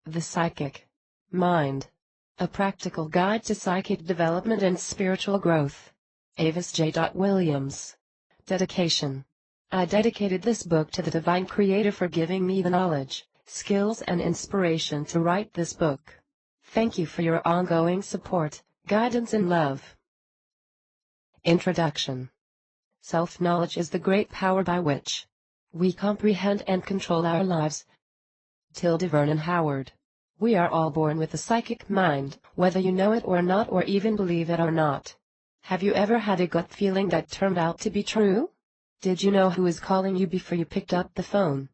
The Psychic Mind. A Practical Guide to Psychic Development and Spiritual Growth. Avisy J. Williams. Dedication. I dedicated this book to the Divine Creator for giving me the knowledge, skills and inspiration to write this book. Thank you for your ongoing support, guidance and love. Introduction. Self-knowledge is the great power by which we comprehend and control our lives. Tilda Vernon Howard. We are all born with a psychic mind, whether you know it or not, or even believe it or not. Have you ever had a gut feeling that turned out to be true? Did you know who was calling you before you picked up the phone?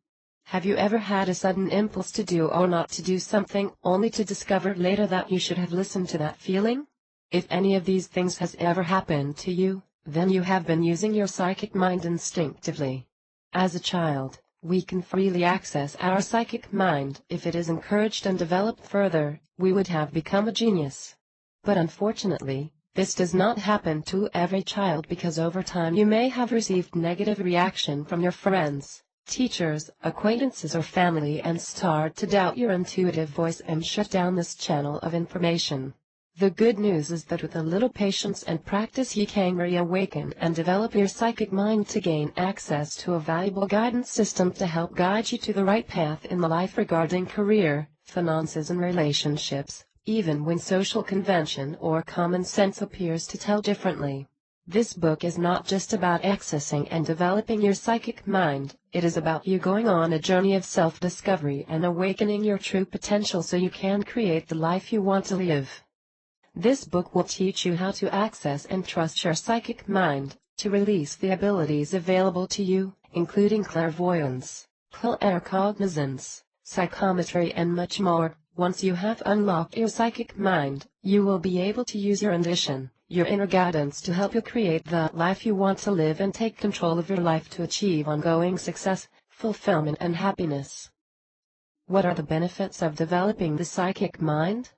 Have you ever had a sudden impulse to do or not to do something, only to discover later that you should have listened to that feeling? If any of these things has ever happened to you, then you have been using your psychic mind instinctively. As a child, we can freely access our psychic mind. If it is encouraged and developed further, we would have become a genius. But unfortunately, this does not happen to every child, because over time you may have received negative reaction from your friends, teachers, acquaintances or family, and start to doubt your intuitive voice and shut down this channel of information. The good news is that with a little patience and practice you can reawaken and develop your psychic mind to gain access to a valuable guidance system to help guide you to the right path in the life regarding career, finances and relationships, even when social convention or common sense appears to tell differently. This book is not just about accessing and developing your psychic mind, it is about you going on a journey of self-discovery and awakening your true potential so you can create the life you want to live. This book will teach you how to access and trust your psychic mind, to release the abilities available to you, including clairvoyance, claircognizance, psychometry and much more. Once you have unlocked your psychic mind, you will be able to use your intuition, your inner guidance, to help you create the life you want to live and take control of your life to achieve ongoing success, fulfillment and happiness. What are the benefits of developing the psychic mind?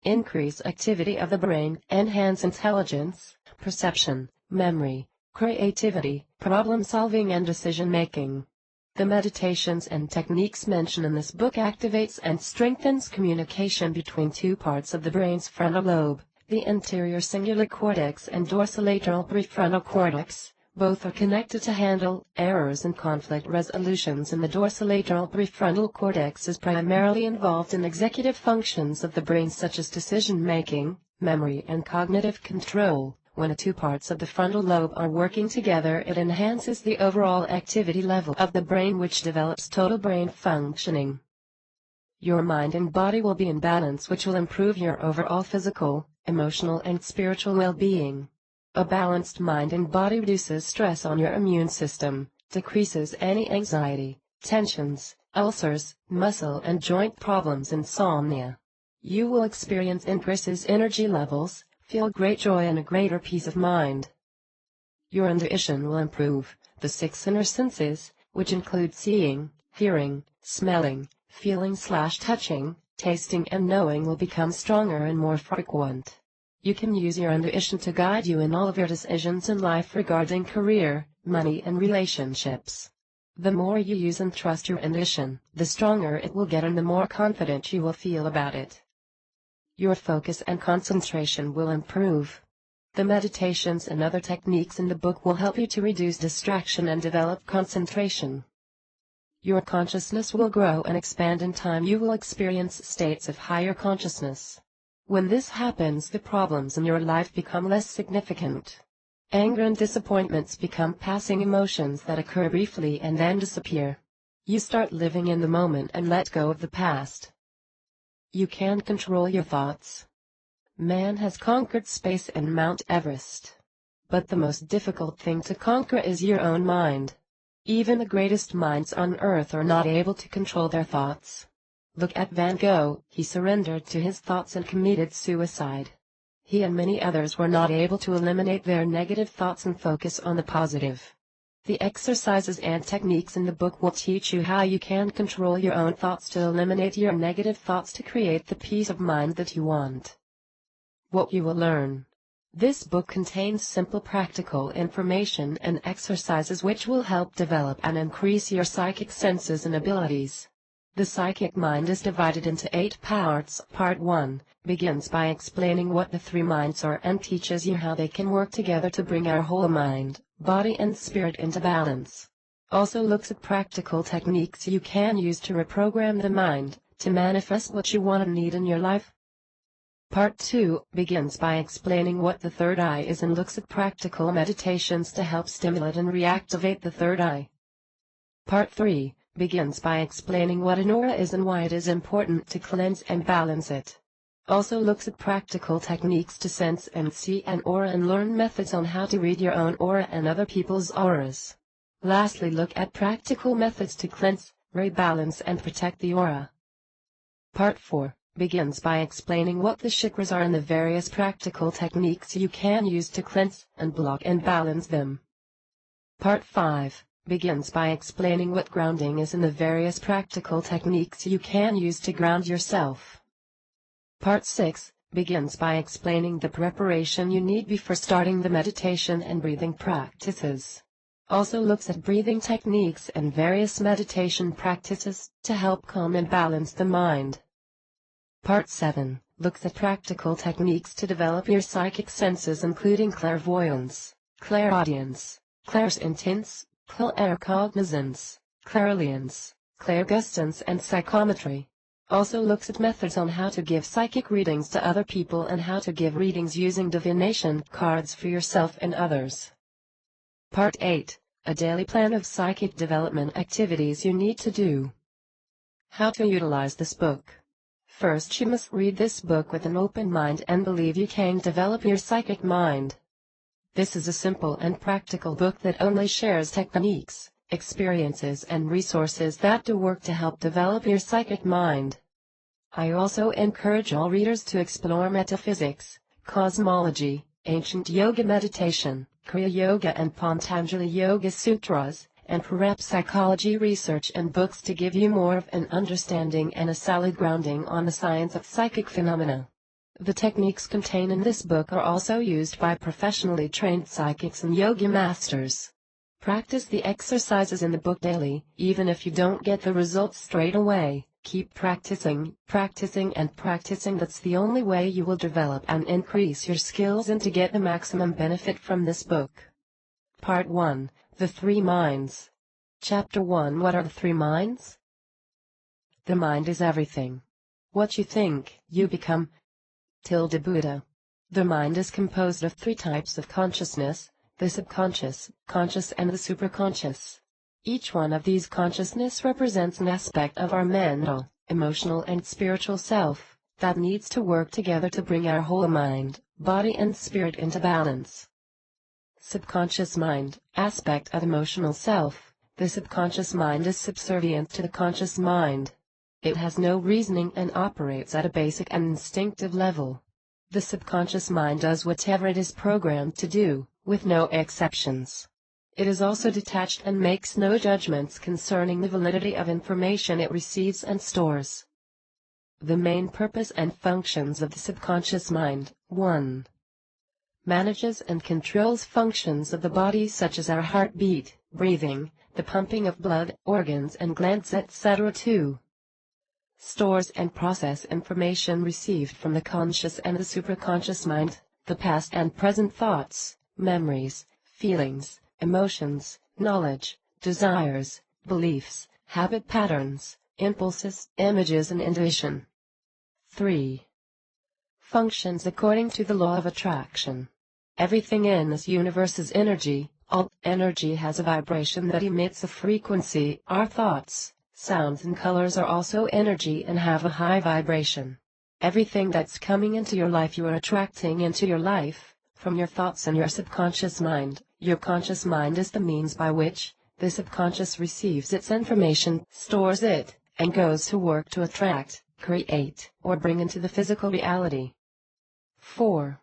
Increase activity of the brain, enhance intelligence, perception, memory, creativity, problem-solving and decision-making. The meditations and techniques mentioned in this book activates and strengthens communication between two parts of the brain's frontal lobe, the anterior cingulate cortex and dorsolateral prefrontal cortex. Both are connected to handle errors and conflict resolutions, and the dorsolateral prefrontal cortex is primarily involved in executive functions of the brain such as decision-making, memory and cognitive control. When the two parts of the frontal lobe are working together, it enhances the overall activity level of the brain, which develops total brain functioning. Your mind and body will be in balance, which will improve your overall physical, emotional and spiritual well-being. A balanced mind and body reduces stress on your immune system, decreases any anxiety, tensions, ulcers, muscle and joint problems, insomnia. You will experience increases energy levels, feel great joy and a greater peace of mind. Your intuition will improve. The 6 inner senses, which include seeing, hearing, smelling, feeling/touching, tasting and knowing, will become stronger and more frequent. You can use your intuition to guide you in all of your decisions in life regarding career, money and relationships. The more you use and trust your intuition, the stronger it will get and the more confident you will feel about it. Your focus and concentration will improve. The meditations and other techniques in the book will help you to reduce distraction and develop concentration. Your consciousness will grow and expand in time. You will experience states of higher consciousness. When this happens, the problems in your life become less significant. Anger and disappointments become passing emotions that occur briefly and then disappear. You start living in the moment and let go of the past. You can control your thoughts. Man has conquered space and Mount Everest. But the most difficult thing to conquer is your own mind. Even the greatest minds on earth are not able to control their thoughts. Look at Van Gogh. He surrendered to his thoughts and committed suicide. He and many others were not able to eliminate their negative thoughts and focus on the positive. The exercises and techniques in the book will teach you how you can control your own thoughts to eliminate your negative thoughts to create the peace of mind that you want. What you will learn. This book contains simple practical information and exercises which will help develop and increase your psychic senses and abilities. The psychic mind is divided into 8 parts. Part 1 begins by explaining what the 3 minds are and teaches you how they can work together to bring our whole mind, body and spirit into balance. Also looks at practical techniques you can use to reprogram the mind, to manifest what you want and need in your life. Part 2 begins by explaining what the third eye is and looks at practical meditations to help stimulate and reactivate the third eye. Part 3 begins by explaining what an aura is and why it is important to cleanse and balance it. Also looks at practical techniques to sense and see an aura and learn methods on how to read your own aura and other people's auras. Lastly, look at practical methods to cleanse, rebalance and protect the aura. Part 4 begins by explaining what the chakras are and the various practical techniques you can use to cleanse and block and balance them. Part 5 begins by explaining what grounding is and the various practical techniques you can use to ground yourself. Part 6 begins by explaining the preparation you need before starting the meditation and breathing practices. Also looks at breathing techniques and various meditation practices to help calm and balance the mind. Part 7 looks at practical techniques to develop your psychic senses, including clairvoyance, clairaudience, clairsentience, claircognizance, clairaudience, clairgustance and psychometry. Also looks at methods on how to give psychic readings to other people and how to give readings using divination cards for yourself and others. Part 8 a daily plan of psychic development activities you need to do. How to utilize this book. First, you must read this book with an open mind and believe you can develop your psychic mind. This is a simple and practical book that only shares techniques, experiences and resources that do work to help develop your psychic mind. I also encourage all readers to explore metaphysics, cosmology, ancient yoga meditation, Kriya Yoga and Patanjali Yoga Sutras, and parapsychology research and books to give you more of an understanding and a solid grounding on the science of psychic phenomena. The techniques contained in this book are also used by professionally trained psychics and yoga masters. Practice the exercises in the book daily, even if you don't get the results straight away. Keep practicing, and practicing. That's the only way you will develop and increase your skills and to get the maximum benefit from this book. Part 1 The 3 Minds. Chapter 1 What are the 3 minds? The mind is everything. What you think, you become. Buddha. The mind is composed of 3 types of consciousness, the subconscious, conscious and the superconscious. Each one of these consciousness represents an aspect of our mental, emotional and spiritual self, that needs to work together to bring our whole mind, body and spirit into balance. Subconscious mind, aspect of emotional self. The subconscious mind is subservient to the conscious mind. It has no reasoning and operates at a basic and instinctive level. The subconscious mind does whatever it is programmed to do, with no exceptions. It is also detached and makes no judgments concerning the validity of information it receives and stores. The main purpose and functions of the subconscious mind. 1. Manages and controls functions of the body such as our heartbeat, breathing, the pumping of blood, organs and glands etc. 2. Stores and process information received from the conscious and the superconscious mind, the past and present thoughts, memories, feelings, emotions, knowledge, desires, beliefs, habit patterns, impulses, images and intuition. 3. Functions according to the law of attraction. Everything in this universe is energy. All energy has a vibration that emits a frequency. Our thoughts, sounds and colors are also energy and have a high vibration. Everything that's coming into your life you are attracting into your life, from your thoughts and your subconscious mind. Your conscious mind is the means by which the subconscious receives its information, stores it, and goes to work to attract, create, or bring into the physical reality. 4.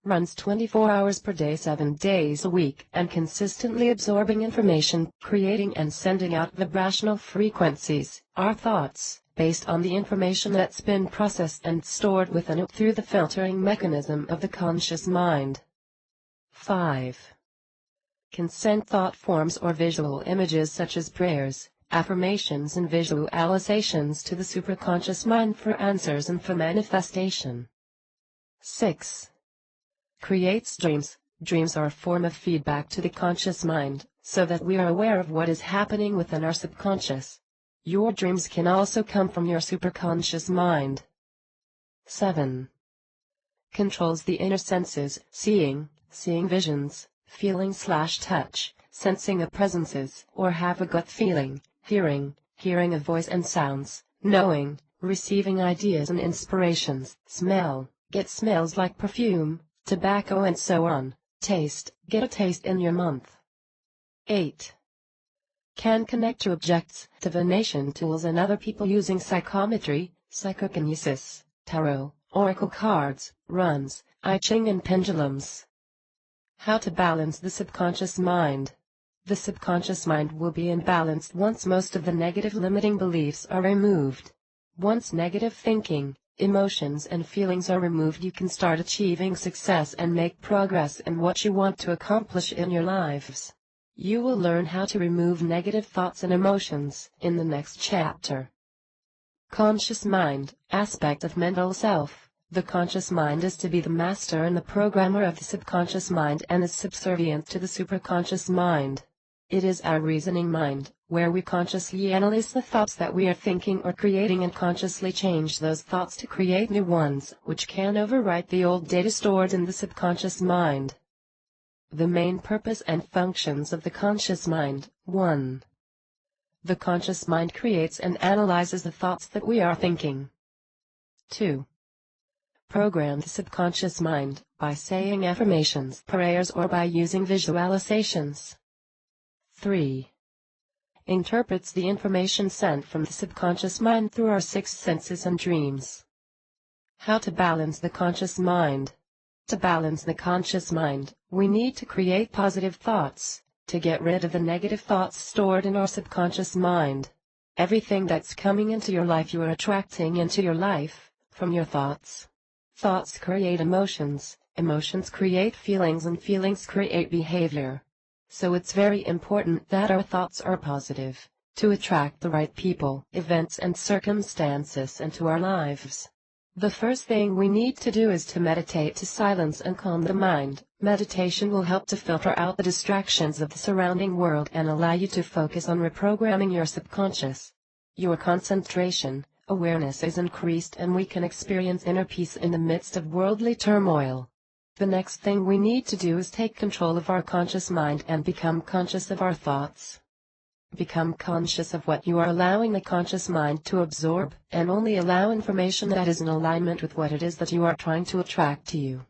Runs 24 hours per day 7 days a week and consistently absorbing information, creating and sending out vibrational frequencies, our thoughts, based on the information that's been processed and stored within it through the filtering mechanism of the conscious mind. 5. Can send thought forms or visual images such as prayers, affirmations and visualizations to the superconscious mind for answers and for manifestation. 6. Creates dreams. Dreams are a form of feedback to the conscious mind, so that we are aware of what is happening within our subconscious. Your dreams can also come from your superconscious mind. 7. Controls the inner senses, seeing visions, feeling/touch, sensing of presences, or have a gut feeling, hearing a voice and sounds, knowing, receiving ideas and inspirations, smell, get smells like perfume, tobacco and so on, taste, get a taste in your mouth. 8. Can connect to objects, divination tools and other people using psychometry, psychokinesis, tarot, oracle cards, runs, I Ching and pendulums. How to balance the subconscious mind. The subconscious mind will be imbalanced once most of the negative limiting beliefs are removed. Once negative thinking, emotions and feelings are removed, you can start achieving success and make progress in what you want to accomplish in your lives. You will learn how to remove negative thoughts and emotions in the next chapter. Conscious mind, aspect of mental self. The conscious mind is to be the master and the programmer of the subconscious mind and is subservient to the superconscious mind. It is our reasoning mind, where we consciously analyze the thoughts that we are thinking or creating and consciously change those thoughts to create new ones, which can overwrite the old data stored in the subconscious mind. The main purpose and functions of the conscious mind. 1. The conscious mind creates and analyzes the thoughts that we are thinking. 2. Program the subconscious mind by saying affirmations, prayers, or by using visualizations. 3. Interprets the information sent from the subconscious mind through our 6 senses and dreams. How to balance the conscious mind. To balance the conscious mind, we need to create positive thoughts, to get rid of the negative thoughts stored in our subconscious mind. Everything that's coming into your life you are attracting into your life, from your thoughts. Thoughts create emotions, emotions create feelings and feelings create behavior. So it's very important that our thoughts are positive, to attract the right people, events and circumstances into our lives. The first thing we need to do is to meditate to silence and calm the mind. Meditation will help to filter out the distractions of the surrounding world and allow you to focus on reprogramming your subconscious. Your concentration, awareness is increased and we can experience inner peace in the midst of worldly turmoil. The next thing we need to do is take control of our conscious mind and become conscious of our thoughts. Become conscious of what you are allowing the conscious mind to absorb, and only allow information that is in alignment with what it is that you are trying to attract to you.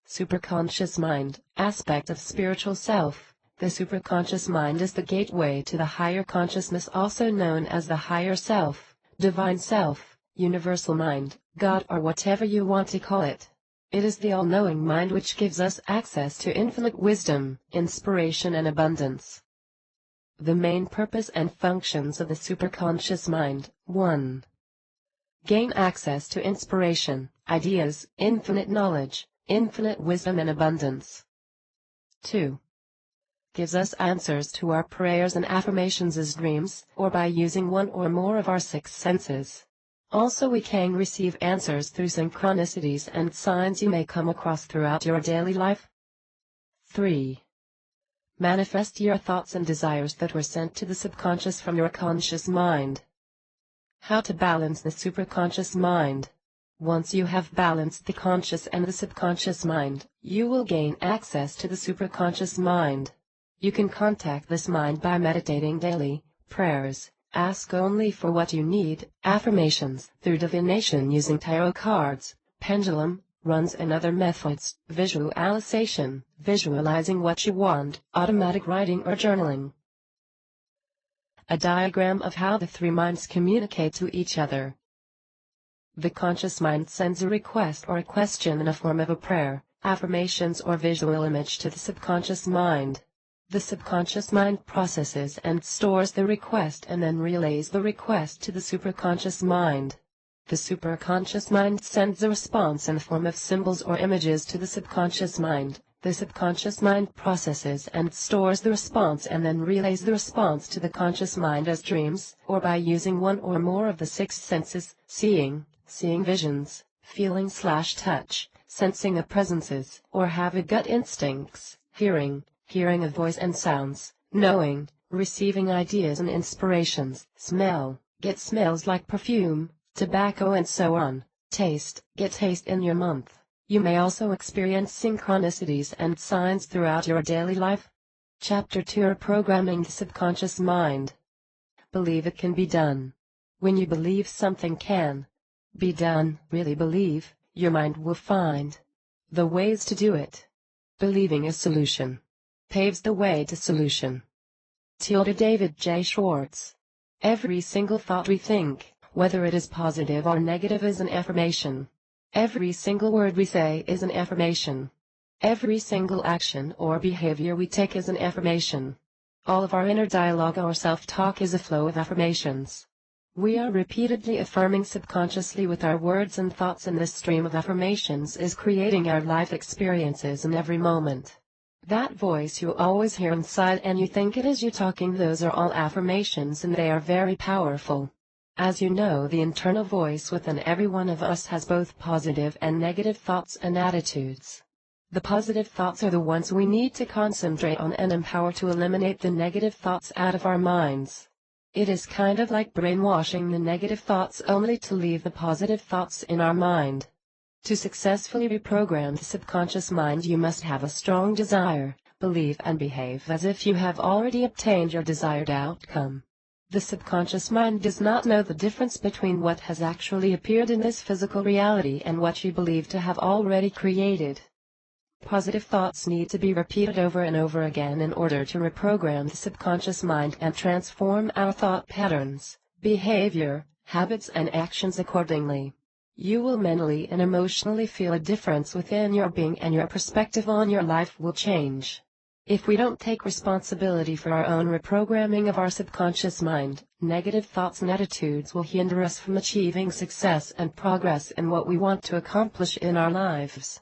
Superconscious mind, aspect of spiritual self. The superconscious mind is the gateway to the higher consciousness, also known as the higher self, divine self, universal mind, God, or whatever you want to call it. It is the all-knowing mind which gives us access to infinite wisdom, inspiration and abundance. The main purpose and functions of the superconscious mind. 1. Gain access to inspiration, ideas, infinite knowledge, infinite wisdom and abundance. 2. Gives us answers to our prayers and affirmations as dreams, or by using one or more of our 6 senses. Also we can receive answers through synchronicities and signs you may come across throughout your daily life. 3. Manifest your thoughts and desires that were sent to the subconscious from your conscious mind. How to balance the superconscious mind. Once you have balanced the conscious and the subconscious mind, you will gain access to the superconscious mind. You can contact this mind by meditating daily, prayers, ask only for what you need, affirmations, through divination using tarot cards, pendulum, runs and other methods, visualization, visualizing what you want, automatic writing or journaling. A diagram of how the 3 minds communicate to each other. The conscious mind sends a request or a question in a form of a prayer, affirmations or visual image to the subconscious mind. The subconscious mind processes and stores the request and then relays the request to the superconscious mind. The superconscious mind sends a response in the form of symbols or images to the subconscious mind. The The subconscious mind processes and stores the response and then relays the response to the conscious mind as dreams, or by using one or more of the six senses: seeing visions, feeling/touch, sensing the presences, or have a gut instincts, hearing a voice and sounds, knowing, receiving ideas and inspirations, smell, get smells like perfume, tobacco and so on, taste, get taste in your mouth. You may also experience synchronicities and signs throughout your daily life. Chapter 2: Reprogramming the subconscious mind. Believe it can be done. When you believe something can be done, really believe, your mind will find the ways to do it. Believing a solution paves the way to solution. David J. Schwartz. Every single thought we think, whether it is positive or negative, is an affirmation. Every single word we say is an affirmation. Every single action or behavior we take is an affirmation. All of our inner dialogue or self-talk is a flow of affirmations. We are repeatedly affirming subconsciously with our words and thoughts, and this stream of affirmations is creating our life experiences in every moment. That voice you always hear inside and you think it is you talking, those are all affirmations, and they are very powerful. As you know, the internal voice within every one of us has both positive and negative thoughts and attitudes. The positive thoughts are the ones we need to concentrate on and empower to eliminate the negative thoughts out of our minds. It is kind of like brainwashing the negative thoughts only to leave the positive thoughts in our mind. To successfully reprogram the subconscious mind, you must have a strong desire, believe and behave as if you have already obtained your desired outcome. The subconscious mind does not know the difference between what has actually appeared in this physical reality and what you believe to have already created. Positive thoughts need to be repeated over and over again in order to reprogram the subconscious mind and transform our thought patterns, behavior, habits and actions accordingly. You will mentally and emotionally feel a difference within your being, and your perspective on your life will change. If we don't take responsibility for our own reprogramming of our subconscious mind, negative thoughts and attitudes will hinder us from achieving success and progress in what we want to accomplish in our lives.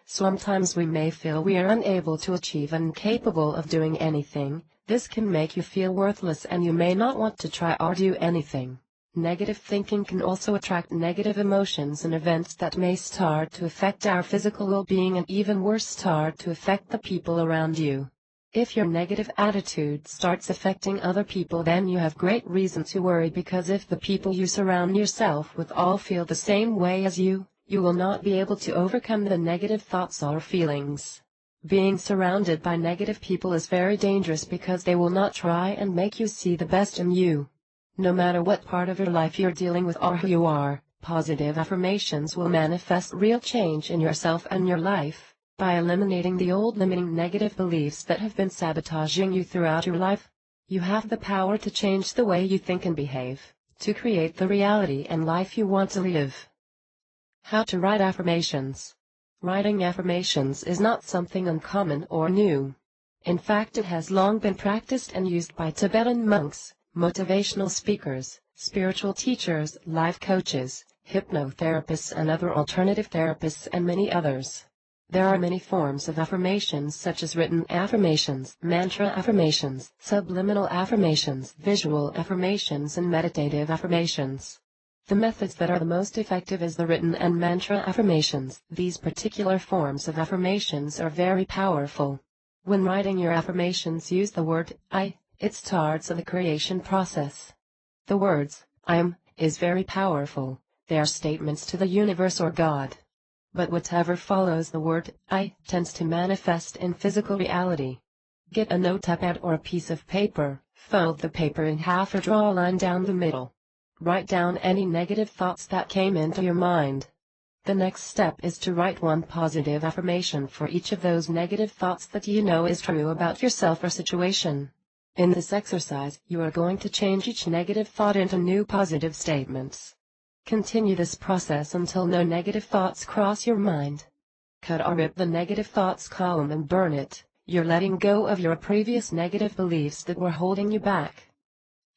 Sometimes we may feel we are unable to achieve and incapable of doing anything. This can make you feel worthless and you may not want to try or do anything. Negative thinking can also attract negative emotions and events that may start to affect our physical well-being, and even worse, start to affect the people around you. If your negative attitude starts affecting other people, then you have great reason to worry, because if the people you surround yourself with all feel the same way as you, you will not be able to overcome the negative thoughts or feelings. Being surrounded by negative people is very dangerous because they will not try and make you see the best in you. No matter what part of your life you're dealing with or who you are, positive affirmations will manifest real change in yourself and your life, by eliminating the old limiting negative beliefs that have been sabotaging you throughout your life. You have the power to change the way you think and behave, to create the reality and life you want to live. How to write affirmations. Writing affirmations is not something uncommon or new. In fact, it has long been practiced and used by Tibetan monks, motivational speakers, spiritual teachers, life coaches, hypnotherapists and other alternative therapists, and many others. There are many forms of affirmations, such as written affirmations, mantra affirmations, subliminal affirmations, visual affirmations and meditative affirmations. The methods that are the most effective is the written and mantra affirmations. These particular forms of affirmations are very powerful. When writing your affirmations, use the word I. It starts the creation process. The words, I am, is very powerful. They are statements to the universe or God. But whatever follows the word, I, tends to manifest in physical reality. Get a notepad or a piece of paper, fold the paper in half or draw a line down the middle. Write down any negative thoughts that came into your mind. The next step is to write one positive affirmation for each of those negative thoughts that you know is true about yourself or situation. In this exercise, you are going to change each negative thought into new positive statements. Continue this process until no negative thoughts cross your mind. Cut or rip the negative thoughts column and burn it. You're letting go of your previous negative beliefs that were holding you back.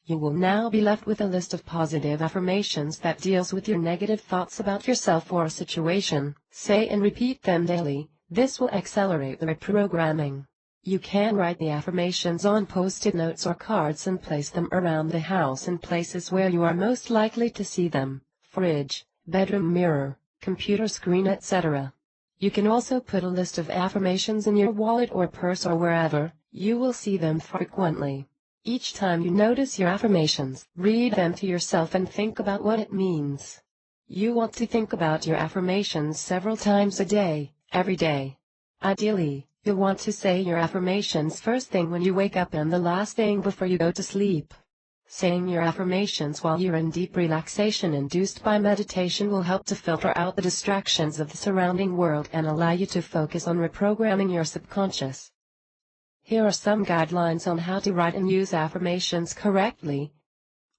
You will now be left with a list of positive affirmations that deals with your negative thoughts about yourself or a situation. Say and repeat them daily. This will accelerate the reprogramming. You can write the affirmations on post-it notes or cards and place them around the house in places where you are most likely to see them: fridge, bedroom mirror, computer screen, etc. You can also put a list of affirmations in your wallet or purse or wherever you will see them frequently. Each time you notice your affirmations, read them to yourself and think about what it means. You want to think about your affirmations several times a day, every day. Ideally, you'll want to say your affirmations first thing when you wake up and the last thing before you go to sleep. Saying your affirmations while you're in deep relaxation induced by meditation will help to filter out the distractions of the surrounding world and allow you to focus on reprogramming your subconscious. Here are some guidelines on how to write and use affirmations correctly.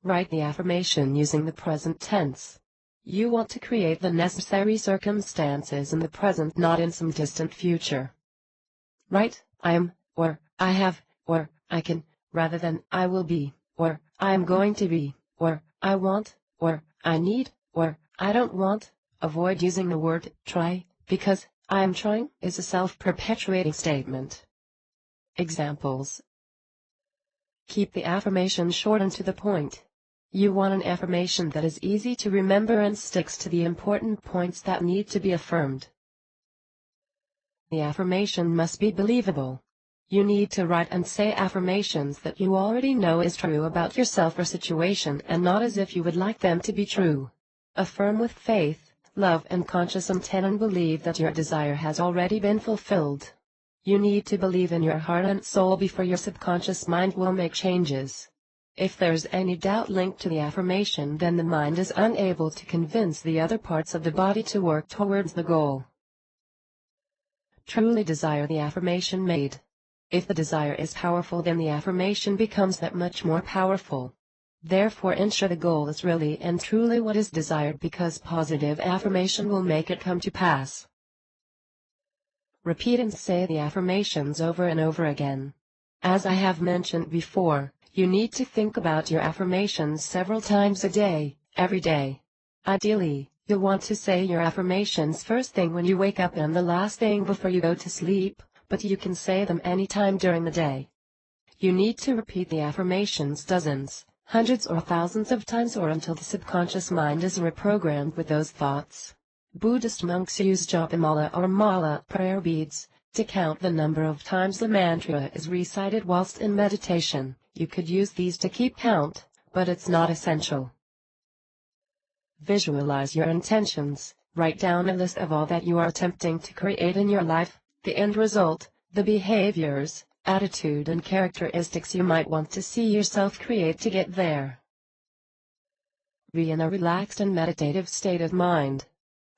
Write the affirmation using the present tense. You want to create the necessary circumstances in the present, not in some distant future. Write, I am, or I have, or I can, rather than I will be, or I am going to be, or I want, or I need, or I don't want. Avoid using the word try, because I am trying is a self-perpetuating statement. Examples. Keep the affirmation short and to the point. You want an affirmation that is easy to remember and sticks to the important points that need to be affirmed. The affirmation must be believable. You need to write and say affirmations that you already know is true about yourself or situation and not as if you would like them to be true. Affirm with faith, love and conscious intent and believe that your desire has already been fulfilled. You need to believe in your heart and soul before your subconscious mind will make changes. If there's any doubt linked to the affirmation, then the mind is unable to convince the other parts of the body to work towards the goal. Truly desire the affirmation made. If the desire is powerful, then the affirmation becomes that much more powerful. Therefore, ensure the goal is really and truly what is desired, because positive affirmation will make it come to pass. Repeat and say the affirmations over and over again. As I have mentioned before, you need to think about your affirmations several times a day, every day. Ideally, you'll want to say your affirmations first thing when you wake up and the last thing before you go to sleep, but you can say them anytime during the day. You need to repeat the affirmations dozens, hundreds or thousands of times or until the subconscious mind is reprogrammed with those thoughts. Buddhist monks use japamala or mala prayer beads to count the number of times the mantra is recited whilst in meditation. You could use these to keep count, but it's not essential. Visualize your intentions. Write down a list of all that you are attempting to create in your life, the end result, the behaviors, attitude and characteristics you might want to see yourself create to get there. Be in a relaxed and meditative state of mind.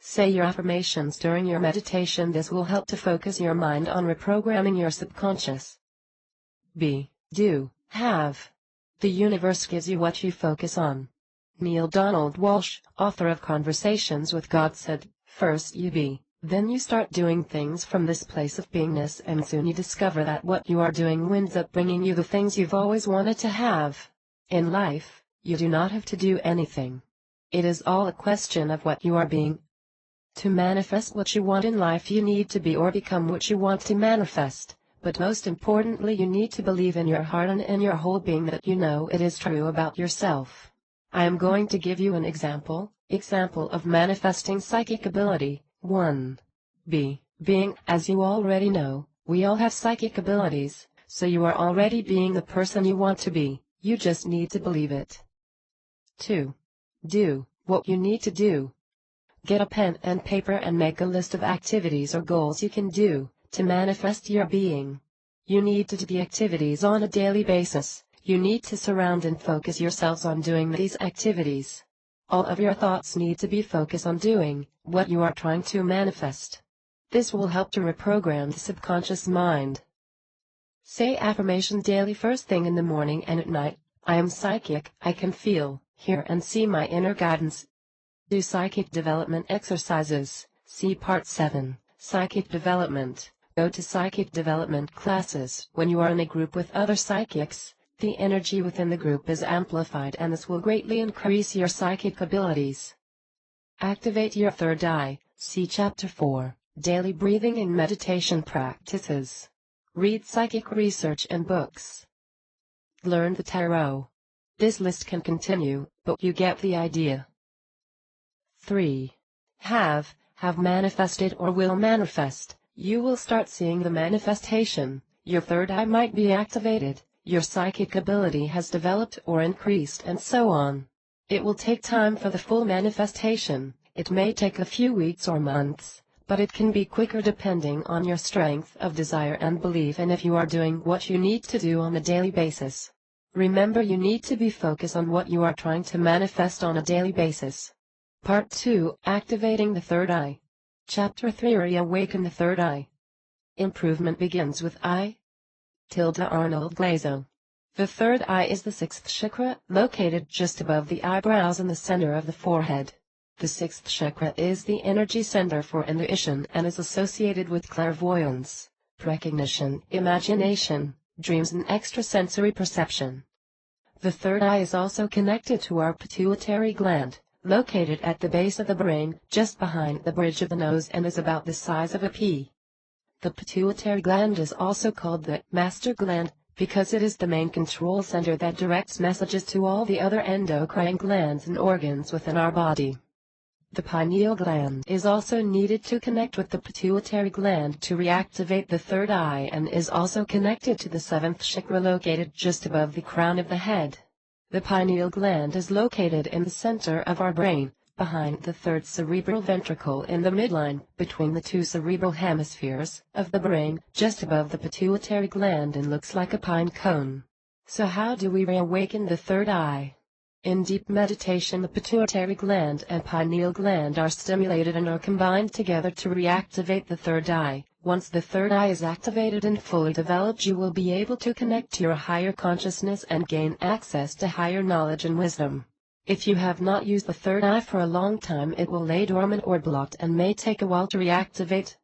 Say your affirmations during your meditation. This will help to focus your mind on reprogramming your subconscious. Be, do, have. The universe gives you what you focus on. Neil Donald Walsh, author of Conversations with God, said, "First you be, then you start doing things from this place of beingness, and soon you discover that what you are doing winds up bringing you the things you've always wanted to have." In life, you do not have to do anything. It is all a question of what you are being. To manifest what you want in life, you need to be or become what you want to manifest. But most importantly, you need to believe in your heart and in your whole being that you know it is true about yourself. I am going to give you an example of manifesting psychic ability. 1. Being. As you already know, we all have psychic abilities, so you are already being the person you want to be. You just need to believe it. 2. Do. What you need to do. Get a pen and paper and make a list of activities or goals you can do to manifest your being. You need to do the activities on a daily basis. You need to surround and focus yourselves on doing these activities. All of your thoughts need to be focused on doing what you are trying to manifest. This will help to reprogram the subconscious mind. Say affirmations daily, first thing in the morning and at night. I am psychic. I can feel, hear and see my inner guidance. Do psychic development exercises. See Part 7, Psychic Development. Go to psychic development classes. When you are in a group with other psychics, the energy within the group is amplified, and this will greatly increase your psychic abilities. Activate your third eye. See Chapter 4, daily breathing and meditation practices. Read psychic research and books. Learn the tarot. This list can continue, but you get the idea. 3. Have manifested or will manifest. You will start seeing the manifestation. Your third eye might be activated, your psychic ability has developed or increased, and so on. It will take time for the full manifestation. It may take a few weeks or months, but it can be quicker depending on your strength of desire and belief and if you are doing what you need to do on a daily basis. Remember, you need to be focused on what you are trying to manifest on a daily basis. Part 2, Activating the Third Eye. Chapter 3, Reawaken the Third Eye. Improvement begins with I. Arnold Glazo. The third eye is the sixth chakra, located just above the eyebrows in the center of the forehead. The sixth chakra is the energy center for intuition and is associated with clairvoyance, precognition, imagination, dreams and extrasensory perception. The third eye is also connected to our pituitary gland, located at the base of the brain, just behind the bridge of the nose, and is about the size of a pea. The pituitary gland is also called the master gland, because it is the main control center that directs messages to all the other endocrine glands and organs within our body. The pineal gland is also needed to connect with the pituitary gland to reactivate the third eye and is also connected to the seventh chakra located just above the crown of the head. The pineal gland is located in the center of our brain, behind the third cerebral ventricle in the midline, between the two cerebral hemispheres of the brain, just above the pituitary gland, and looks like a pine cone. So how do we reawaken the third eye? In deep meditation, the pituitary gland and pineal gland are stimulated and are combined together to reactivate the third eye. Once the third eye is activated and fully developed, you will be able to connect to your higher consciousness and gain access to higher knowledge and wisdom. If you have not used the third eye for a long time, it will lay dormant or blocked and may take a while to reactivate.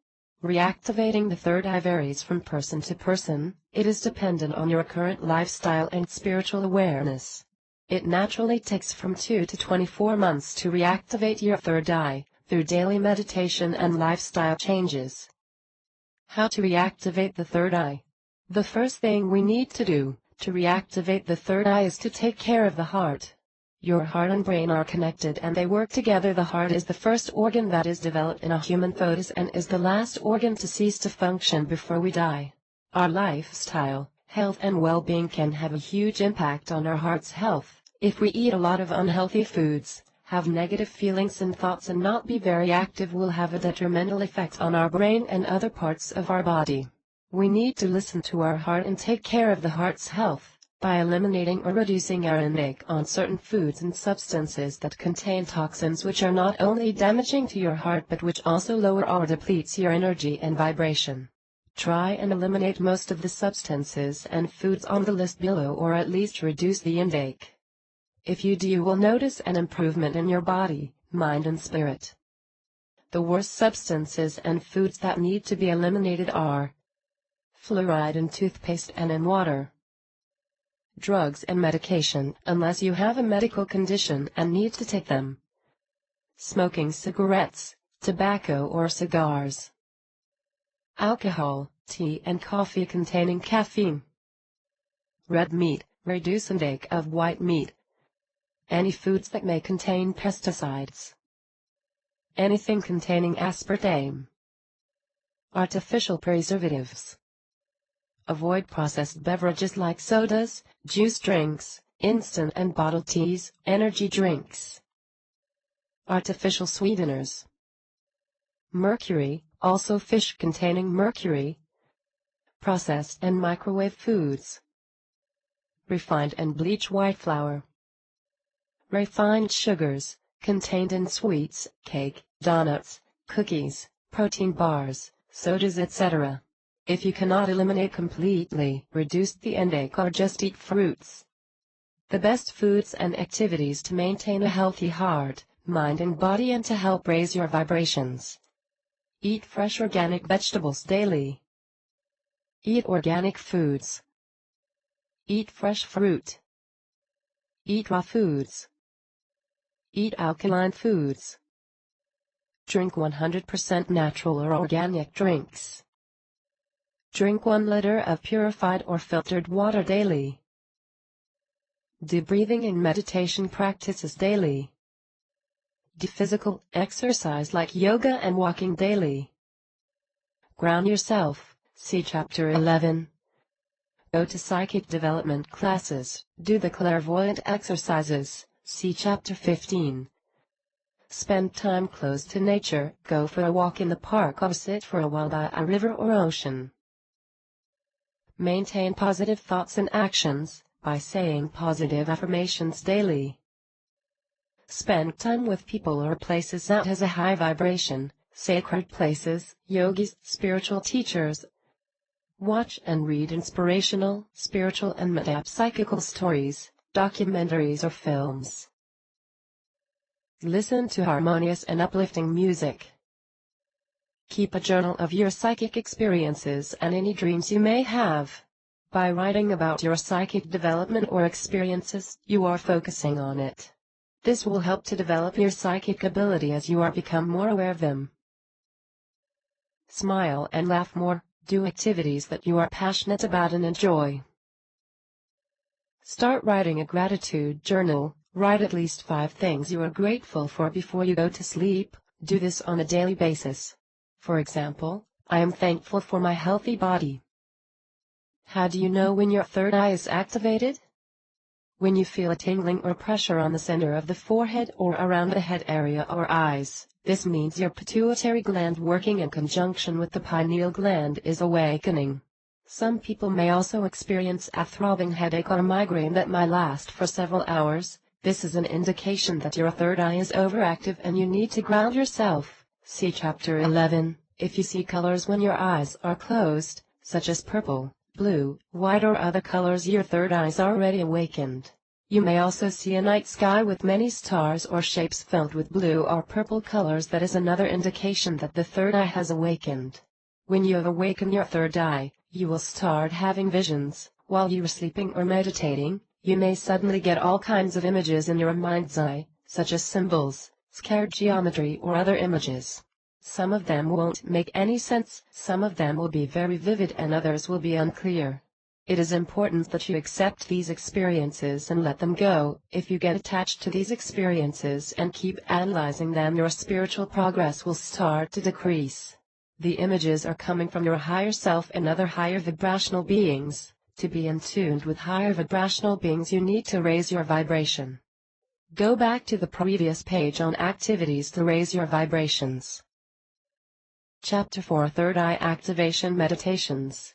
Reactivating the third eye varies from person to person. It is dependent on your current lifestyle and spiritual awareness. It naturally takes from 2 to 24 months to reactivate your third eye, through daily meditation and lifestyle changes. How to reactivate the third eye? The first thing we need to do to reactivate the third eye is to take care of the heart. Your heart and brain are connected and they work together. The heart is the first organ that is developed in a human fetus and is the last organ to cease to function before we die. Our lifestyle, health and well-being can have a huge impact on our heart's health. If we eat a lot of unhealthy foods, have negative feelings and thoughts and not be very active, will have a detrimental effect on our brain and other parts of our body. We need to listen to our heart and take care of the heart's health by eliminating or reducing our intake on certain foods and substances that contain toxins which are not only damaging to your heart but which also lower or depletes your energy and vibration. Try and eliminate most of the substances and foods on the list below, or at least reduce the intake. If you do, you will notice an improvement in your body, mind and spirit. The worst substances and foods that need to be eliminated are fluoride in toothpaste and in water, drugs and medication unless you have a medical condition and need to take them, smoking cigarettes, tobacco or cigars, alcohol, tea and coffee containing caffeine, red meat, reduce intake of white meat, any foods that may contain pesticides, anything containing aspartame, artificial preservatives. Avoid processed beverages like sodas, juice drinks, instant and bottled teas, energy drinks, artificial sweeteners, mercury, also fish containing mercury, processed and microwave foods, refined and bleached white flour, refined sugars, contained in sweets, cake, donuts, cookies, protein bars, sodas, etc. If you cannot eliminate completely, reduce the intake or just eat fruits. The best foods and activities to maintain a healthy heart, mind and body and to help raise your vibrations. Eat fresh organic vegetables daily. Eat organic foods. Eat fresh fruit. Eat raw foods. Eat alkaline foods. Drink 100% natural or organic drinks. Drink 1 liter of purified or filtered water daily. Do breathing and meditation practices daily. Do physical exercise like yoga and walking daily. Ground yourself, see Chapter 11. Go to psychic development classes, do the clairvoyant exercises, see Chapter 15. Spend time close to nature, go for a walk in the park or sit for a while by a river or ocean. Maintain positive thoughts and actions, by saying positive affirmations daily. Spend time with people or places that has a high vibration, sacred places, yogis, spiritual teachers. Watch and read inspirational, spiritual and metapsychical stories, documentaries or films. Listen to harmonious and uplifting music. Keep a journal of your psychic experiences and any dreams you may have. By writing about your psychic development or experiences, you are focusing on it. This will help to develop your psychic ability as you are become more aware of them. Smile and laugh more, do activities that you are passionate about and enjoy. Start writing a gratitude journal. Write at least 5 things you are grateful for before you go to sleep. Do this on a daily basis. For example, I am thankful for my healthy body. How do you know when your third eye is activated? When you feel a tingling or pressure on the center of the forehead or around the head area or eyes, this means your pituitary gland working in conjunction with the pineal gland is awakening. Some people may also experience a throbbing headache or migraine that might last for several hours. This is an indication that your third eye is overactive and you need to ground yourself. See Chapter 11. If you see colors when your eyes are closed, such as purple, blue, white or other colors, your third eye is already awakened. You may also see a night sky with many stars or shapes filled with blue or purple colors. That is another indication that the third eye has awakened. When you have awakened your third eye, you will start having visions. While you are sleeping or meditating, you may suddenly get all kinds of images in your mind's eye, such as symbols, scared geometry or other images. Some of them won't make any sense, some of them will be very vivid and others will be unclear. It is important that you accept these experiences and let them go. If you get attached to these experiences and keep analyzing them, your spiritual progress will start to decrease. The images are coming from your higher self and other higher vibrational beings. To be in tune with higher vibrational beings, you need to raise your vibration. Go back to the previous page on activities to raise your vibrations. Chapter 4: Third Eye Activation Meditations.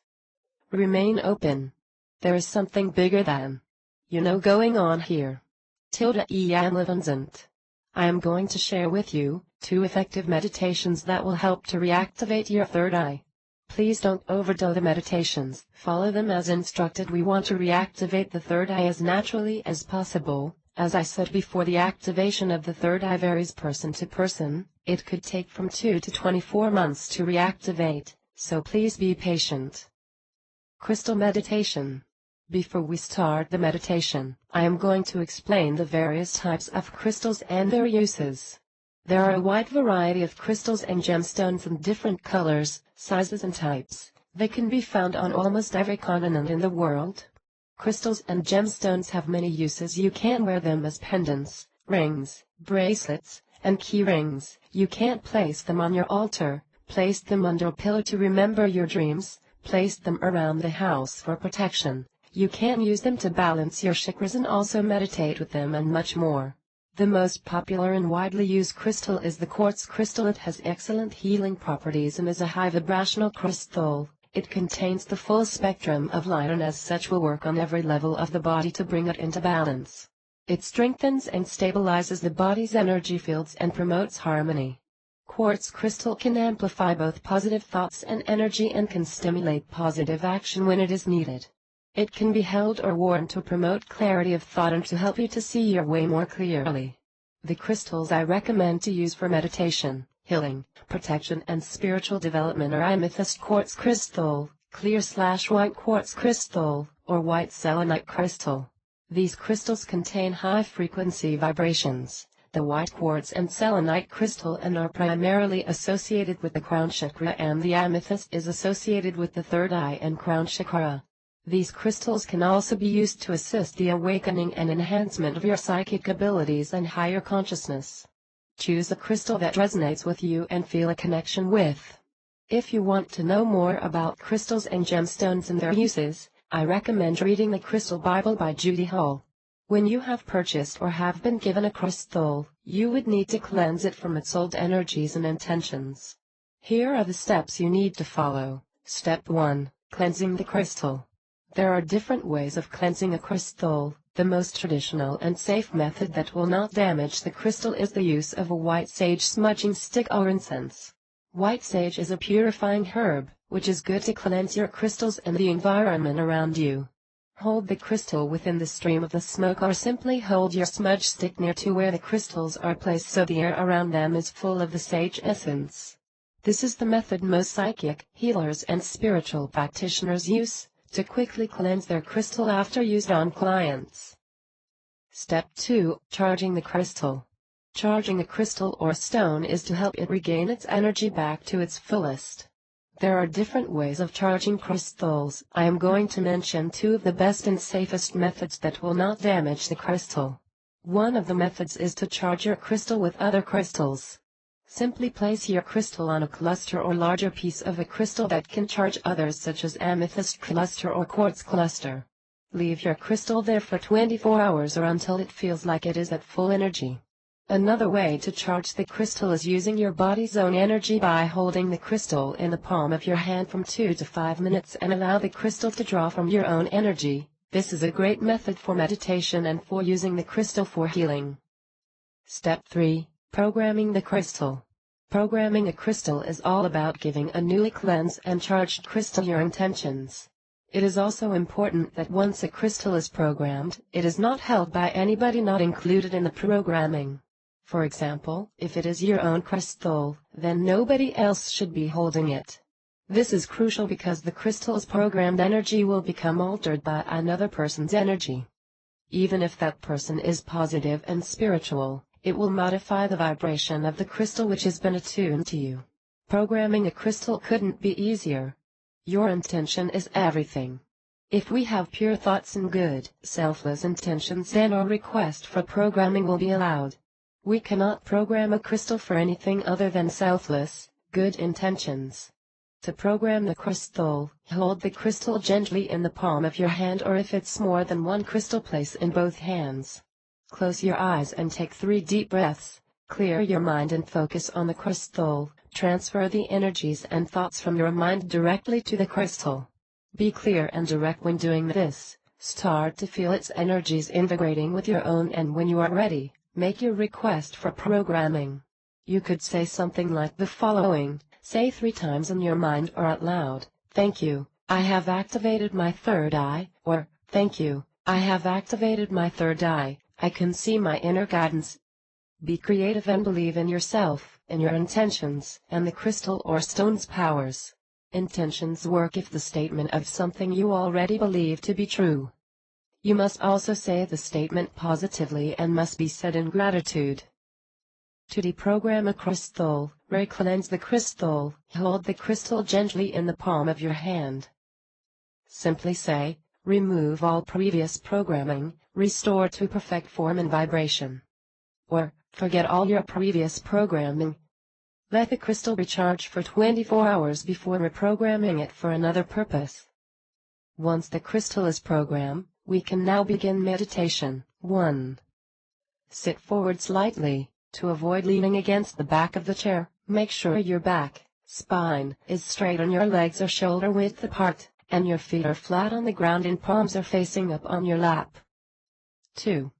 Remain open. There is something bigger than going on here. Tilda E. Vincent. I am going to share with you 2 effective meditations that will help to reactivate your third eye. Please don't overdo the meditations, follow them as instructed. We want to reactivate the third eye as naturally as possible. As I said before, the activation of the third eye varies person to person. It could take from 2 to 24 months to reactivate, so please be patient. Crystal meditation. Before we start the meditation, I am going to explain the various types of crystals and their uses. There are a wide variety of crystals and gemstones in different colors, sizes and types. They can be found on almost every continent in the world. Crystals and gemstones have many uses. You can wear them as pendants, rings, bracelets, and key rings. You can't place them on your altar, place them under a pillow to remember your dreams, place them around the house for protection. You can use them to balance your chakras and also meditate with them, and much more. The most popular and widely used crystal is the quartz crystal. It has excellent healing properties and is a high vibrational crystal. It contains the full spectrum of light and as such will work on every level of the body to bring it into balance. It strengthens and stabilizes the body's energy fields and promotes harmony. Quartz crystal can amplify both positive thoughts and energy and can stimulate positive action when it is needed. It can be held or worn to promote clarity of thought and to help you to see your way more clearly. The crystals I recommend to use for meditation, healing, protection and spiritual development are amethyst quartz crystal, clear/white quartz crystal, or white selenite crystal. These crystals contain high-frequency vibrations. the white quartz and selenite crystal, and are primarily associated with the crown chakra, and the amethyst is associated with the third eye and crown chakra. These crystals can also be used to assist the awakening and enhancement of your psychic abilities and higher consciousness. Choose a crystal that resonates with you and feel a connection with. If you want to know more about crystals and gemstones and their uses, I recommend reading the Crystal Bible by Judy Hall. When you have purchased or have been given a crystal, you would need to cleanse it from its old energies and intentions. Here are the steps you need to follow. Step 1. Cleansing the crystal. There are different ways of cleansing a crystal. The most traditional and safe method that will not damage the crystal is the use of a white sage smudging stick or incense. White sage is a purifying herb, which is good to cleanse your crystals and the environment around you. Hold the crystal within the stream of the smoke, or simply hold your smudge stick near to where the crystals are placed so the air around them is full of the sage essence. This is the method most psychic, healers and spiritual practitioners use to quickly cleanse their crystal after use on clients. Step 2. Charging the crystal. Charging a crystal or stone is to help it regain its energy back to its fullest. There are different ways of charging crystals. I am going to mention 2 of the best and safest methods that will not damage the crystal. One of the methods is to charge your crystal with other crystals. Simply place your crystal on a cluster or larger piece of a crystal that can charge others, such as amethyst cluster or quartz cluster. Leave your crystal there for 24 hours or until it feels like it is at full energy. Another way to charge the crystal is using your body's own energy by holding the crystal in the palm of your hand from 2 to 5 minutes and allow the crystal to draw from your own energy. This is a great method for meditation and for using the crystal for healing. Step 3. Programming the crystal. Programming a crystal is all about giving a newly cleansed and charged crystal your intentions. It is also important that once a crystal is programmed, it is not held by anybody not included in the programming. For example, if it is your own crystal, then nobody else should be holding it. This is crucial because the crystal's programmed energy will become altered by another person's energy. Even if that person is positive and spiritual, it will modify the vibration of the crystal which has been attuned to you. Programming a crystal couldn't be easier. Your intention is everything. If we have pure thoughts and good, selfless intentions, then our request for programming will be allowed. We cannot program a crystal for anything other than selfless, good intentions. To program the crystal, hold the crystal gently in the palm of your hand, or if it's more than one crystal, place in both hands. Close your eyes and take 3 deep breaths. Clear your mind and focus on the crystal. Transfer the energies and thoughts from your mind directly to the crystal. Be clear and direct when doing this. Start to feel its energies integrating with your own, and when you are ready, make your request for programming. You could say something like the following. Say 3 times in your mind or out loud. Thank you, I have activated my third eye, or, thank you, I have activated my third eye, I can see my inner guidance. Be creative and believe in yourself, in your intentions, and the crystal or stone's powers. Intentions work if the statement of something you already believe to be true. You must also say the statement positively and must be said in gratitude. To deprogram a crystal, re-cleanse the crystal, hold the crystal gently in the palm of your hand. Simply say, remove all previous programming, restore to perfect form and vibration. Or, forget all your previous programming. Let the crystal recharge for 24 hours before reprogramming it for another purpose. Once the crystal is programmed, we can now begin meditation. 1. Sit forward slightly. To avoid leaning against the back of the chair, make sure your back, spine, is straight and your legs are shoulder width apart, and your feet are flat on the ground and palms are facing up on your lap. 2.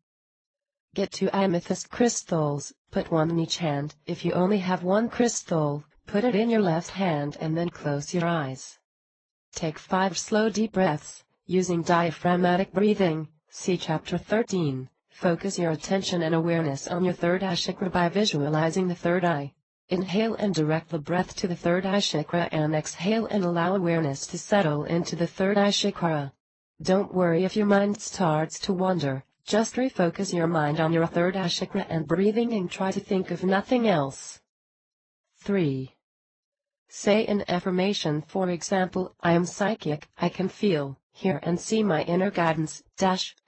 Get 2 amethyst crystals, put 1 in each hand. If you only have 1 crystal, put it in your left hand and then close your eyes. Take 5 slow deep breaths, using diaphragmatic breathing, see Chapter 13. Focus your attention and awareness on your third eye chakra by visualizing the third eye. Inhale and direct the breath to the third eye chakra, and exhale and allow awareness to settle into the third eye chakra. Don't worry if your mind starts to wander, just refocus your mind on your third eye chakra and breathing and try to think of nothing else. 3. Say an affirmation, for example, I am psychic, I can feel, hear and see my inner guidance.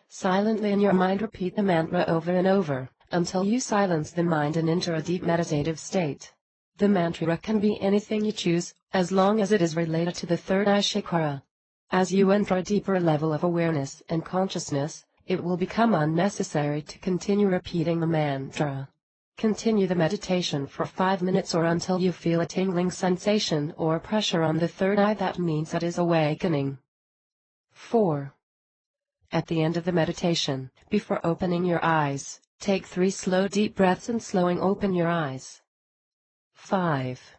Silently in your mind repeat the mantra over and over, until you silence the mind and enter a deep meditative state. The mantra can be anything you choose, as long as it is related to the third eye chakra. As you enter a deeper level of awareness and consciousness, it will become unnecessary to continue repeating the mantra. Continue the meditation for 5 minutes or until you feel a tingling sensation or pressure on the third eye. That means it is awakening. 4. At the end of the meditation, before opening your eyes, take 3 slow deep breaths and slowing open your eyes. 5.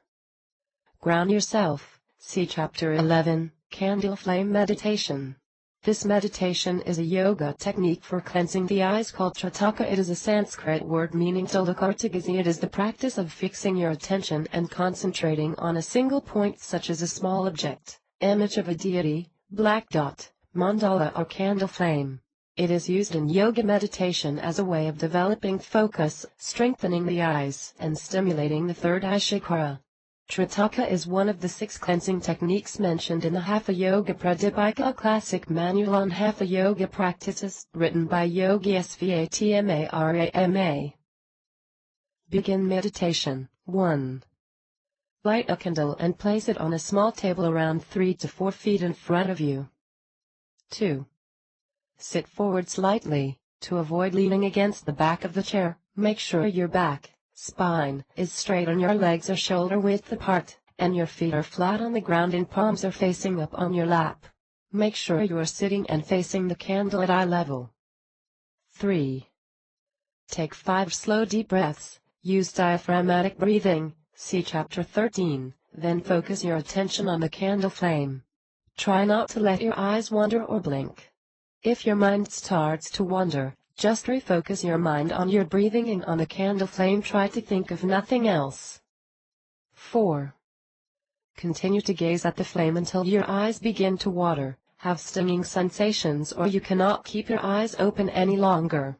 Ground yourself. See Chapter 11, Candle Flame Meditation. This meditation is a yoga technique for cleansing the eyes called Tritaka. It is a Sanskrit word meaning to look or to gaze. It is the practice of fixing your attention and concentrating on a single point, such as a small object, image of a deity, black dot, mandala or candle flame. It is used in yoga meditation as a way of developing focus, strengthening the eyes, and stimulating the third eye chakra. Tritaka is one of the 6 cleansing techniques mentioned in the Hatha Yoga Pradipika, a classic manual on Hatha Yoga practices, written by Yogi Svatmarama. Begin meditation. 1. Light a candle and place it on a small table around 3 to 4 feet in front of you. 2. Sit forward slightly. To avoid leaning against the back of the chair, make sure your back, spine, is straight and your legs are shoulder width apart, and your feet are flat on the ground and palms are facing up on your lap. Make sure you are sitting and facing the candle at eye level. 3. Take 5 slow deep breaths. Use diaphragmatic breathing. See Chapter 13, then focus your attention on the candle flame. Try not to let your eyes wander or blink. If your mind starts to wander, just refocus your mind on your breathing and on the candle flame. Try to think of nothing else. 4. Continue to gaze at the flame until your eyes begin to water, have stinging sensations, or you cannot keep your eyes open any longer.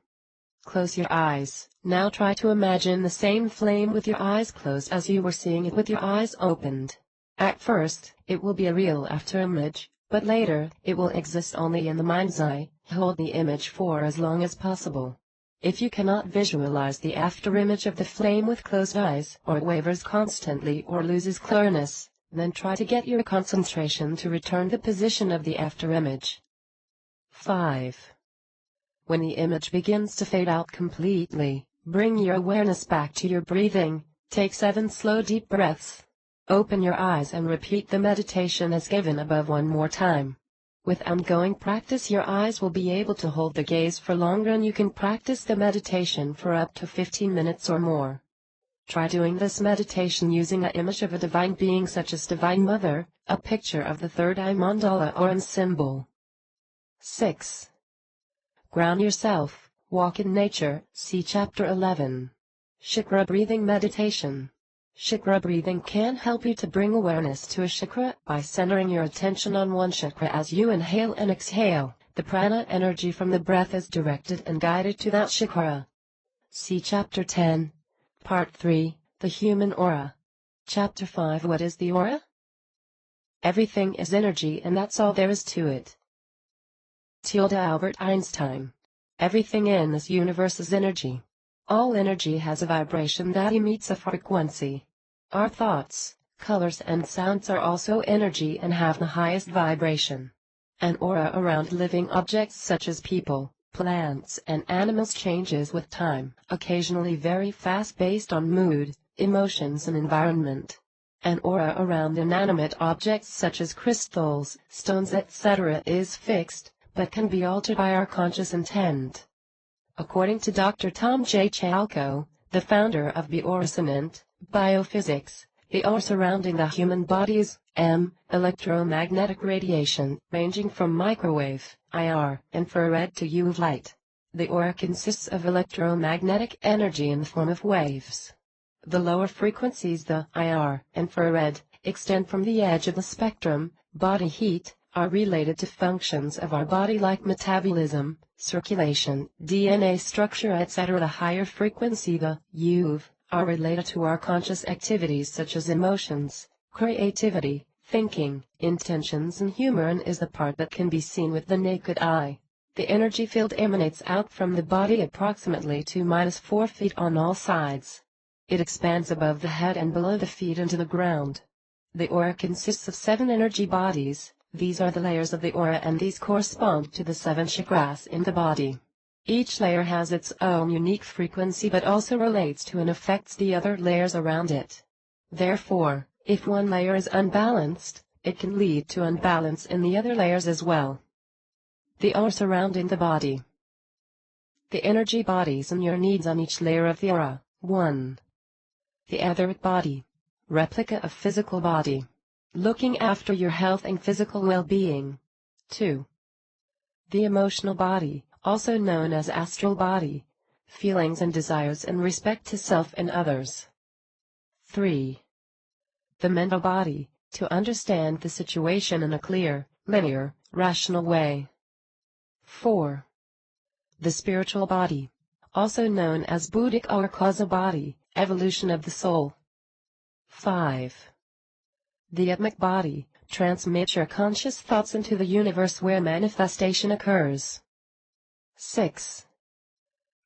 Close your eyes. Now try to imagine the same flame with your eyes closed as you were seeing it with your eyes opened. At first, it will be a real afterimage, but later, it will exist only in the mind's eye. Hold the image for as long as possible. If you cannot visualize the afterimage of the flame with closed eyes, or it wavers constantly or loses clearness, then try to get your concentration to return the position of the afterimage. 5. When the image begins to fade out completely, bring your awareness back to your breathing. Take 7 slow deep breaths. Open your eyes and repeat the meditation as given above one more time. With ongoing practice, your eyes will be able to hold the gaze for longer and you can practice the meditation for up to 15 minutes or more. Try doing this meditation using an image of a divine being such as Divine Mother, a picture of the third eye mandala or a symbol. 6. Ground yourself. Walk in nature. See Chapter 11. Chakra Breathing Meditation. Chakra breathing can help you to bring awareness to a chakra by centering your attention on one chakra. As you inhale and exhale, the prana energy from the breath is directed and guided to that chakra. See Chapter 10, Part 3, The Human Aura. Chapter 5, What is the aura? Everything is energy and that's all there is to it. Albert Einstein. Everything in this universe is energy. All energy has a vibration that emits a frequency. Our thoughts, colors and sounds are also energy and have the highest vibration. An aura around living objects such as people, plants and animals changes with time, occasionally very fast based on mood, emotions and environment. An aura around inanimate objects such as crystals, stones etc. is fixed, but can be altered by our conscious intent. According to Dr. Tom J. Chalco, the founder of Bioresonant Biophysics, the aura surrounding the human body is electromagnetic radiation, ranging from microwave, IR, infrared to UV light. The aura consists of electromagnetic energy in the form of waves. The lower frequencies, the IR, infrared, extend from the edge of the spectrum, body heat, are related to functions of our body like metabolism, circulation, DNA structure, etc. The higher frequency, the UV, are related to our conscious activities such as emotions, creativity, thinking, intentions and humor, and is the part that can be seen with the naked eye. The energy field emanates out from the body approximately 2-4 feet on all sides. It expands above the head and below the feet into the ground. The aura consists of 7 energy bodies. These are the layers of the aura, and these correspond to the 7 chakras in the body. Each layer has its own unique frequency but also relates to and affects the other layers around it. Therefore, if one layer is unbalanced, it can lead to unbalance in the other layers as well. The aura surrounding the body. The energy bodies and your needs on each layer of the aura. 1. The etheric body. Replica of physical body. Looking after your health and physical well-being. 2. The emotional body, also known as astral body. Feelings and desires in respect to self and others. 3. The mental body, to understand the situation in a clear, linear, rational way. 4. The spiritual body, also known as Buddhic or causal body, evolution of the soul. 5. The atmic body, transmit your conscious thoughts into the universe where manifestation occurs. 6.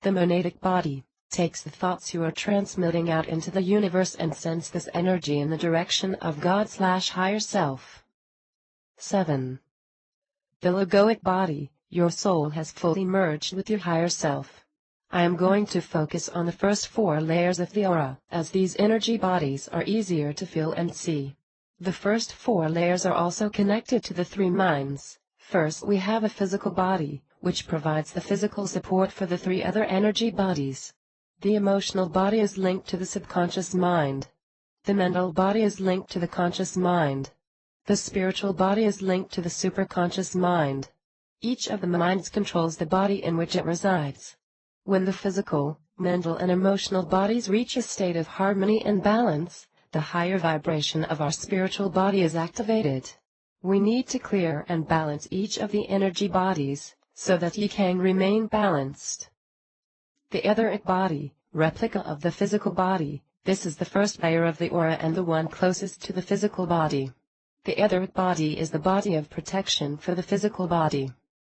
The monadic body, takes the thoughts you are transmitting out into the universe and sends this energy in the direction of God/higher self. 7. The logoic body, your soul has fully merged with your higher self. I am going to focus on the first 4 layers of the aura, as these energy bodies are easier to feel and see. The first 4 layers are also connected to the 3 minds. First we have a physical body, which provides the physical support for the 3 other energy bodies. The emotional body is linked to the subconscious mind. The mental body is linked to the conscious mind. The spiritual body is linked to the superconscious mind. Each of the minds controls the body in which it resides. When the physical, mental and emotional bodies reach a state of harmony and balance, the higher vibration of our spiritual body is activated. We need to clear and balance each of the energy bodies, so that ye can remain balanced. The etheric body, replica of the physical body, this is the first layer of the aura and the one closest to the physical body. The etheric body is the body of protection for the physical body.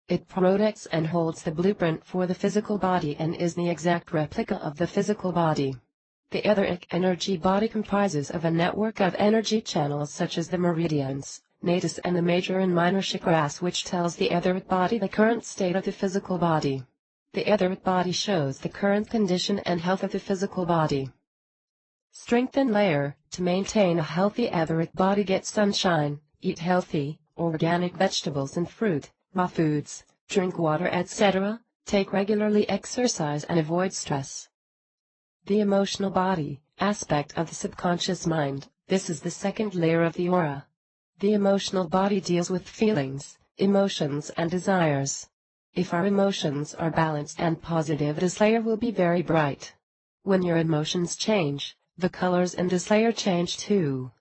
It protects and holds the blueprint for the physical body and is the exact replica of the physical body. The etheric energy body comprises of a network of energy channels such as the meridians, nadis and the major and minor chakras, which tells the etheric body the current state of the physical body. The etheric body shows the current condition and health of the physical body. Strengthen layer. To maintain a healthy etheric body, get sunshine, eat healthy, organic vegetables and fruit, raw foods, drink water, etc. Take regularly exercise and avoid stress. The emotional body, aspect of the subconscious mind, this is the second layer of the aura. The emotional body deals with feelings, emotions and desires. If our emotions are balanced and positive, this layer will be very bright. When your emotions change, the colors in this layer change too.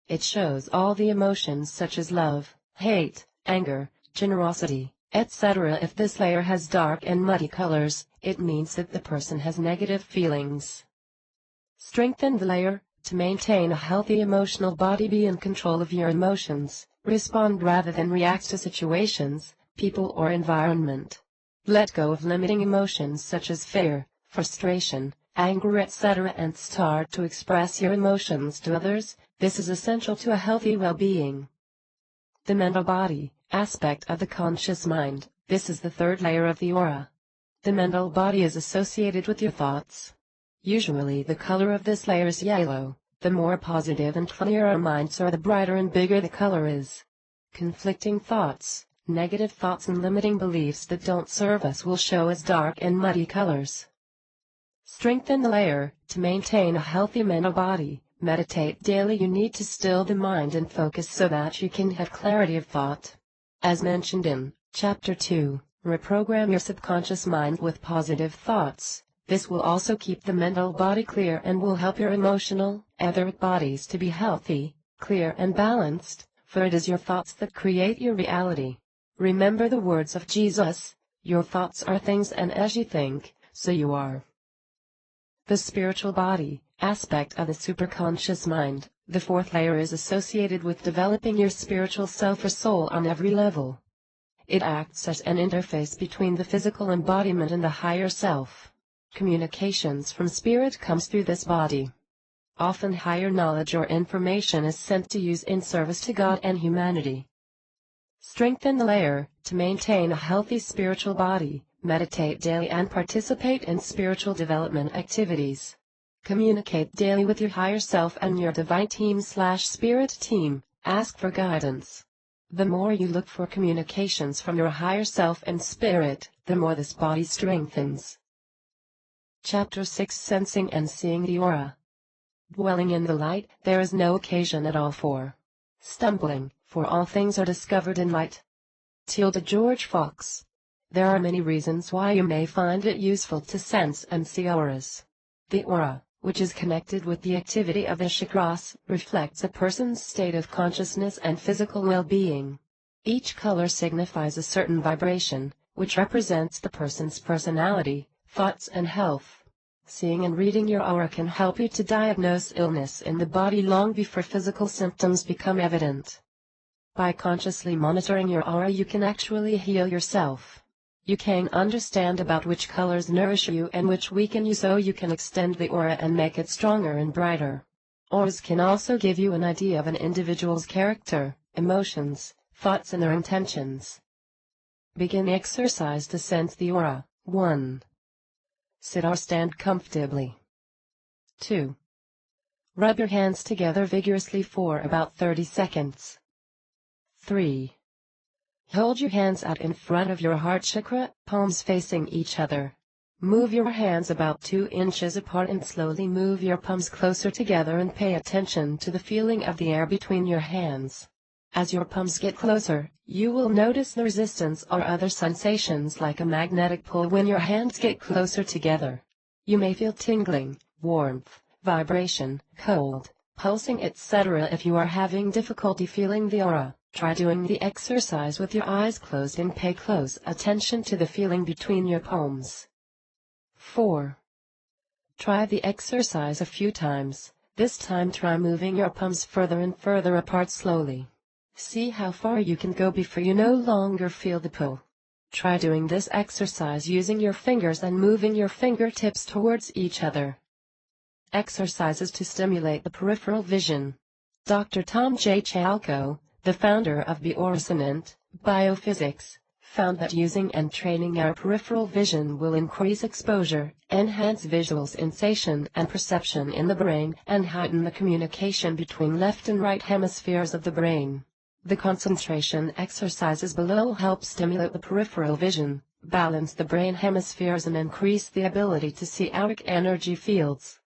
It shows all the emotions such as love, hate, anger, generosity, etc. If this layer has dark and muddy colors, it means that the person has negative feelings. Strengthen the layer. To maintain a healthy emotional body, be in control of your emotions, respond rather than react to situations, people or environment. Let go of limiting emotions such as fear, frustration, anger, etc. and start to express your emotions to others. This is essential to a healthy well-being. The mental body, aspect of the conscious mind, this is the third layer of the aura. The mental body is associated with your thoughts. Usually the color of this layer is yellow. The more positive and clear our minds are, the brighter and bigger the color is. Conflicting thoughts, negative thoughts and limiting beliefs that don't serve us will show as dark and muddy colors. Strengthen the layer. To maintain a healthy mental body, meditate daily. You need to still the mind and focus so that you can have clarity of thought. As mentioned in Chapter 2, reprogram your subconscious mind with positive thoughts. This will also keep the mental body clear and will help your emotional, etheric bodies to be healthy, clear and balanced. for it is your thoughts that create your reality. Remember the words of Jesus, your thoughts are things, and as you think, so you are. The spiritual body, aspect of the superconscious mind, the fourth layer, is associated with developing your spiritual self or soul on every level. It acts as an interface between the physical embodiment and the higher self. Communications from spirit comes through this body. Often higher knowledge or information is sent to use in service to God and humanity. Strengthen the layer. To maintain a healthy spiritual body, meditate daily and participate in spiritual development activities. Communicate daily with your higher self and your divine team/spirit team. Ask for guidance. The more you look for communications from your higher self and spirit, the more this body strengthens. Chapter 6: Sensing and Seeing the Aura. Dwelling in the light, there is no occasion at all for stumbling, for all things are discovered in light. George Fox. There are many reasons why you may find it useful to sense and see auras. The aura, which is connected with the activity of the chakras, reflects a person's state of consciousness and physical well-being. Each color signifies a certain vibration, which represents the person's personality, thoughts and health. Seeing and reading your aura can help you to diagnose illness in the body long before physical symptoms become evident. By consciously monitoring your aura, you can actually heal yourself. You can understand about which colors nourish you and which weaken you, so you can extend the aura and make it stronger and brighter. Auras can also give you an idea of an individual's character, emotions, thoughts and their intentions. Begin the exercise to sense the aura. 1. Sit or stand comfortably. 2. Rub your hands together vigorously for about 30 seconds. 3. Hold your hands out in front of your heart chakra, palms facing each other. Move your hands about 2 inches apart and slowly move your palms closer together and pay attention to the feeling of the air between your hands. As your palms get closer, you will notice the resistance or other sensations like a magnetic pull when your hands get closer together. You may feel tingling, warmth, vibration, cold, pulsing, etc. If you are having difficulty feeling the aura, try doing the exercise with your eyes closed and pay close attention to the feeling between your palms. 4. Try the exercise a few times. This time try moving your palms further and further apart slowly. See how far you can go before you no longer feel the pull. Try doing this exercise using your fingers and moving your fingertips towards each other. Exercises to stimulate the peripheral vision. Dr. Tom J. Chalco, the founder of Bioresonant Biophysics, found that using and training our peripheral vision will increase exposure, enhance visual sensation and perception in the brain, and heighten the communication between left and right hemispheres of the brain. The concentration exercises below help stimulate the peripheral vision, balance the brain hemispheres and increase the ability to see auric energy fields.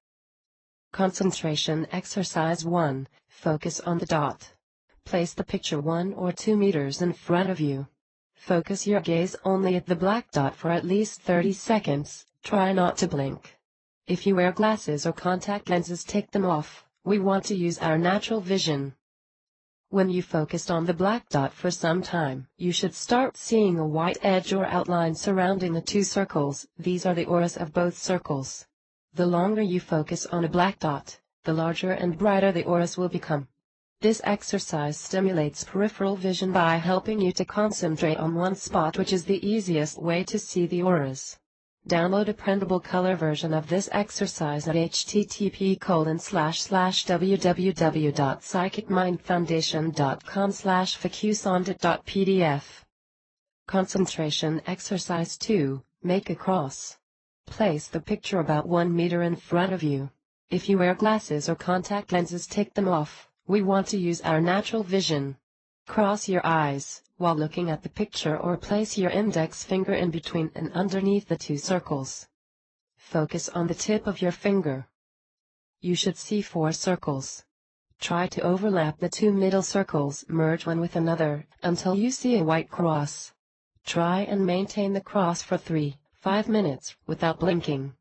Concentration exercise 1. Focus on the dot. Place the picture 1 or 2 meters in front of you. Focus your gaze only at the black dot for at least 30 seconds, try not to blink. If you wear glasses or contact lenses, take them off. We want to use our natural vision. When you focused on the black dot for some time, you should start seeing a white edge or outline surrounding the 2 circles. These are the auras of both circles. The longer you focus on a black dot, the larger and brighter the auras will become. This exercise stimulates peripheral vision by helping you to concentrate on one spot, which is the easiest way to see the auras. Download a printable color version of this exercise at http://www.psychicmindfoundation.com/focusondit.pdf. Concentration exercise 2. Make a cross. Place the picture about 1 meter in front of you. If you wear glasses or contact lenses, take them off. We want to use our natural vision. Cross your eyes while looking at the picture, or place your index finger in between and underneath the 2 circles. Focus on the tip of your finger. You should see 4 circles. Try to overlap the 2 middle circles, merge one with another, until you see a white cross. Try and maintain the cross for 3-5 minutes, without blinking.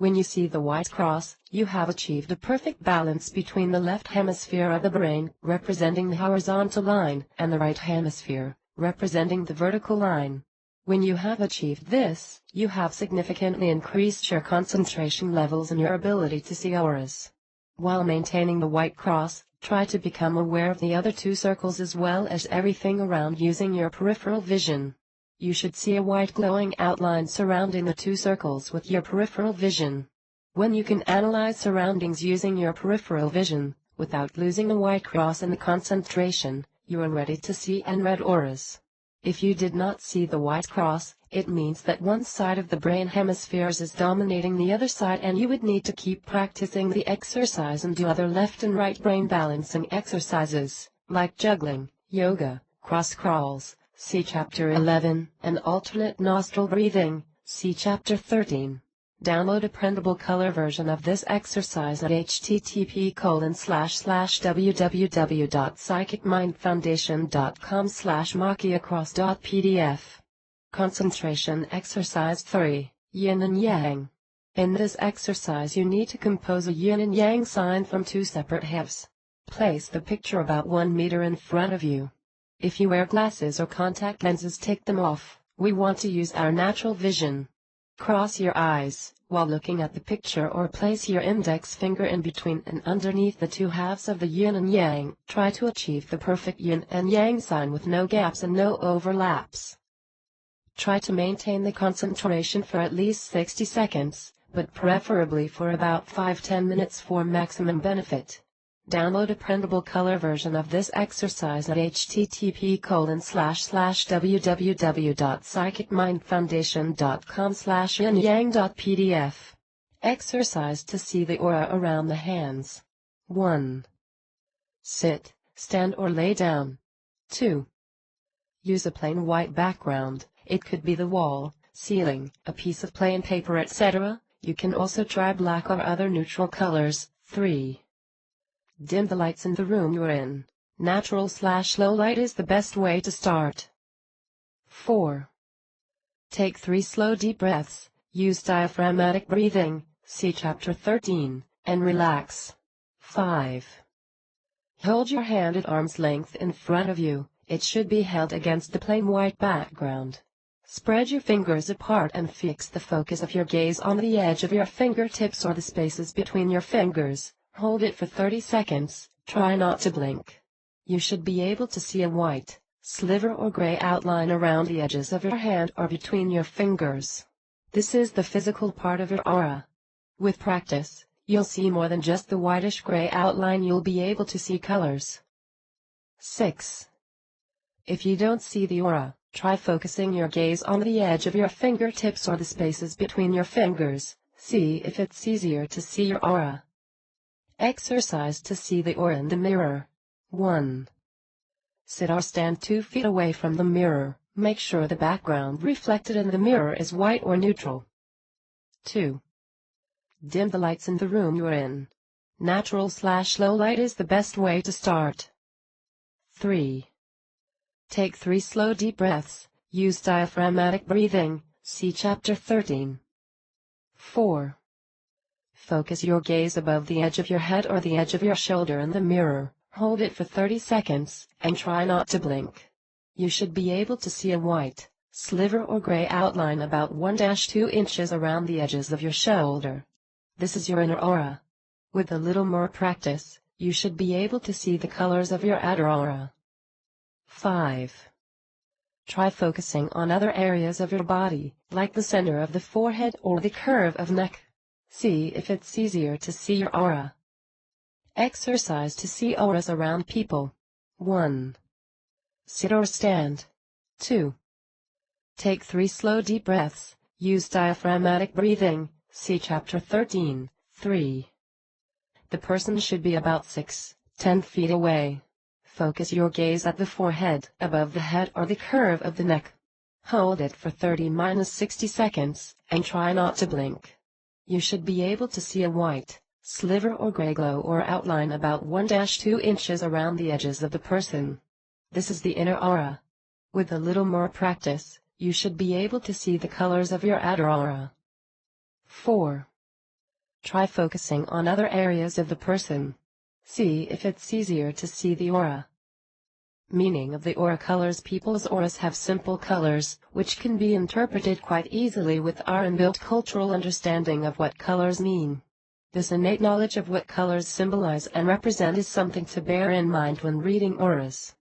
When you see the white cross, you have achieved a perfect balance between the left hemisphere of the brain, representing the horizontal line, and the right hemisphere, representing the vertical line. When you have achieved this, you have significantly increased your concentration levels and your ability to see auras. While maintaining the white cross, try to become aware of the other two circles as well as everything around using your peripheral vision. You should see a white glowing outline surrounding the two circles with your peripheral vision. When you can analyze surroundings using your peripheral vision, without losing the white cross and the concentration, you are ready to see and read auras. If you did not see the white cross, it means that one side of the brain hemispheres is dominating the other side, and you would need to keep practicing the exercise and do other left and right brain balancing exercises, like juggling, yoga, cross crawls, see Chapter 11, and alternate nostril breathing, see Chapter 13. Download a printable color version of this exercise at http://www.psychicmindfoundation.com/makiacross.pdf. Concentration Exercise 3, Yin and Yang. In this exercise you need to compose a yin and yang sign from two separate halves. Place the picture about 1 meter in front of you. If you wear glasses or contact lenses, take them off. We want to use our natural vision. Cross your eyes while looking at the picture, or place your index finger in between and underneath the two halves of the yin and yang. Try to achieve the perfect yin and yang sign with no gaps and no overlaps. Try to maintain the concentration for at least 60 seconds, but preferably for about 5-10 minutes for maximum benefit. Download a printable color version of this exercise at http://www.psychicmindfoundation.com/yinyang.pdf. Exercise to see the aura around the hands. 1. Sit, stand or lay down. 2. Use a plain white background. It could be the wall, ceiling, a piece of plain paper, etc. You can also try black or other neutral colors. 3. Dim the lights in the room you're in. Natural/low light is the best way to start. 4. Take 3 slow deep breaths. Use diaphragmatic breathing, see Chapter 13, and relax. 5. Hold your hand at arm's length in front of you. It should be held against the plain white background. Spread your fingers apart and fix the focus of your gaze on the edge of your fingertips or the spaces between your fingers. Hold it for 30 seconds, try not to blink. You should be able to see a white, sliver or gray outline around the edges of your hand or between your fingers. This is the physical part of your aura. With practice, you'll see more than just the whitish gray outline, you'll be able to see colors. 6. If you don't see the aura, try focusing your gaze on the edge of your fingertips or the spaces between your fingers. See if it's easier to see your aura. Exercise to see the aura in the mirror. 1. Sit or stand 2 feet away from the mirror. Make sure the background reflected in the mirror is white or neutral. 2. Dim the lights in the room you're in. Natural/low light is the best way to start. 3. Take 3 slow deep breaths. Use diaphragmatic breathing. See Chapter 13. 4. Focus your gaze above the edge of your head or the edge of your shoulder in the mirror. Hold it for 30 seconds, and try not to blink. You should be able to see a white, sliver or gray outline about 1-2 inches around the edges of your shoulder. This is your inner aura. With a little more practice, you should be able to see the colors of your outer aura. 5. Try focusing on other areas of your body, like the center of the forehead or the curve of neck. See if it's easier to see your aura. Exercise to see auras around people. 1. Sit or stand. 2. Take 3 slow deep breaths. Use diaphragmatic breathing. See Chapter 13. 3. The person should be about 6-10 feet away. Focus your gaze at the forehead, above the head or the curve of the neck. Hold it for 30-60 seconds, and try not to blink. You should be able to see a white, sliver or gray glow or outline about 1-2 inches around the edges of the person. This is the inner aura. With a little more practice, you should be able to see the colors of your outer aura. 4. Try focusing on other areas of the person. See if it's easier to see the aura. Meaning of the aura colors. People's auras have simple colors, which can be interpreted quite easily with our inbuilt cultural understanding of what colors mean. This innate knowledge of what colors symbolize and represent is something to bear in mind when reading auras.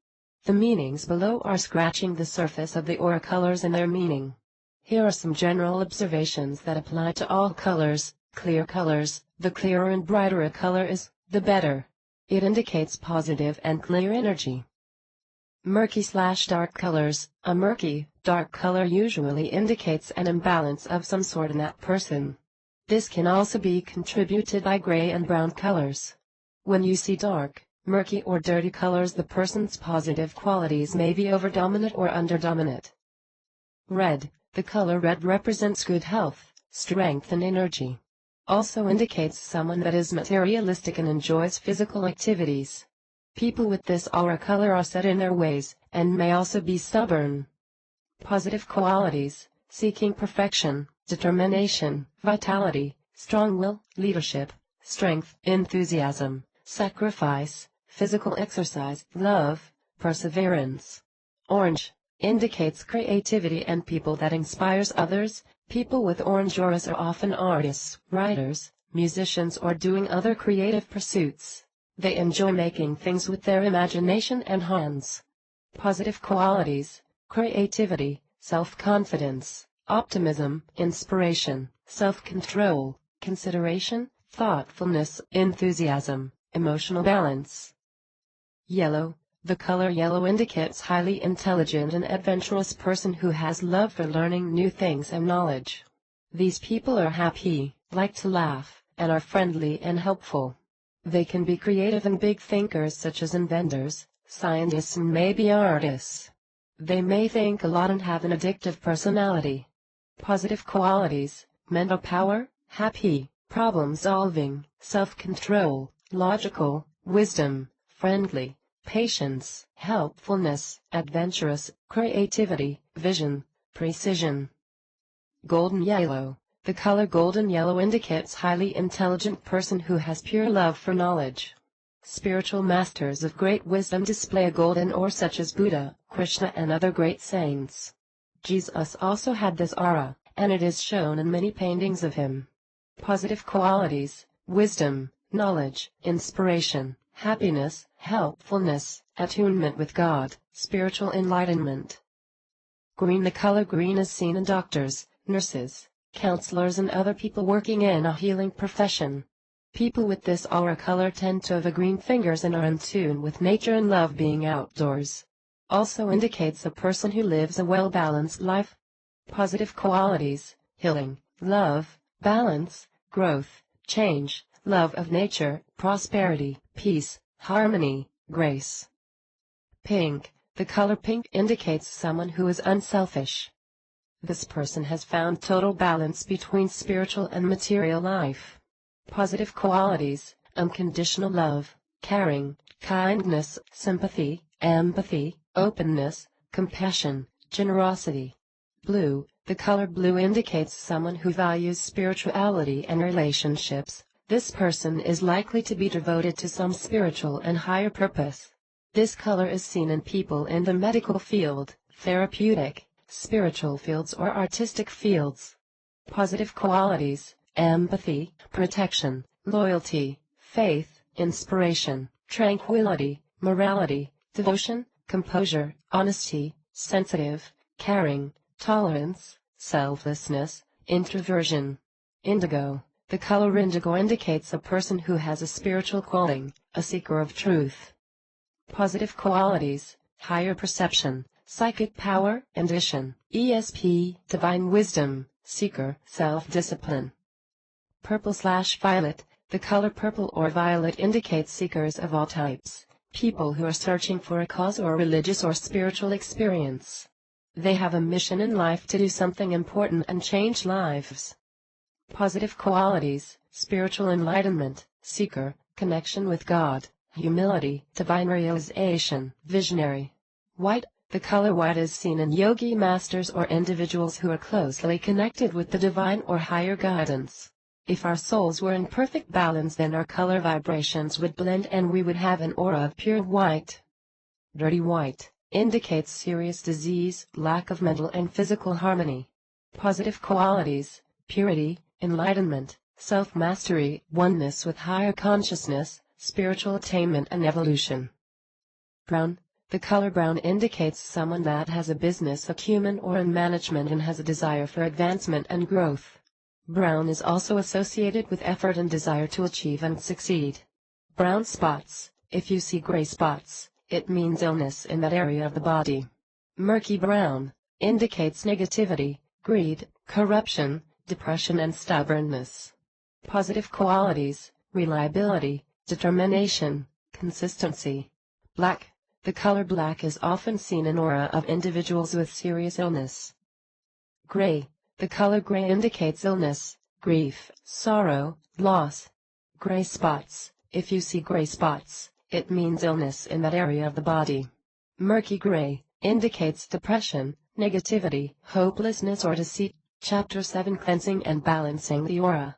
The meanings below are scratching the surface of the aura colors and their meaning. Here are some general observations that apply to all colors. Clear colors. The clearer and brighter a color is, the better. It indicates positive and clear energy. Murky/dark colors. A murky, dark color usually indicates an imbalance of some sort in that person. This can also be contributed by gray and brown colors. When you see dark, murky or dirty colors, the person's positive qualities may be overdominant or underdominant. Red. The color red represents good health, strength and energy. Also indicates someone that is materialistic and enjoys physical activities. People with this aura color are set in their ways, and may also be stubborn. Positive qualities: seeking perfection, determination, vitality, strong will, leadership, strength, enthusiasm, sacrifice, physical exercise, love, perseverance. Orange indicates creativity and people that inspires others. People with orange auras are often artists, writers, musicians, or doing other creative pursuits. They enjoy making things with their imagination and hands. Positive qualities: creativity, self-confidence, optimism, inspiration, self-control, consideration, thoughtfulness, enthusiasm, emotional balance. Yellow. The color yellow indicates highly intelligent and adventurous person who has love for learning new things and knowledge. These people are happy, like to laugh, and are friendly and helpful. They can be creative and big thinkers such as inventors, scientists, and maybe artists. They may think a lot and have an addictive personality. Positive qualities: mental power, happy, problem-solving, self-control, logical, wisdom, friendly, patience, helpfulness, adventurous, creativity, vision, precision. Golden yellow. The color golden yellow indicates highly intelligent person who has pure love for knowledge. Spiritual masters of great wisdom display a golden aura such as Buddha, Krishna, and other great saints. Jesus also had this aura, and it is shown in many paintings of him. Positive qualities: wisdom, knowledge, inspiration, happiness, helpfulness, attunement with God, spiritual enlightenment. Green. The color green is seen in doctors, nurses, counselors, and other people working in a healing profession. People with this aura color tend to have green fingers and are in tune with nature and love being outdoors. Also indicates a person who lives a well-balanced life. Positive qualities: healing, love, balance, growth, change, love of nature, prosperity, peace, harmony, grace. Pink. The color pink indicates someone who is unselfish. This person has found total balance between spiritual and material life. Positive qualities: unconditional love, caring, kindness, sympathy, empathy, openness, compassion, generosity. Blue. The color blue indicates someone who values spirituality and relationships. This person is likely to be devoted to some spiritual and higher purpose. This color is seen in people in the medical field, therapeutic, spiritual fields, or artistic fields. Positive qualities: empathy, protection, loyalty, faith, inspiration, tranquility, morality, devotion, composure, honesty, sensitive, caring, tolerance, selflessness, introversion. Indigo. The color indigo indicates a person who has a spiritual calling, a seeker of truth. Positive qualities: higher perception, psychic power, intuition, ESP, divine wisdom, seeker, self-discipline. Purple/violet. The color purple or violet indicates seekers of all types, people who are searching for a cause or religious or spiritual experience. They have a mission in life to do something important and change lives. Positive qualities: spiritual enlightenment, seeker, connection with God, humility, divine realization, visionary. White. The color white is seen in yogi masters or individuals who are closely connected with the divine or higher guidance. If our souls were in perfect balance, then our color vibrations would blend and we would have an aura of pure white. Dirty white indicates serious disease, lack of mental and physical harmony. Positive qualities: purity, enlightenment, self-mastery, oneness with higher consciousness, spiritual attainment and evolution. Brown. The color brown indicates someone that has a business acumen or in management and has a desire for advancement and growth. Brown is also associated with effort and desire to achieve and succeed. Brown spots. If you see gray spots, it means illness in that area of the body. Murky brown indicates negativity, greed, corruption, depression and stubbornness. Positive qualities: reliability, determination, consistency. Black. The color black is often seen in aura of individuals with serious illness. Gray. The color gray indicates illness, grief, sorrow, loss. Gray spots. If you see gray spots, it means illness in that area of the body. Murky gray indicates depression, negativity, hopelessness or deceit. Chapter 7: Cleansing and Balancing the Aura.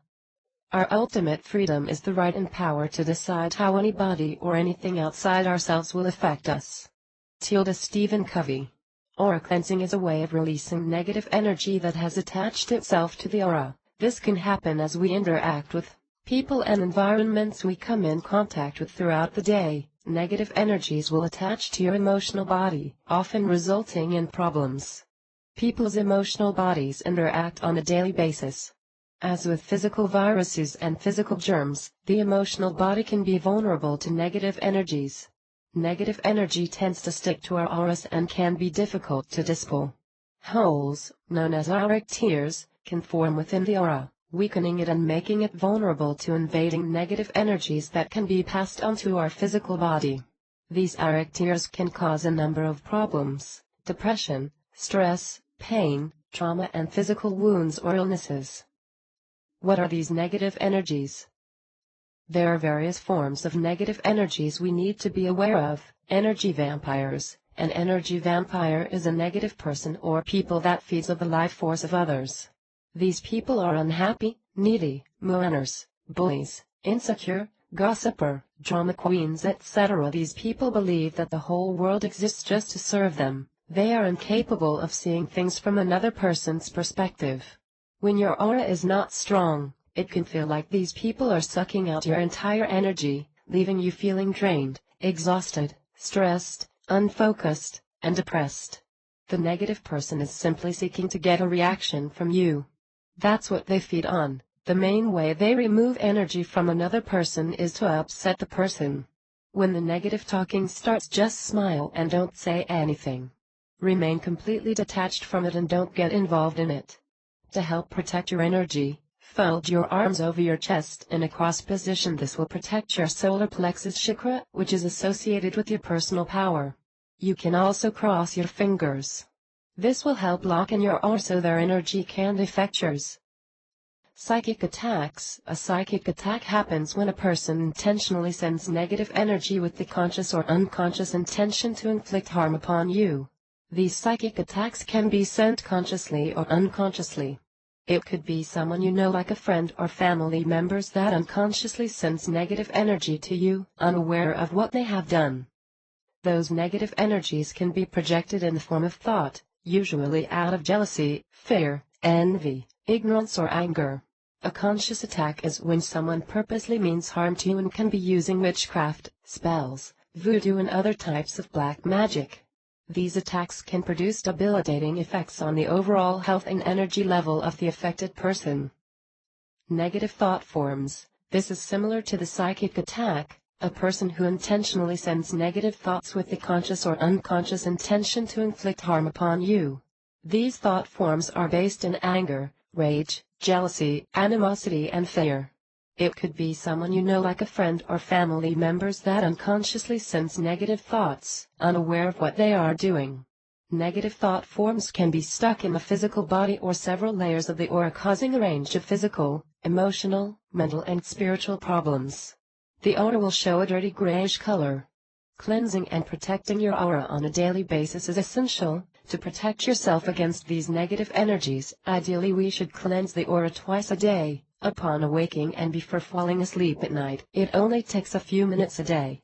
Our ultimate freedom is the right and power to decide how anybody or anything outside ourselves will affect us. Stephen Covey. Aura cleansing is a way of releasing negative energy that has attached itself to the aura. This can happen as we interact with people and environments we come in contact with throughout the day. Negative energies will attach to your emotional body, often resulting in problems. People's emotional bodies interact on a daily basis. As with physical viruses and physical germs, the emotional body can be vulnerable to negative energies. Negative energy tends to stick to our auras and can be difficult to dispel. Holes, known as auric tears, can form within the aura, weakening it and making it vulnerable to invading negative energies that can be passed on to our physical body. These auric tears can cause a number of problems: depression, stress, pain, trauma and physical wounds or illnesses. What are these negative energies? There are various forms of negative energies we need to be aware of. Energy vampires. An energy vampire is a negative person or people that feeds on the life force of others. These people are unhappy, needy, mourners, bullies, insecure, gossiper, drama queens, etc. These people believe that the whole world exists just to serve them. They are incapable of seeing things from another person's perspective. When your aura is not strong, it can feel like these people are sucking out your entire energy, leaving you feeling drained, exhausted, stressed, unfocused, and depressed. The negative person is simply seeking to get a reaction from you. That's what they feed on. The main way they remove energy from another person is to upset the person. When the negative talking starts, just smile and don't say anything. Remain completely detached from it and don't get involved in it. To help protect your energy, fold your arms over your chest in a cross position. This will protect your solar plexus chakra, which is associated with your personal power. You can also cross your fingers. This will help lock in your aura so their energy can't affect yours. Psychic attacks. A psychic attack happens when a person intentionally sends negative energy with the conscious or unconscious intention to inflict harm upon you. These psychic attacks can be sent consciously or unconsciously. It could be someone you know, like a friend or family members, that unconsciously sends negative energy to you, unaware of what they have done. Those negative energies can be projected in the form of thought, usually out of jealousy, fear, envy, ignorance or anger. A conscious attack is when someone purposely means harm to you and can be using witchcraft, spells, voodoo and other types of black magic. These attacks can produce debilitating effects on the overall health and energy level of the affected person. Negative thought forms. This is similar to the psychic attack, a person who intentionally sends negative thoughts with the conscious or unconscious intention to inflict harm upon you. These thought forms are based in anger, rage, jealousy, animosity and fear. It could be someone you know, like a friend or family members, that unconsciously sends negative thoughts, unaware of what they are doing. Negative thought forms can be stuck in the physical body or several layers of the aura, causing a range of physical, emotional, mental and spiritual problems. The aura will show a dirty grayish color. Cleansing and protecting your aura on a daily basis is essential. To protect yourself against these negative energies, ideally we should cleanse the aura twice a day, upon awaking and before falling asleep at night. It only takes a few minutes a day.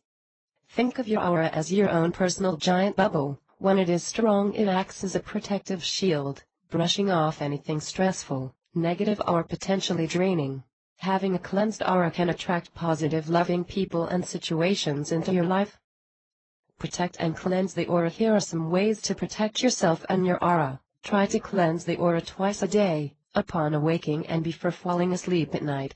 Think of your aura as your own personal giant bubble. When it is strong, it acts as a protective shield, brushing off anything stressful, negative or potentially draining. Having a cleansed aura can attract positive, loving people and situations into your life. Protect and cleanse the aura. Here are some ways to protect yourself and your aura. Try to cleanse the aura twice a day, upon awaking and before falling asleep at night.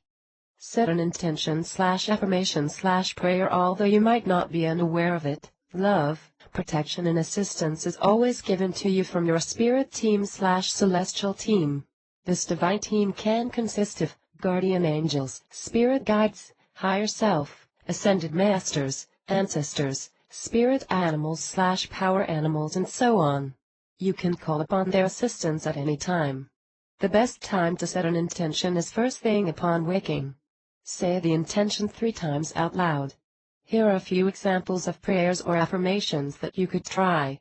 Set an intention/affirmation/prayer. Although you might not be unaware of it, love, protection and assistance is always given to you from your spirit team/celestial team. This divine team can consist of guardian angels, spirit guides, higher self, ascended masters, ancestors, spirit animals/power animals and so on. You can call upon their assistance at any time. The best time to set an intention is first thing upon waking. Say the intention 3 times out loud. Here are a few examples of prayers or affirmations that you could try.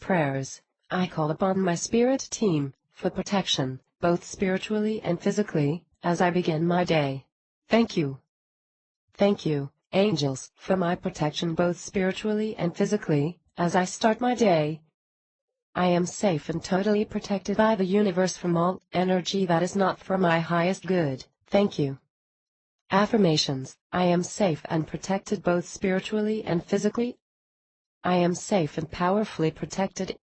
Prayers. I call upon my spirit team for protection, both spiritually and physically, as I begin my day. Thank you. Thank you, angels, for my protection both spiritually and physically, as I start my day. I am safe and totally protected by the universe from all energy that is not for my highest good. Thank you. Affirmations. I am safe and protected both spiritually and physically. I am safe and powerfully protected.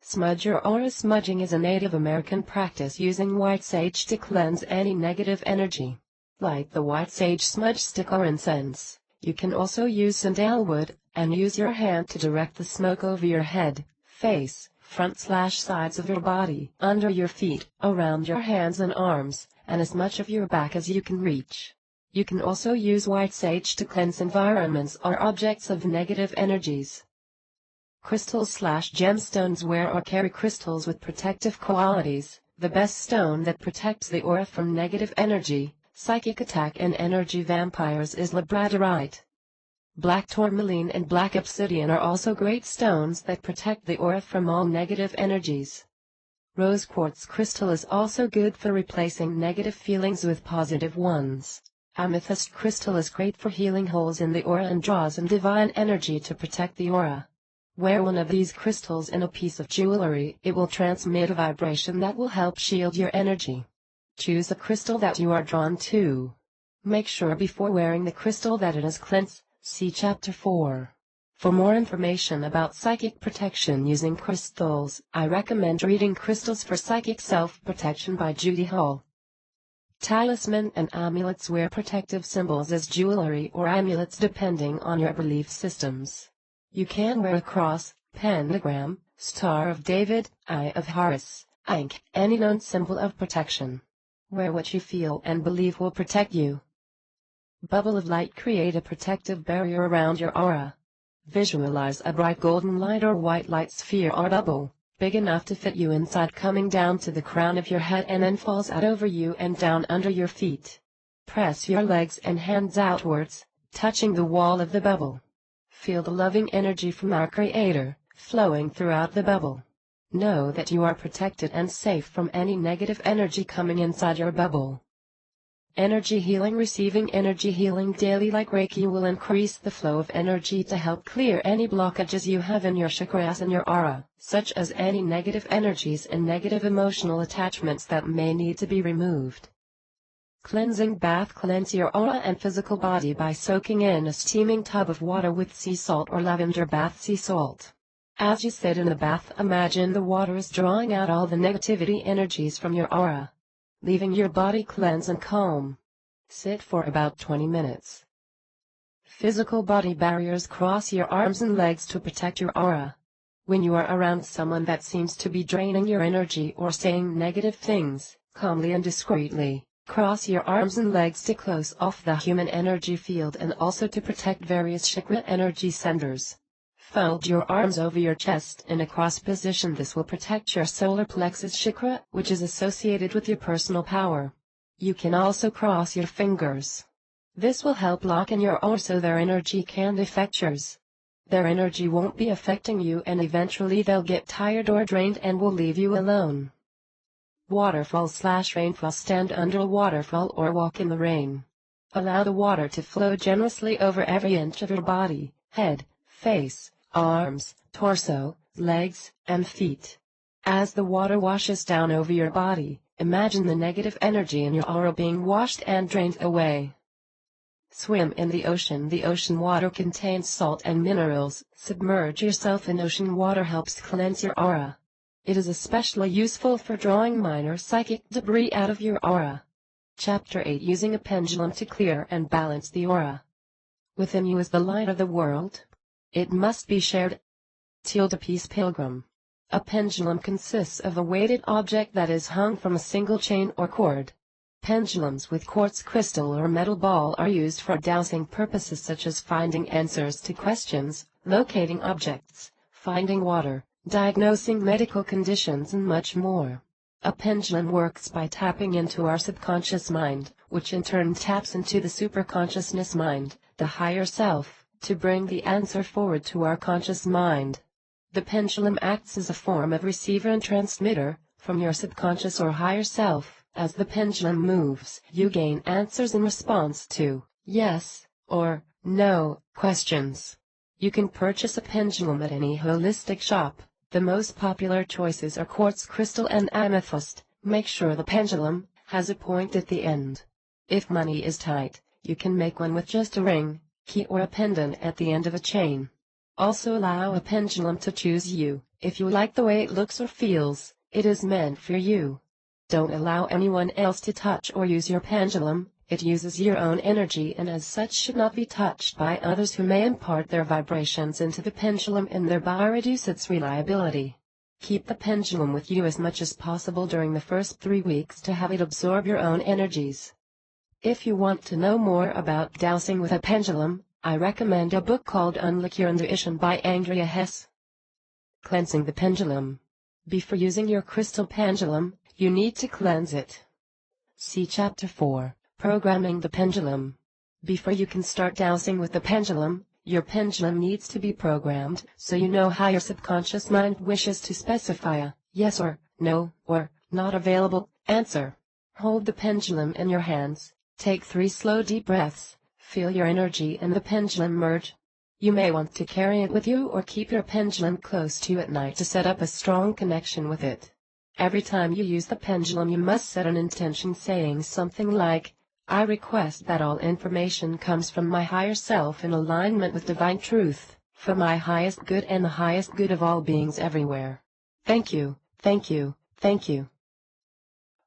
Smudge your aura. Smudging is a Native American practice using white sage to cleanse any negative energy. Light the white sage smudge stick or incense. You can also use sandalwood, and use your hand to direct the smoke over your head, face, front/sides of your body, under your feet, around your hands and arms, and as much of your back as you can reach. You can also use white sage to cleanse environments or objects of negative energies. Crystals/gemstones. Wear or carry crystals with protective qualities. The best stone that protects the aura from negative energy, psychic attack and energy vampires is labradorite. Black tourmaline and black obsidian are also great stones that protect the aura from all negative energies. Rose quartz crystal is also good for replacing negative feelings with positive ones. Amethyst crystal is great for healing holes in the aura and draws in divine energy to protect the aura. Wear one of these crystals in a piece of jewelry. It will transmit a vibration that will help shield your energy. Choose a crystal that you are drawn to. Make sure before wearing the crystal that it is cleansed. See Chapter 4. For more information about psychic protection using crystals, I recommend reading Crystals for Psychic Self-Protection by Judy Hall. Talisman and amulets. Wear protective symbols as jewelry or amulets depending on your belief systems. You can wear a cross, pentagram, Star of David, Eye of Horus, Ankh, any known symbol of protection. Wear what you feel and believe will protect you. Bubble of light. Create a protective barrier around your aura. Visualize a bright golden light or white light sphere or bubble, big enough to fit you inside, coming down to the crown of your head and then falls out over you and down under your feet. Press your legs and hands outwards, touching the wall of the bubble. Feel the loving energy from our Creator, flowing throughout the bubble. Know that you are protected and safe from any negative energy coming inside your bubble. Energy healing. Receiving energy healing daily like Reiki will increase the flow of energy to help clear any blockages you have in your chakras and your aura, such as any negative energies and negative emotional attachments that may need to be removed. Cleansing bath. Cleanse your aura and physical body by soaking in a steaming tub of water with sea salt or lavender bath sea salt. As you sit in the bath, imagine the water is drawing out all the negativity energies from your aura, leaving your body cleansed and calm. Sit for about 20 minutes. Physical body barriers. Cross your arms and legs to protect your aura. When you are around someone that seems to be draining your energy or saying negative things, calmly and discreetly, cross your arms and legs to close off the human energy field and also to protect various chakra energy centers. Fold your arms over your chest in a cross position. This will protect your solar plexus chakra, which is associated with your personal power. You can also cross your fingers. This will help lock in your aura so their energy can't affect yours. Their energy won't be affecting you and eventually they'll get tired or drained and will leave you alone. Waterfall/rainfall. Stand under a waterfall or walk in the rain. Allow the water to flow generously over every inch of your body, head, face, arms, torso, legs, and feet. As the water washes down over your body, imagine the negative energy in your aura being washed and drained away. Swim in the ocean. The ocean water contains salt and minerals. Submerge yourself in ocean water helps cleanse your aura. It is especially useful for drawing minor psychic debris out of your aura. Chapter 8. Using a pendulum to clear and balance the aura. Within you is the light of the world. It must be shared. Peace Pilgrim. A pendulum consists of a weighted object that is hung from a single chain or cord. Pendulums with quartz crystal or metal ball are used for dowsing purposes such as finding answers to questions, locating objects, finding water, diagnosing medical conditions and much more. A pendulum works by tapping into our subconscious mind, which in turn taps into the superconsciousness mind, the higher self, to bring the answer forward to our conscious mind. The pendulum acts as a form of receiver and transmitter, from your subconscious or higher self. As the pendulum moves, you gain answers in response to yes or no questions. You can purchase a pendulum at any holistic shop. The most popular choices are quartz crystal and amethyst. Make sure the pendulum has a point at the end. If money is tight, you can make one with just a ring, key or a pendant at the end of a chain. Also allow a pendulum to choose you. If you like the way it looks or feels, it is meant for you. Don't allow anyone else to touch or use your pendulum. It uses your own energy and as such should not be touched by others who may impart their vibrations into the pendulum and thereby reduce its reliability. Keep the pendulum with you as much as possible during the first 3 weeks to have it absorb your own energies. If you want to know more about dowsing with a pendulum, I recommend a book called Unlock Your Intuition by Andrea Hess. Cleansing the pendulum. Before using your crystal pendulum, you need to cleanse it. See Chapter 4, Programming the Pendulum. Before you can start dowsing with the pendulum, your pendulum needs to be programmed so you know how your subconscious mind wishes to specify a yes or no or not available answer. Hold the pendulum in your hands, take 3 slow deep breaths, feel your energy and the pendulum merge. You may want to carry it with you or keep your pendulum close to you at night to set up a strong connection with it. Every time you use the pendulum you must set an intention saying something like, I request that all information comes from my higher self in alignment with divine truth, for my highest good and the highest good of all beings everywhere. Thank you, thank you, thank you.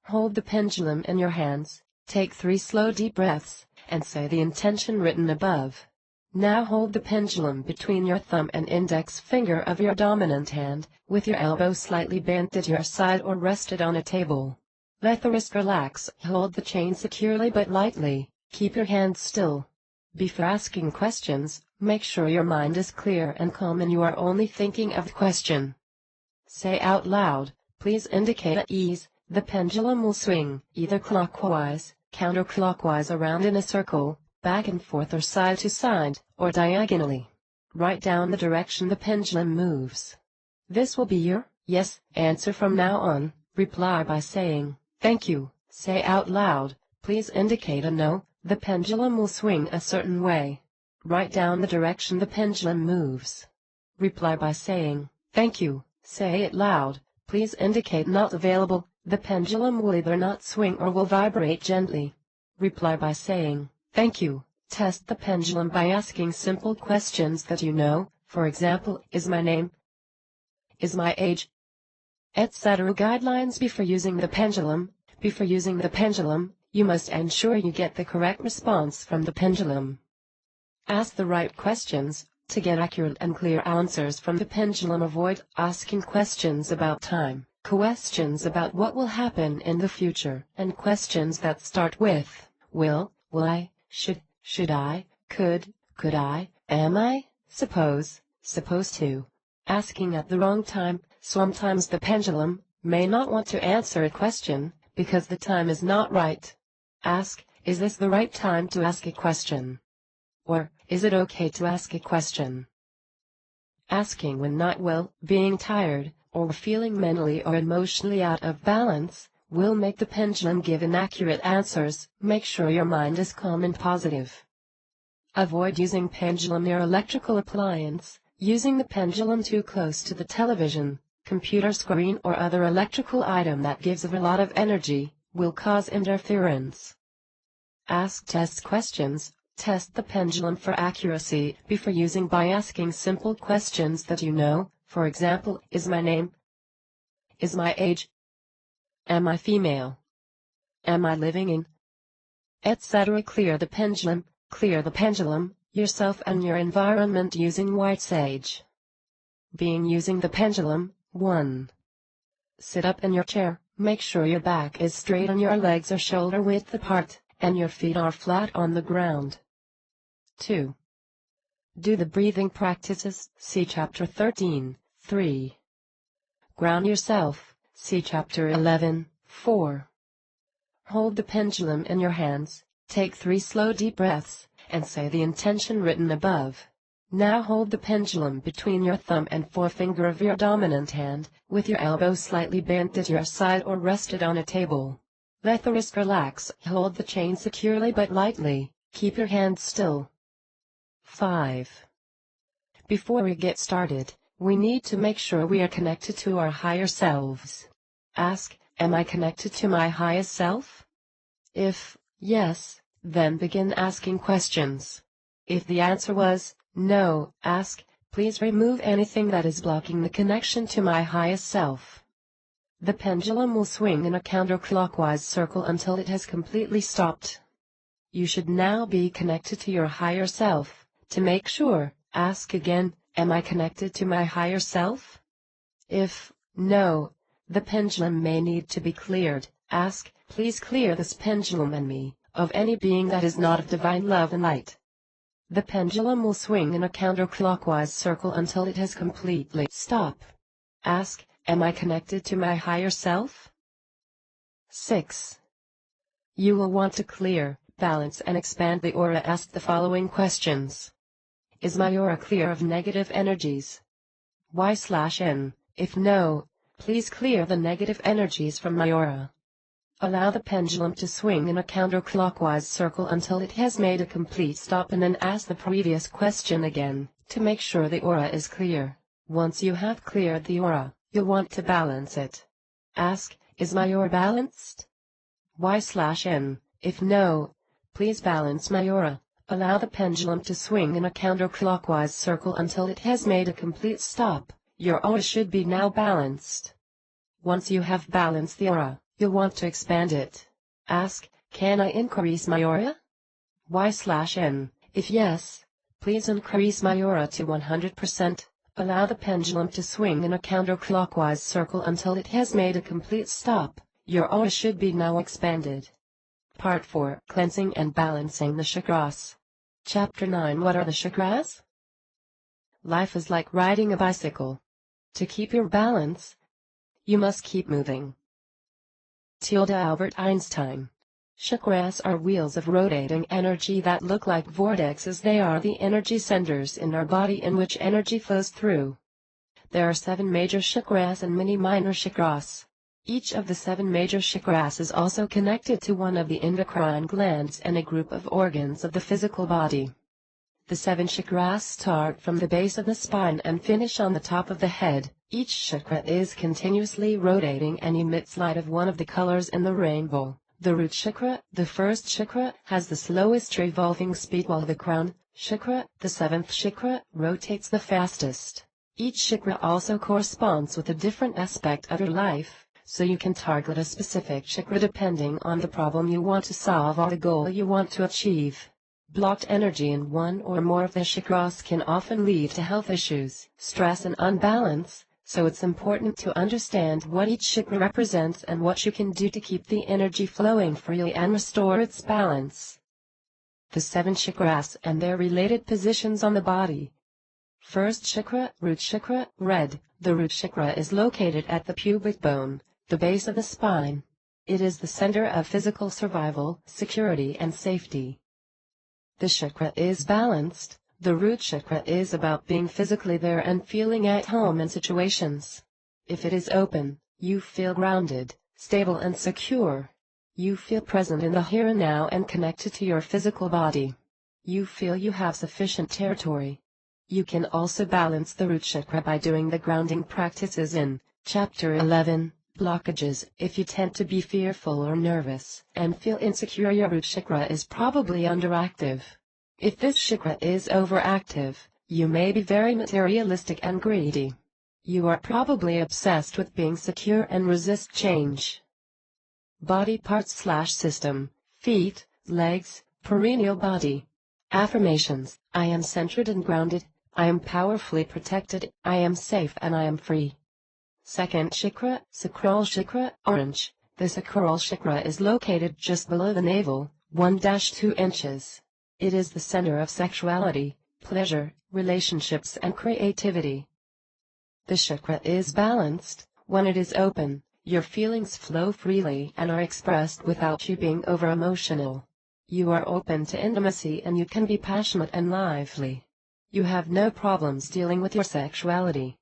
Hold the pendulum in your hands, take 3 slow deep breaths, and say the intention written above. Now hold the pendulum between your thumb and index finger of your dominant hand, with your elbow slightly bent at your side or rested on a table. Let the wrist relax, hold the chain securely but lightly, keep your hand still. Before asking questions, make sure your mind is clear and calm and you are only thinking of the question. Say out loud, please indicate at ease. The pendulum will swing, either clockwise, counterclockwise around in a circle, back and forth or side to side, or diagonally. Write down the direction the pendulum moves. This will be your yes answer from now on. Reply by saying, thank you. Say out loud, please indicate a no. The pendulum will swing a certain way. Write down the direction the pendulum moves. Reply by saying, thank you. Say it loud, please indicate not available. The pendulum will either not swing or will vibrate gently. Reply by saying, thank you. Test the pendulum by asking simple questions that you know, for example, is my name, is my age, etc. Guidelines before using the pendulum. Before using the pendulum, you must ensure you get the correct response from the pendulum. Ask the right questions. To get accurate and clear answers from the pendulum, avoid asking questions about time, questions about what will happen in the future, and questions that start with will I, should I, could I, am I, suppose, supposed to. Asking at the wrong time. Sometimes the pendulum may not want to answer a question because the time is not right. Ask, is this the right time to ask a question? Or, is it okay to ask a question? Asking when not well, being tired, or feeling mentally or emotionally out of balance, will make the pendulum give inaccurate answers. Make sure your mind is calm and positive. Avoid using pendulum near electrical appliance. Using the pendulum too close to the television, computer screen or other electrical item that gives a lot of energy will cause interference. Ask test questions. Test the pendulum for accuracy before using by asking simple questions that you know. For example, is my name? Is my age? Am I female? Am I living in? Etc. Clear the pendulum. Clear the pendulum, yourself and your environment using white sage. Using the pendulum. 1. Sit up in your chair. Make sure your back is straight and your legs are shoulder width apart, and your feet are flat on the ground. 2. Do the breathing practices. See Chapter 13. 3. Ground yourself. See Chapter 11. 4. Hold the pendulum in your hands. Take 3 slow deep breaths, and say the intention written above. Now hold the pendulum between your thumb and forefinger of your dominant hand, with your elbow slightly bent at your side or rested on a table. Let the wrist relax. Hold the chain securely but lightly. Keep your hand still. 5. Before we get started, we need to make sure we are connected to our higher selves. Ask, am I connected to my highest self? If yes, then begin asking questions. If the answer was no, ask, please remove anything that is blocking the connection to my highest self. The pendulum will swing in a counterclockwise circle until it has completely stopped. You should now be connected to your higher self. To make sure, ask again, am I connected to my higher self? If no, the pendulum may need to be cleared. Ask, please clear this pendulum and me of any being that is not of divine love and light. The pendulum will swing in a counterclockwise circle until it has completely stopped. Ask, am I connected to my higher self? 6. You will want to clear, balance and expand the aura. Ask the following questions. Is my aura clear of negative energies? Y/N. If no, please clear the negative energies from my aura. Allow the pendulum to swing in a counterclockwise circle until it has made a complete stop, and then ask the previous question again, to make sure the aura is clear. Once you have cleared the aura, you'll want to balance it. Ask, is my aura balanced? Y/N. If no, please balance my aura. Allow the pendulum to swing in a counterclockwise circle until it has made a complete stop. Your aura should be now balanced. Once you have balanced the aura, you'll want to expand it. Ask, can I increase my aura? Y/N. If yes, please increase my aura to 100%. Allow the pendulum to swing in a counterclockwise circle until it has made a complete stop. Your aura should be now expanded. Part 4. Cleansing and Balancing the Chakras. Chapter 9. What are the chakras? Life is like riding a bicycle. To keep your balance, you must keep moving. Albert Einstein. Chakras are wheels of rotating energy that look like vortexes. They are the energy centers in our body in which energy flows through. There are 7 major chakras and many minor chakras. Each of the 7 major chakras is also connected to one of the endocrine glands and a group of organs of the physical body. The 7 chakras start from the base of the spine and finish on the top of the head. Each chakra is continuously rotating and emits light of one of the colors in the rainbow. The root chakra, the first chakra, has the slowest revolving speed, while the crown chakra, the 7th chakra, rotates the fastest. Each chakra also corresponds with a different aspect of your life, so you can target a specific chakra depending on the problem you want to solve or the goal you want to achieve. Blocked energy in one or more of the chakras can often lead to health issues, stress and unbalance, so it's important to understand what each chakra represents and what you can do to keep the energy flowing freely and restore its balance. The 7 chakras and their related positions on the body. First chakra, root chakra, red. The root chakra is located at the pubic bone, the base of the spine. It is the center of physical survival, security and safety. The chakra is balanced. The root chakra is about being physically there and feeling at home in situations. If it is open, you feel grounded, stable and secure. You feel present in the here and now and connected to your physical body. You feel you have sufficient territory. You can also balance the root chakra by doing the grounding practices in Chapter 11, Blockages. If you tend to be fearful or nervous and feel insecure, your root chakra is probably underactive. If this chakra is overactive, you may be very materialistic and greedy. You are probably obsessed with being secure and resist change. Body parts/system, feet, legs, perineal body. Affirmations: I am centered and grounded, I am powerfully protected, I am safe and I am free. Second chakra, sacral chakra, orange. The sacral chakra is located just below the navel, 1-2 inches. It is the center of sexuality, pleasure, relationships and creativity. The chakra is balanced. When it is open, your feelings flow freely and are expressed without you being over-emotional. You are open to intimacy and you can be passionate and lively. You have no problems dealing with your sexuality.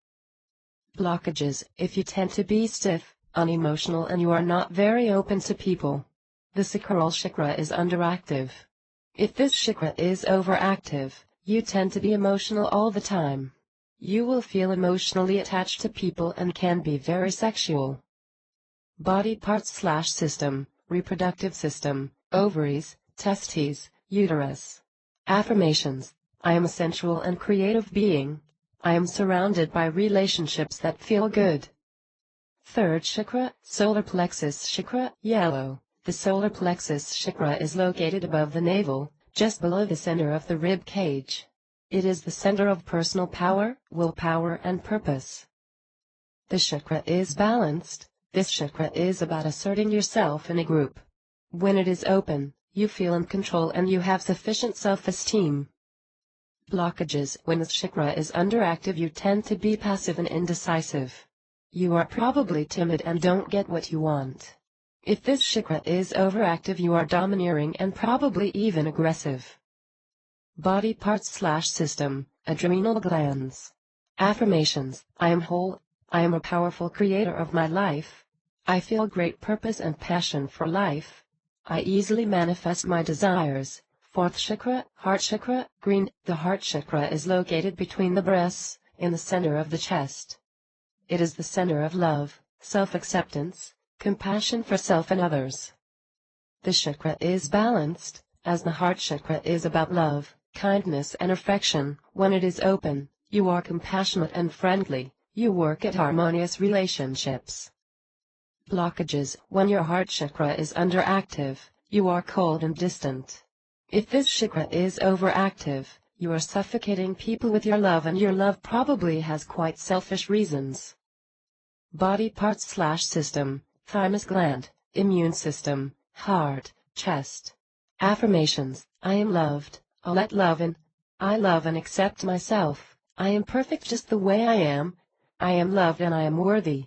Blockages: if you tend to be stiff, unemotional and you are not very open to people. The sacral chakra is underactive. If this chakra is overactive, you tend to be emotional all the time. You will feel emotionally attached to people and can be very sexual. Body parts/system, reproductive system, ovaries, testes, uterus. Affirmations: I am a sensual and creative being. I am surrounded by relationships that feel good. Third chakra, solar plexus chakra, yellow. The solar plexus chakra is located above the navel, just below the center of the rib cage. It is the center of personal power, willpower and purpose. The chakra is balanced. This chakra is about asserting yourself in a group. When it is open, you feel in control and you have sufficient self-esteem. Blockages: when this chakra is underactive, you tend to be passive and indecisive. You are probably timid and don't get what you want. If this chakra is overactive, you are domineering and probably even aggressive. Body parts/system, adrenal glands. Affirmations: I am whole, I am a powerful creator of my life. I feel great purpose and passion for life. I easily manifest my desires. Fourth chakra, heart chakra, green. The heart chakra is located between the breasts, in the center of the chest. It is the center of love, self-acceptance, compassion for self and others. The chakra is balanced, as the heart chakra is about love, kindness and affection. When it is open, you are compassionate and friendly. You work at harmonious relationships. Blockages: when your heart chakra is underactive, you are cold and distant. If this chakra is overactive, you are suffocating people with your love and your love probably has quite selfish reasons. Body parts/system, thymus gland, immune system, heart, chest. Affirmations: I am loved, I let love in. I love and accept myself. I am perfect just the way I am. I am loved and I am worthy.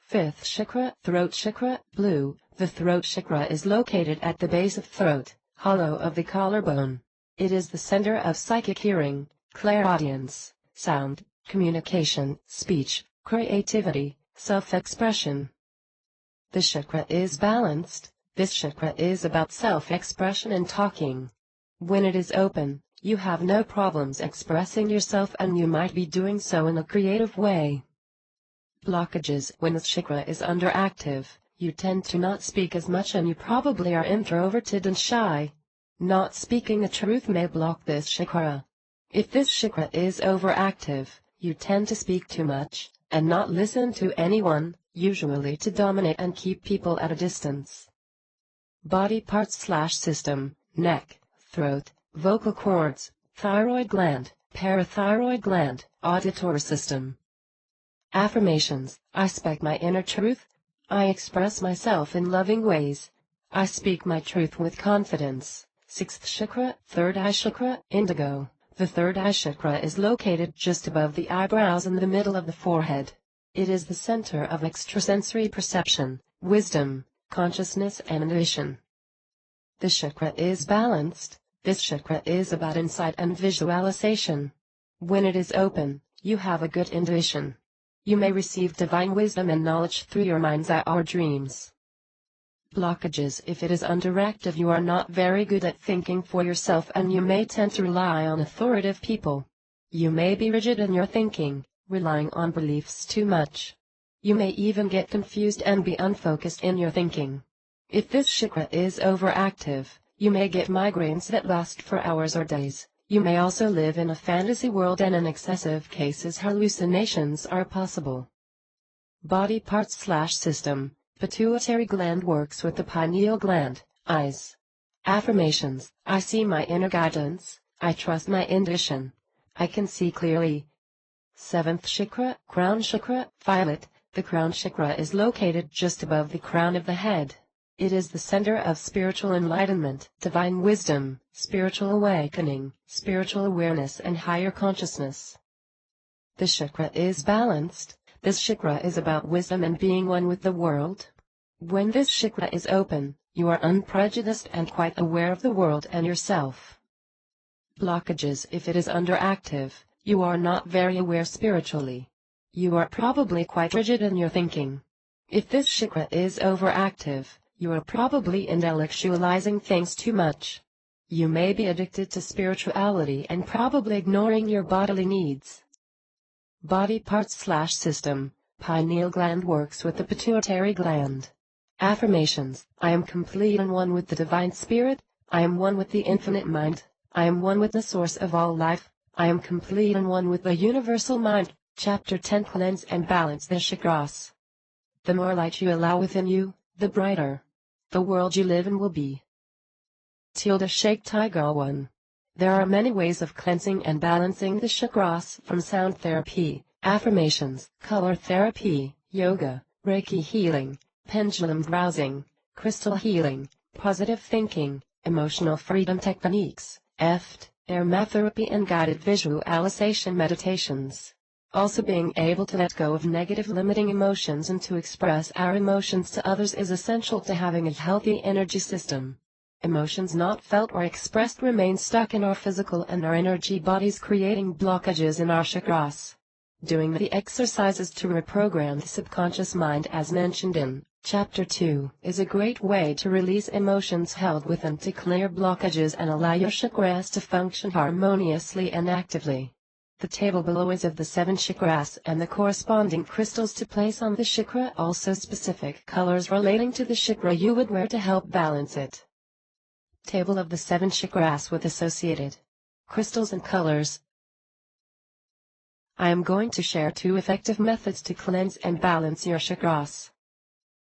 Fifth chakra, throat chakra, blue. The throat chakra is located at the base of throat, hollow of the collarbone. It is the center of psychic hearing, clairaudience, sound, communication, speech, creativity, self-expression. The chakra is balanced. This chakra is about self-expression and talking. When it is open, you have no problems expressing yourself and you might be doing so in a creative way. Blockages: when this chakra is underactive, you tend to not speak as much and you probably are introverted and shy. Not speaking the truth may block this chakra. If this chakra is overactive, you tend to speak too much, and not listen to anyone, usually to dominate and keep people at a distance. Body parts/system, neck, throat, vocal cords, thyroid gland, parathyroid gland, auditory system. Affirmations: I speak my inner truth. I express myself in loving ways. I speak my truth with confidence. Sixth chakra, third eye chakra, indigo. The third eye chakra is located just above the eyebrows in the middle of the forehead. It is the center of extrasensory perception, wisdom, consciousness and intuition. The chakra is balanced. This chakra is about insight and visualization. When it is open, you have a good intuition. You may receive divine wisdom and knowledge through your mind's eye or dreams. Blockages. If it is underactive, you are not very good at thinking for yourself and you may tend to rely on authoritative people. You may be rigid in your thinking, relying on beliefs too much. You may even get confused and be unfocused in your thinking. If this chakra is overactive, you may get migraines that last for hours or days. You may also live in a fantasy world and in excessive cases hallucinations are possible. Body parts/system. Pituitary gland works with the pineal gland. Eyes. Affirmations. I see my inner guidance. I trust my intuition. I can see clearly. 7th chakra, crown chakra, violet. The crown chakra is located just above the crown of the head. It is the center of spiritual enlightenment, divine wisdom, spiritual awakening, spiritual awareness and higher consciousness. The chakra is balanced. This chakra is about wisdom and being one with the world. When this chakra is open, you are unprejudiced and quite aware of the world and yourself. Blockages. If it is underactive, you are not very aware spiritually. You are probably quite rigid in your thinking. If this chakra is overactive, you are probably intellectualizing things too much. You may be addicted to spirituality and probably ignoring your bodily needs. Body parts/system. Pineal gland works with the pituitary gland. Affirmations. I am complete and one with the divine spirit. I am one with the infinite mind. I am one with the source of all life. I am complete and one with the universal mind. Chapter 10. Cleanse and balance the chakras. The more light you allow within you, the brighter the world you live in will be. Shake Tiger 1. There are many ways of cleansing and balancing the chakras, from sound therapy, affirmations, color therapy, yoga, Reiki healing, pendulum browsing, crystal healing, positive thinking, emotional freedom techniques, EFT, aromatherapy and guided visualization meditations. Also, being able to let go of negative limiting emotions and to express our emotions to others is essential to having a healthy energy system. Emotions not felt or expressed remain stuck in our physical and our energy bodies, creating blockages in our chakras. Doing the exercises to reprogram the subconscious mind, as mentioned in Chapter 2, is a great way to release emotions held within, to clear blockages and allow your chakras to function harmoniously and actively. The table below is of the 7 chakras and the corresponding crystals to place on the chakra, also specific colors relating to the chakra you would wear to help balance it. Table of the 7 chakras with associated crystals and colors. I am going to share 2 effective methods to cleanse and balance your chakras.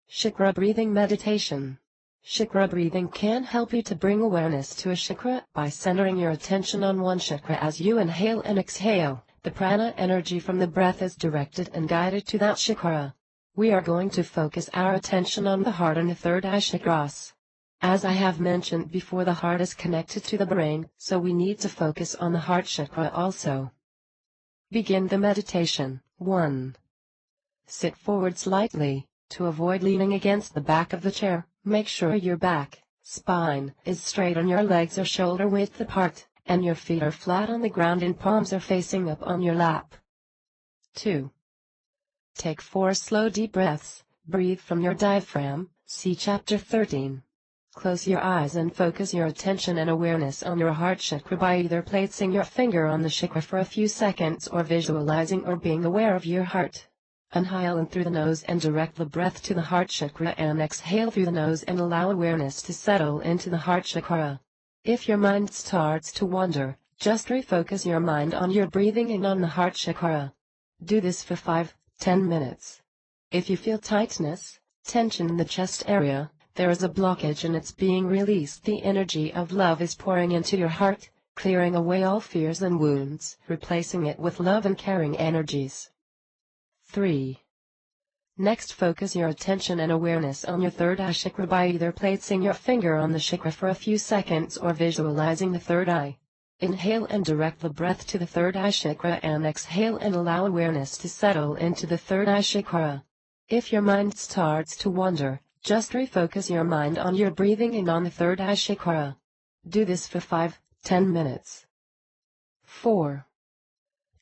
Chakra breathing meditation. Chakra breathing can help you to bring awareness to a chakra by centering your attention on one chakra. As you inhale and exhale, the prana energy from the breath is directed and guided to that chakra. We are going to focus our attention on the heart and the third eye chakras. As I have mentioned before, the heart is connected to the brain, so we need to focus on the heart chakra also. Begin the meditation. 1. Sit forward slightly. To avoid leaning against the back of the chair, make sure your back, spine, is straight and your legs are shoulder width apart, and your feet are flat on the ground and palms are facing up on your lap. 2. Take 4 slow deep breaths. Breathe from your diaphragm. See Chapter 13. Close your eyes and focus your attention and awareness on your heart chakra by either placing your finger on the chakra for a few seconds or visualizing or being aware of your heart. Inhale in through the nose and direct the breath to the heart chakra, and exhale through the nose and allow awareness to settle into the heart chakra. If your mind starts to wander, just refocus your mind on your breathing and on the heart chakra. Do this for 5-10 minutes. If you feel tightness, tension in the chest area, there is a blockage and it's being released. The energy of love is pouring into your heart, clearing away all fears and wounds, replacing it with love and caring energies. 3. Next, focus your attention and awareness on your third eye chakra by either placing your finger on the chakra for a few seconds or visualizing the third eye. Inhale and direct the breath to the third eye chakra, and exhale and allow awareness to settle into the third eye chakra. If your mind starts to wander, just refocus your mind on your breathing and on the third eye chakra. Do this for 5-10 minutes. 4.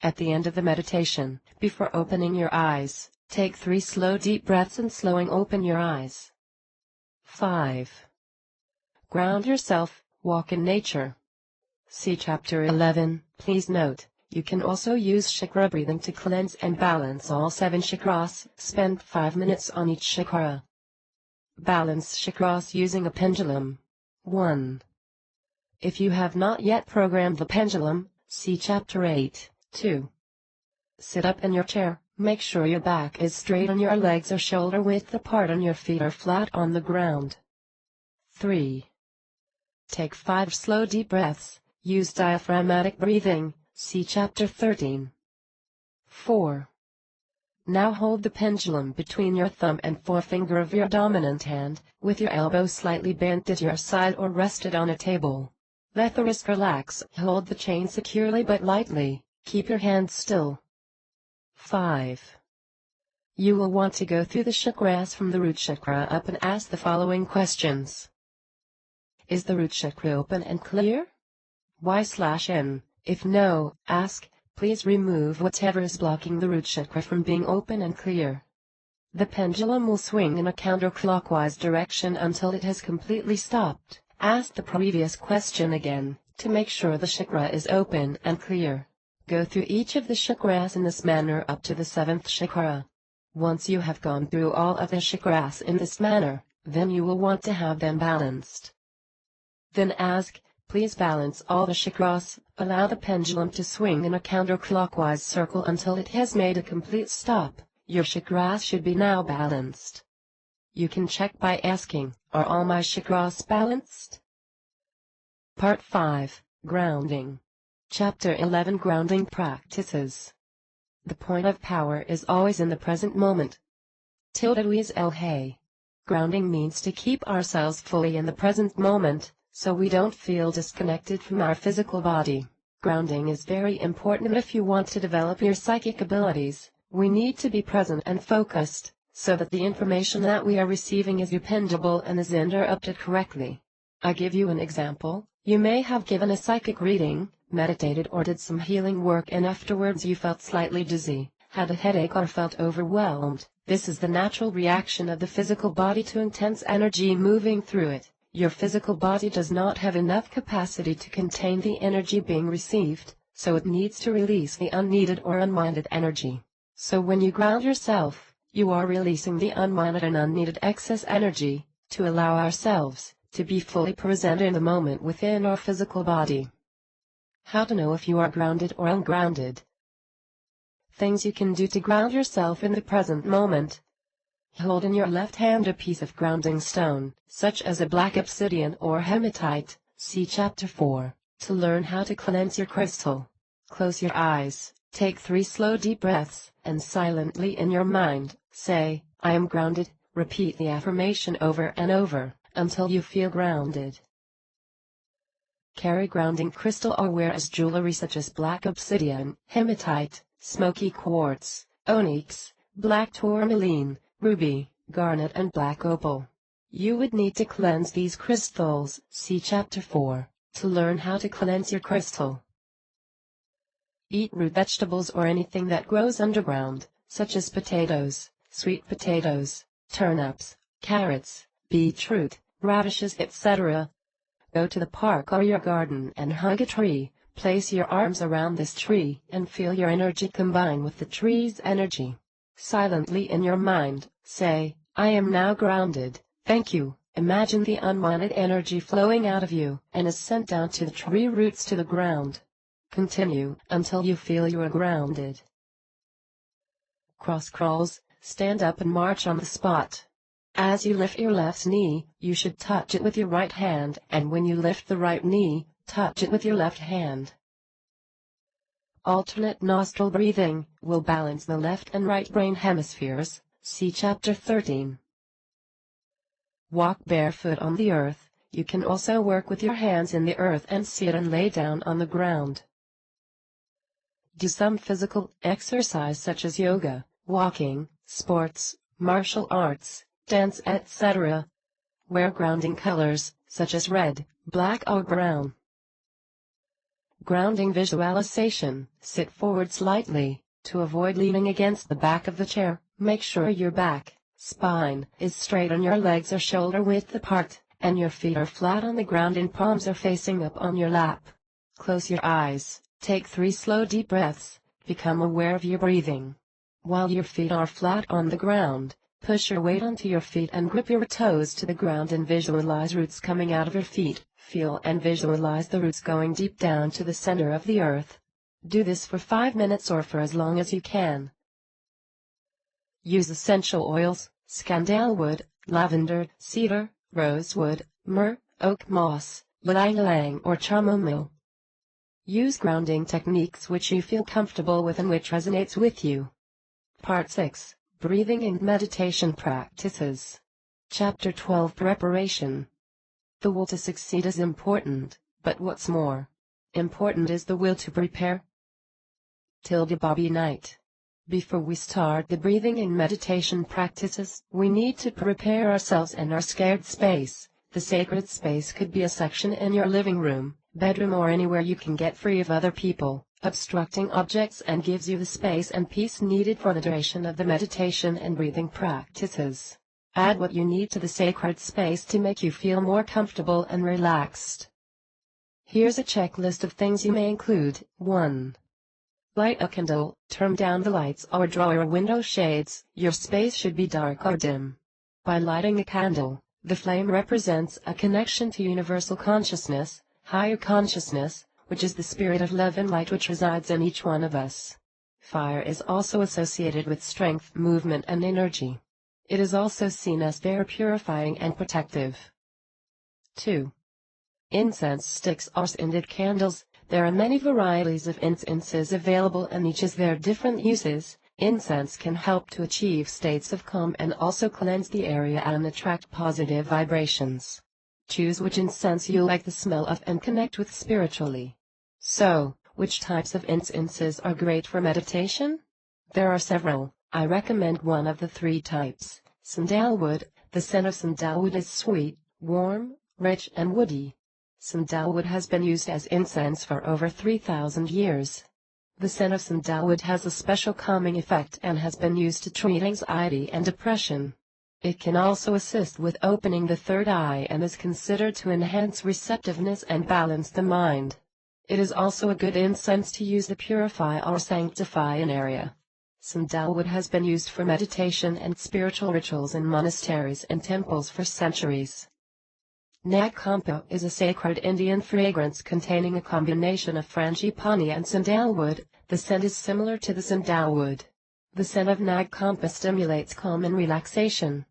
At the end of the meditation, before opening your eyes, take 3 slow deep breaths and slowing open your eyes. 5. Ground yourself, walk in nature. See Chapter 11. Please note, you can also use chakra breathing to cleanse and balance all 7 chakras. Spend 5 minutes on each chakra. Balance chakras using a pendulum. 1. If you have not yet programmed the pendulum, see Chapter 8. 2. Sit up in your chair, make sure your back is straight and your legs are shoulder width apart and your feet are flat on the ground. 3. Take 5 slow deep breaths, use diaphragmatic breathing, see Chapter 13. 4. Now hold the pendulum between your thumb and forefinger of your dominant hand, with your elbow slightly bent at your side or rested on a table. Let the wrist relax, hold the chain securely but lightly, keep your hands still. 5. You will want to go through the chakras from the root chakra up and ask the following questions. Is the root chakra open and clear? Y/N. If no, ask, please remove whatever is blocking the root chakra from being open and clear. The pendulum will swing in a counterclockwise direction until it has completely stopped. Ask the previous question again, to make sure the chakra is open and clear. Go through each of the chakras in this manner up to the 7th chakra. Once you have gone through all of the chakras in this manner, then you will want to have them balanced. Then ask, please balance all the chakras, allow the pendulum to swing in a counterclockwise circle until it has made a complete stop. Your chakras should be now balanced. You can check by asking, are all my chakras balanced? Part 5, Grounding. Chapter 11 Grounding Practices. The point of power is always in the present moment. Louise L. Hay. Grounding means to keep ourselves fully in the present moment, so we don't feel disconnected from our physical body. Grounding is very important if you want to develop your psychic abilities. We need to be present and focused, so that the information that we are receiving is dependable and is interpreted correctly. I give you an example. You may have given a psychic reading, meditated or did some healing work and afterwards you felt slightly dizzy, had a headache or felt overwhelmed. This is the natural reaction of the physical body to intense energy moving through it. Your physical body does not have enough capacity to contain the energy being received, so it needs to release the unneeded or unwanted energy. So when you ground yourself, you are releasing the unwanted and unneeded excess energy, to allow ourselves to be fully present in the moment within our physical body. How to know if you are grounded or ungrounded? Things you can do to ground yourself in the present moment. Hold in your left hand a piece of grounding stone, such as a black obsidian or hematite, see Chapter 4, to learn how to cleanse your crystal. Close your eyes, take 3 slow deep breaths, and silently in your mind, say, I am grounded. Repeat the affirmation over and over, until you feel grounded. Carry grounding crystal or wear as jewelry such as black obsidian, hematite, smoky quartz, onyx, black tourmaline, ruby, garnet and black opal. You would need to cleanse these crystals, see Chapter 4, to learn how to cleanse your crystal. Eat root vegetables or anything that grows underground, such as potatoes, sweet potatoes, turnips, carrots, beetroot, radishes, etc. Go to the park or your garden and hug a tree. Place your arms around this tree and feel your energy combine with the tree's energy. Silently in your mind, say, I am now grounded, thank you. Imagine the unwanted energy flowing out of you and is sent down to the tree roots to the ground. Continue until you feel you are grounded. Cross crawls, stand up and march on the spot. As you lift your left knee, you should touch it with your right hand, and when you lift the right knee, touch it with your left hand. Alternate nostril breathing will balance the left and right brain hemispheres, see Chapter 13. Walk barefoot on the earth. You can also work with your hands in the earth and sit and lay down on the ground. Do some physical exercise such as yoga, walking, sports, martial arts, dance, etc. Wear grounding colors, such as red, black or brown. Grounding visualization. Sit forward slightly. To avoid leaning against the back of the chair, make sure your back, spine, is straight and your legs are shoulder width apart, and your feet are flat on the ground and palms are facing up on your lap. Close your eyes, take 3 slow deep breaths, become aware of your breathing. While your feet are flat on the ground, push your weight onto your feet and grip your toes to the ground and visualize roots coming out of your feet. Feel and visualize the roots going deep down to the center of the earth. Do this for 5 minutes or for as long as you can. Use essential oils: sandalwood, lavender, cedar, rosewood, myrrh, oak moss, ylang-ylang or chamomile. Use grounding techniques which you feel comfortable with and which resonates with you. Part 6. Breathing and Meditation Practices. Chapter 12. Preparation. The will to succeed is important, but what's more important is the will to prepare. Tilda Bobby Knight. Before we start the breathing and meditation practices, we need to prepare ourselves and our scared space. The sacred space could be a section in your living room, bedroom or anywhere you can get free of other people, obstructing objects, and gives you the space and peace needed for the duration of the meditation and breathing practices. Add what you need to the sacred space to make you feel more comfortable and relaxed. Here's a checklist of things you may include. 1. Light a candle, turn down the lights or draw your window shades. Your space should be dark or dim. By lighting a candle, the flame represents a connection to universal consciousness, higher consciousness, which is the spirit of love and light which resides in each one of us. Fire is also associated with strength, movement and energy. It is also seen as very purifying and protective. 2. Incense sticks or scented candles. There are many varieties of incenses available and each has their different uses. Incense can help to achieve states of calm and also cleanse the area and attract positive vibrations. Choose which incense you like the smell of and connect with spiritually. So, which types of incenses are great for meditation? There are several. I recommend one of the 3 types. Sandalwood. The scent of sandalwood is sweet, warm, rich and woody. Sandalwood has been used as incense for over 3,000 years. The scent of sandalwood has a special calming effect and has been used to treat anxiety and depression. It can also assist with opening the third eye and is considered to enhance receptiveness and balance the mind. It is also a good incense to use to purify or sanctify an area. Sandalwood has been used for meditation and spiritual rituals in monasteries and temples for centuries. Nagkampa is a sacred Indian fragrance containing a combination of frangipani and sandalwood. The scent is similar to the sandalwood. The scent of Nagkampa stimulates calm and relaxation.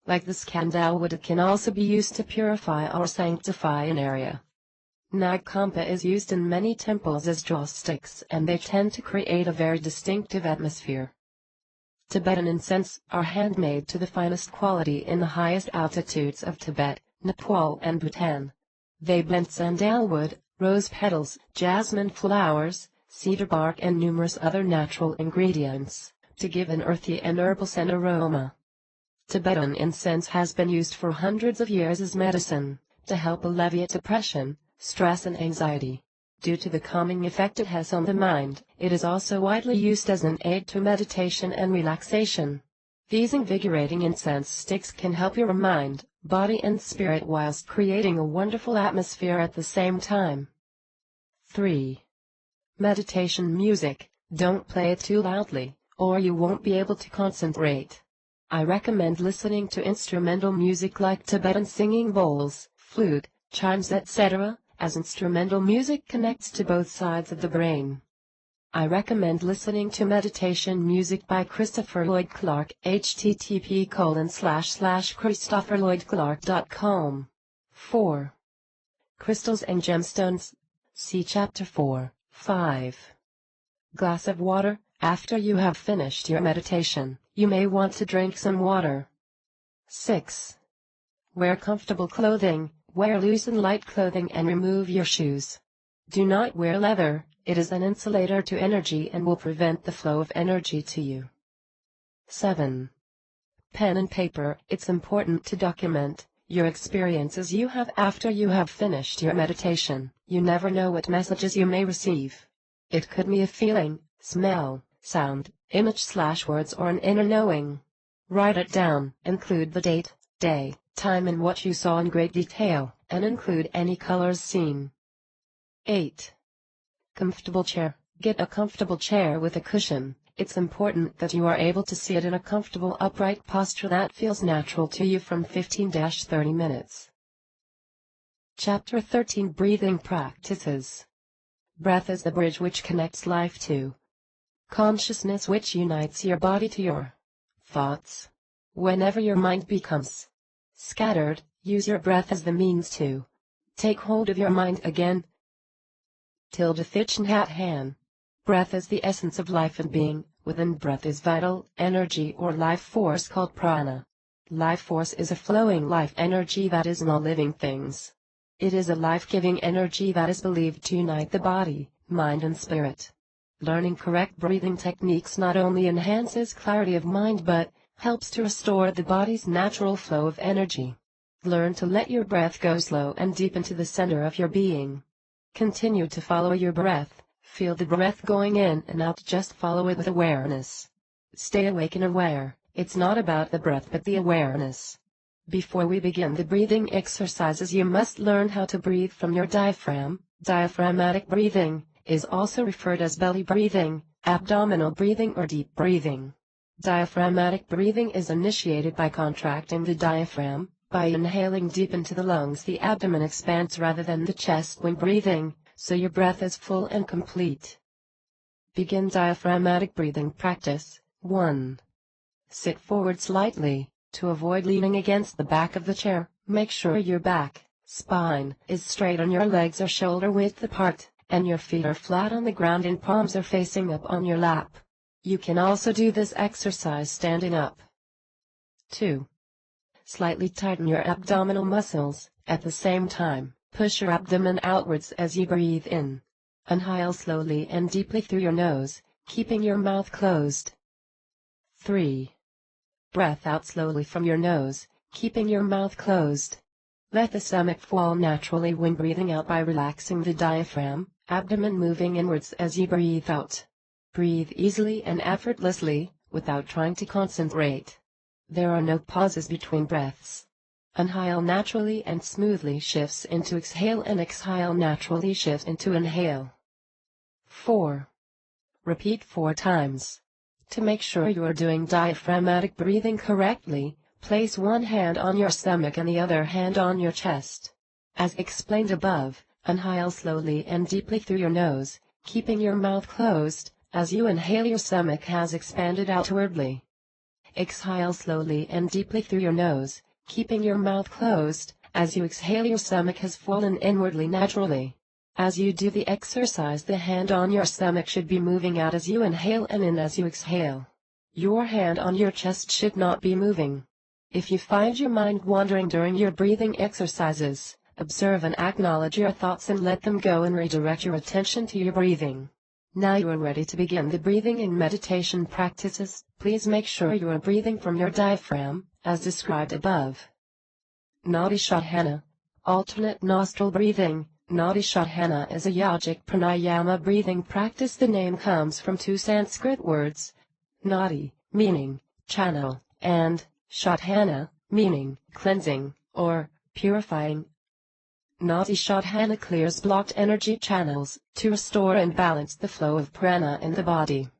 Like the sandalwood, it can also be used to purify or sanctify an area. Nagkampa is used in many temples as draw sticks and they tend to create a very distinctive atmosphere. Tibetan incense are handmade to the finest quality in the highest altitudes of Tibet, Nepal and Bhutan. They blend sandalwood, rose petals, jasmine flowers, cedar bark and numerous other natural ingredients, to give an earthy and herbal scent aroma. Tibetan incense has been used for hundreds of years as medicine, to help alleviate depression, stress and anxiety. Due to the calming effect it has on the mind, it is also widely used as an aid to meditation and relaxation. These invigorating incense sticks can help your mind, body and spirit whilst creating a wonderful atmosphere at the same time. 3. Meditation music. Don't play it too loudly, or you won't be able to concentrate. I recommend listening to instrumental music like Tibetan singing bowls, flute, chimes etc., as instrumental music connects to both sides of the brain. I recommend listening to meditation music by Christopher Lloyd Clark, http://christopherlloydclark.com. 4. Crystals and gemstones. See Chapter 4, 5. Glass of water. After you have finished your meditation, you may want to drink some water. 6. Wear comfortable clothing. Wear loose and light clothing and remove your shoes. Do not wear leather. It is an insulator to energy and will prevent the flow of energy to you. 7. Pen and paper. It's important to document your experiences you have after you have finished your meditation. You never know what messages you may receive. It could be a feeling, smell, sound, image/words, or an inner knowing. Write it down. Include the date, day, time and what you saw in great detail, and include any colors seen. 8. Comfortable chair. Get a comfortable chair with a cushion. It's important that you are able to sit in a comfortable upright posture that feels natural to you from 15-30 minutes. Chapter 13. Breathing Practices. Breath is the bridge which connects life to consciousness, which unites your body to your thoughts. Whenever your mind becomes scattered, use your breath as the means to take hold of your mind again. _Han. Breath is the essence of life and being. Within breath is vital energy or life force called prana. Life force is a flowing life energy that is in all living things. It is a life-giving energy that is believed to unite the body, mind and spirit. Learning correct breathing techniques not only enhances clarity of mind but helps to restore the body's natural flow of energy. Learn to let your breath go slow and deep into the center of your being. Continue to follow your breath. Feel the breath going in and out. Just follow it with awareness. Stay awake and aware. It's not about the breath but the awareness. Before we begin the breathing exercises, you must learn how to breathe from your diaphragm. Diaphragmatic breathing is also referred as belly breathing, abdominal breathing or deep breathing. Diaphragmatic breathing is initiated by contracting the diaphragm. By inhaling deep into the lungs, the abdomen expands rather than the chest when breathing, so your breath is full and complete. Begin diaphragmatic breathing practice. 1. Sit forward slightly. To avoid leaning against the back of the chair, make sure your back, spine, is straight and your legs are shoulder width apart, and your feet are flat on the ground and palms are facing up on your lap. You can also do this exercise standing up. 2. Slightly tighten your abdominal muscles. At the same time, push your abdomen outwards as you breathe in. Inhale slowly and deeply through your nose, keeping your mouth closed. 3. Breath out slowly from your nose, keeping your mouth closed. Let the stomach fall naturally when breathing out by relaxing the diaphragm, abdomen moving inwards as you breathe out. Breathe easily and effortlessly, without trying to concentrate. There are no pauses between breaths. Inhale naturally and smoothly shifts into exhale, and exhale naturally shifts into inhale. 4. Repeat 4 times. To make sure you are doing diaphragmatic breathing correctly, place one hand on your stomach and the other hand on your chest. As explained above, inhale slowly and deeply through your nose, keeping your mouth closed. As you inhale, your stomach has expanded outwardly. Exhale slowly and deeply through your nose, keeping your mouth closed. As you exhale, your stomach has fallen inwardly naturally. As you do the exercise, the hand on your stomach should be moving out as you inhale and in as you exhale. Your hand on your chest should not be moving. If you find your mind wandering during your breathing exercises, observe and acknowledge your thoughts and let them go and redirect your attention to your breathing. Now you are ready to begin the breathing and meditation practices. Please make sure you are breathing from your diaphragm, as described above. Nadi Shodhana. Alternate nostril breathing. Nadi Shodhana is a yogic pranayama breathing practice. The name comes from 2 Sanskrit words, nadi, meaning channel, and Shodhana, meaning cleansing, or purifying. Nadi Shodhana clears blocked energy channels, to restore and balance the flow of prana in the body.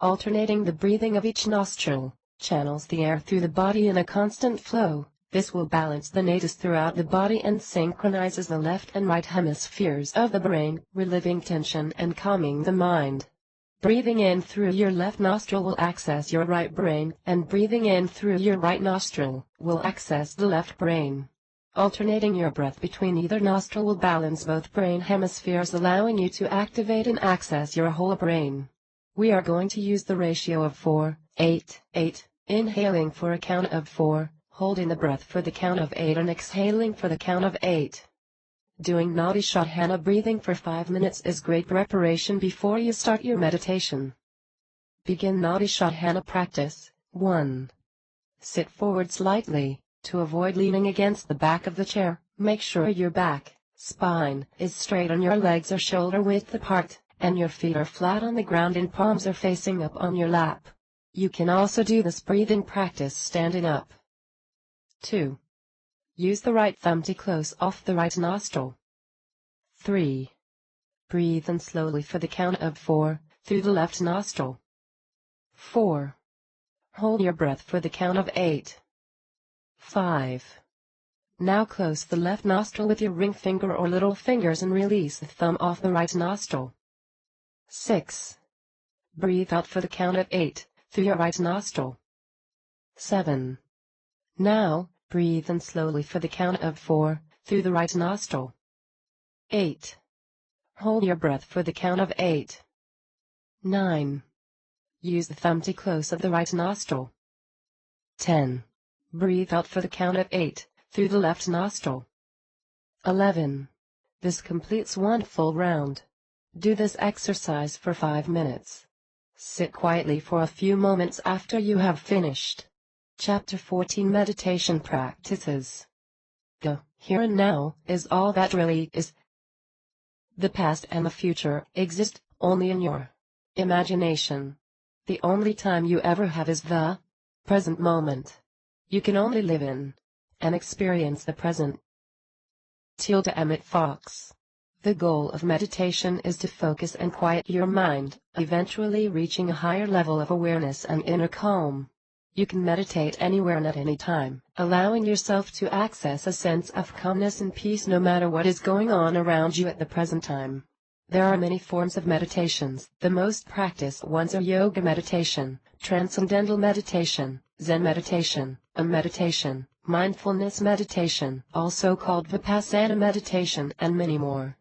Alternating the breathing of each nostril, channels the air through the body in a constant flow. This will balance the nadis throughout the body and synchronizes the left and right hemispheres of the brain, relieving tension and calming the mind. Breathing in through your left nostril will access your right brain, and breathing in through your right nostril will access the left brain. Alternating your breath between either nostril will balance both brain hemispheres, allowing you to activate and access your whole brain. We are going to use the ratio of 4-8-8, inhaling for a count of 4, holding the breath for the count of 8 and exhaling for the count of 8. Doing Nadi Shodhana breathing for 5 minutes is great preparation before you start your meditation. Begin Nadi Shodhana practice. 1. Sit forward slightly. To avoid leaning against the back of the chair, make sure your back, spine, is straight and your legs are shoulder width apart, and your feet are flat on the ground and palms are facing up on your lap. You can also do this breathing practice standing up. 2. Use the right thumb to close off the right nostril. 3. Breathe in slowly for the count of 4, through the left nostril. 4. Hold your breath for the count of 8. 5. Now close the left nostril with your ring finger or little fingers and release the thumb off the right nostril. 6. Breathe out for the count of 8, through your right nostril. 7. Now, breathe in slowly for the count of 4, through the right nostril. 8. Hold your breath for the count of 8. 9. Use the thumb to close of the right nostril. 10. Breathe out for the count of 8, through the left nostril. 11. This completes one full round. Do this exercise for 5 minutes. Sit quietly for a few moments after you have finished. Chapter 14 Meditation Practices. The here and now is all that really is. The past and the future exist only in your imagination. The only time you ever have is the present moment. You can only live in and experience the present. Tilda Emmett Fox. The goal of meditation is to focus and quiet your mind, eventually reaching a higher level of awareness and inner calm. You can meditate anywhere and at any time, allowing yourself to access a sense of calmness and peace no matter what is going on around you at the present time. There are many forms of meditations. The most practiced ones are yoga meditation, transcendental meditation, Zen meditation, meditation, mindfulness meditation, also called Vipassana meditation, and many more.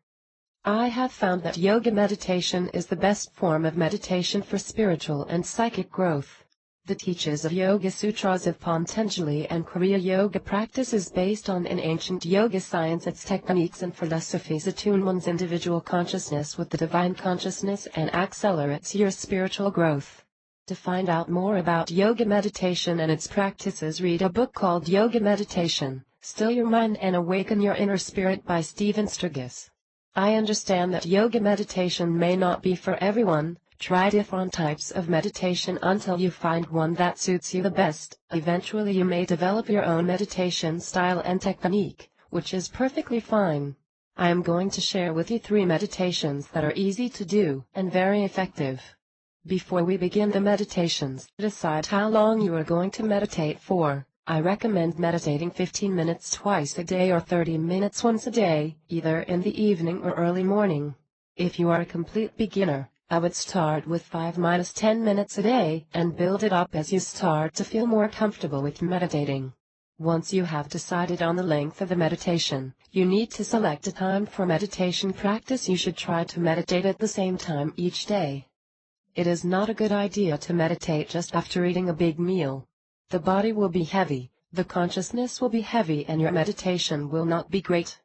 I have found that yoga meditation is the best form of meditation for spiritual and psychic growth. The teachings of Yoga Sutras of Patanjali and Kriya Yoga practice is based on an ancient yoga science. Its techniques and philosophies attune one's individual consciousness with the divine consciousness and accelerates your spiritual growth. To find out more about yoga meditation and its practices, read a book called Yoga Meditation, Still Your Mind and Awaken Your Inner Spirit by Stephen Sturgis. I understand that yoga meditation may not be for everyone. Try different types of meditation until you find one that suits you the best. Eventually you may develop your own meditation style and technique, which is perfectly fine. I am going to share with you 3 meditations that are easy to do and very effective. Before we begin the meditations, decide how long you are going to meditate for. I recommend meditating 15 minutes twice a day or 30 minutes once a day, either in the evening or early morning. If you are a complete beginner, I would start with 5-10 minutes a day and build it up as you start to feel more comfortable with meditating. Once you have decided on the length of the meditation, you need to select a time for meditation practice. You should try to meditate at the same time each day. It is not a good idea to meditate just after eating a big meal. The body will be heavy, the consciousness will be heavy, and your meditation will not be great.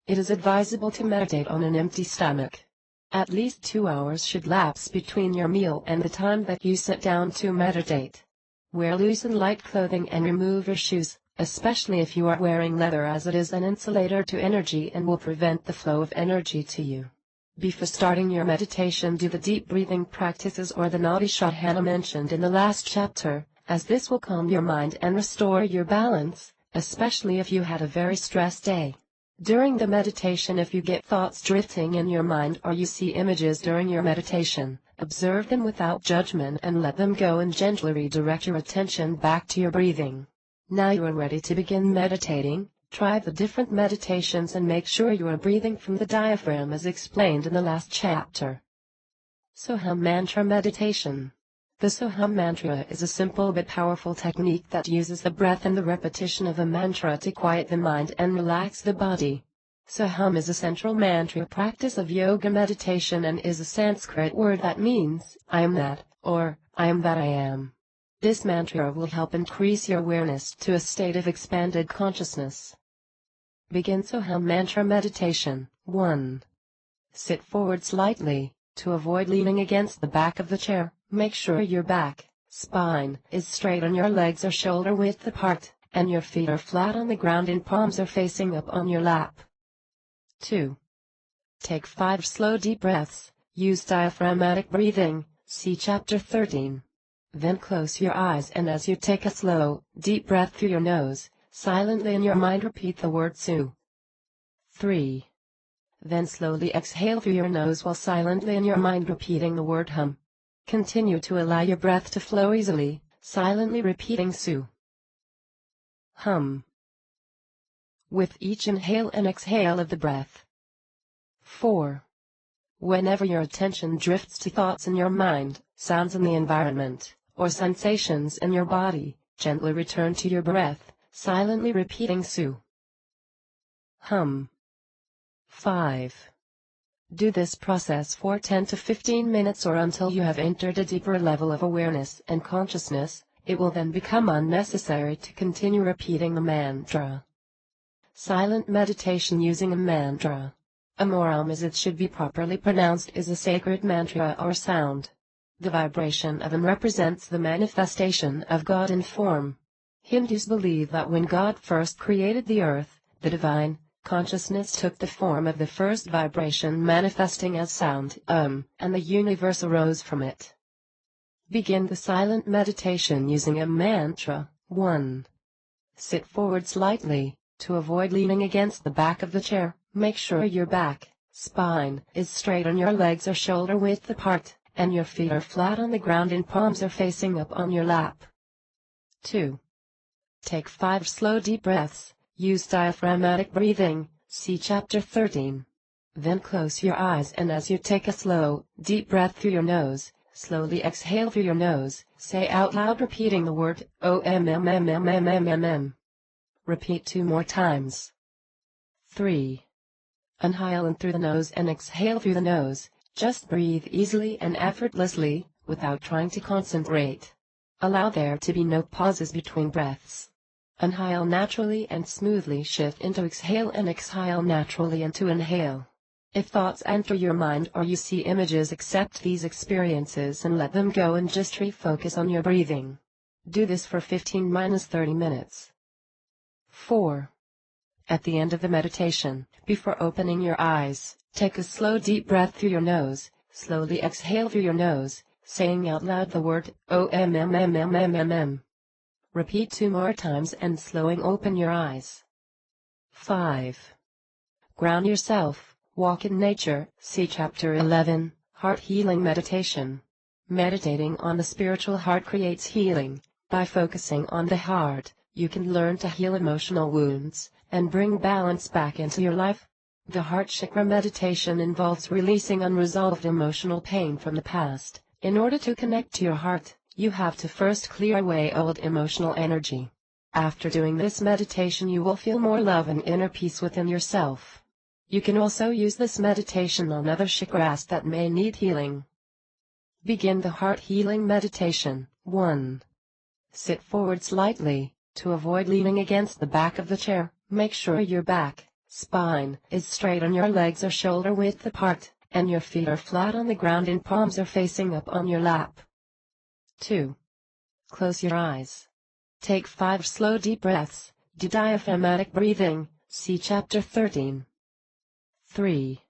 It is advisable to meditate on an empty stomach. At least 2 hours should lapse between your meal and the time that you sit down to meditate. Wear loose and light clothing and remove your shoes, especially if you are wearing leather, as it is an insulator to energy and will prevent the flow of energy to you. Before starting your meditation, do the deep breathing practices or the Nadi Shodhana mentioned in the last chapter, as this will calm your mind and restore your balance, especially if you had a very stressed day. During the meditation, if you get thoughts drifting in your mind or you see images during your meditation, observe them without judgment and let them go and gently redirect your attention back to your breathing. Now you are ready to begin meditating. Try the different meditations and make sure you are breathing from the diaphragm as explained in the last chapter. Soham Mantra Meditation. The Soham Mantra is a simple but powerful technique that uses the breath and the repetition of a mantra to quiet the mind and relax the body. Soham is a central mantra practice of yoga meditation and is a Sanskrit word that means, I am that, or, I am that I am. This mantra will help increase your awareness to a state of expanded consciousness. Begin Soham Mantra Meditation. 1. Sit forward slightly. To avoid leaning against the back of the chair, make sure your back, spine, is straight and your legs are shoulder width apart, and your feet are flat on the ground and palms are facing up on your lap. 2. Take 5 slow deep breaths. Use diaphragmatic breathing, see Chapter 13. Then close your eyes and as you take a slow, deep breath through your nose, silently in your mind repeat the word Su. 3. Then slowly exhale through your nose while silently in your mind repeating the word Hum. Continue to allow your breath to flow easily, silently repeating Su. Hum. With each inhale and exhale of the breath. 4. Whenever your attention drifts to thoughts in your mind, sounds in the environment, or sensations in your body, gently return to your breath, silently repeating Su. Hum. 5. Do this process for 10 to 15 minutes or until you have entered a deeper level of awareness and consciousness. It will then become unnecessary to continue repeating the mantra. Silent meditation using a mantra. A moram, as it should be properly pronounced, is a sacred mantra or sound. The vibration of Om represents the manifestation of God in form. Hindus believe that when God first created the earth, the divine consciousness took the form of the first vibration manifesting as sound, and the universe arose from it. Begin the silent meditation using a mantra. 1. Sit forward slightly. To avoid leaning against the back of the chair, make sure your back, spine, is straight and your legs are shoulder width apart, and your feet are flat on the ground and palms are facing up on your lap. 2. Take 5 slow deep breaths. Use diaphragmatic breathing, see Chapter 13. Then close your eyes and as you take a slow, deep breath through your nose, slowly exhale through your nose, say out loud repeating the word OMMMMMMM. Repeat 2 more times. 3. Inhale in through the nose and exhale through the nose. Just breathe easily and effortlessly, without trying to concentrate. Allow there to be no pauses between breaths. Inhale naturally and smoothly shift into exhale and exhale naturally into inhale. If thoughts enter your mind or you see images, accept these experiences and let them go and just refocus on your breathing. Do this for 15-30 minutes. 4. At the end of the meditation, before opening your eyes, take a slow deep breath through your nose, slowly exhale through your nose, saying out loud the word OMMMMMM. Repeat 2 more times and slowing open your eyes. 5. Ground yourself, walk in nature, see Chapter 11, Heart Healing Meditation. Meditating on the spiritual heart creates healing. By focusing on the heart, you can learn to heal emotional wounds, and bring balance back into your life. The heart chakra meditation involves releasing unresolved emotional pain from the past. In order to connect to your heart, you have to first clear away old emotional energy. After doing this meditation you will feel more love and inner peace within yourself. You can also use this meditation on other chakras that may need healing. Begin the heart healing meditation. 1. Sit forward slightly. To avoid leaning against the back of the chair, make sure your back, spine, is straight and your legs are shoulder width apart, and your feet are flat on the ground and palms are facing up on your lap. 2. Close your eyes. Take 5 slow deep breaths. Do diaphragmatic breathing, see Chapter 13. 3.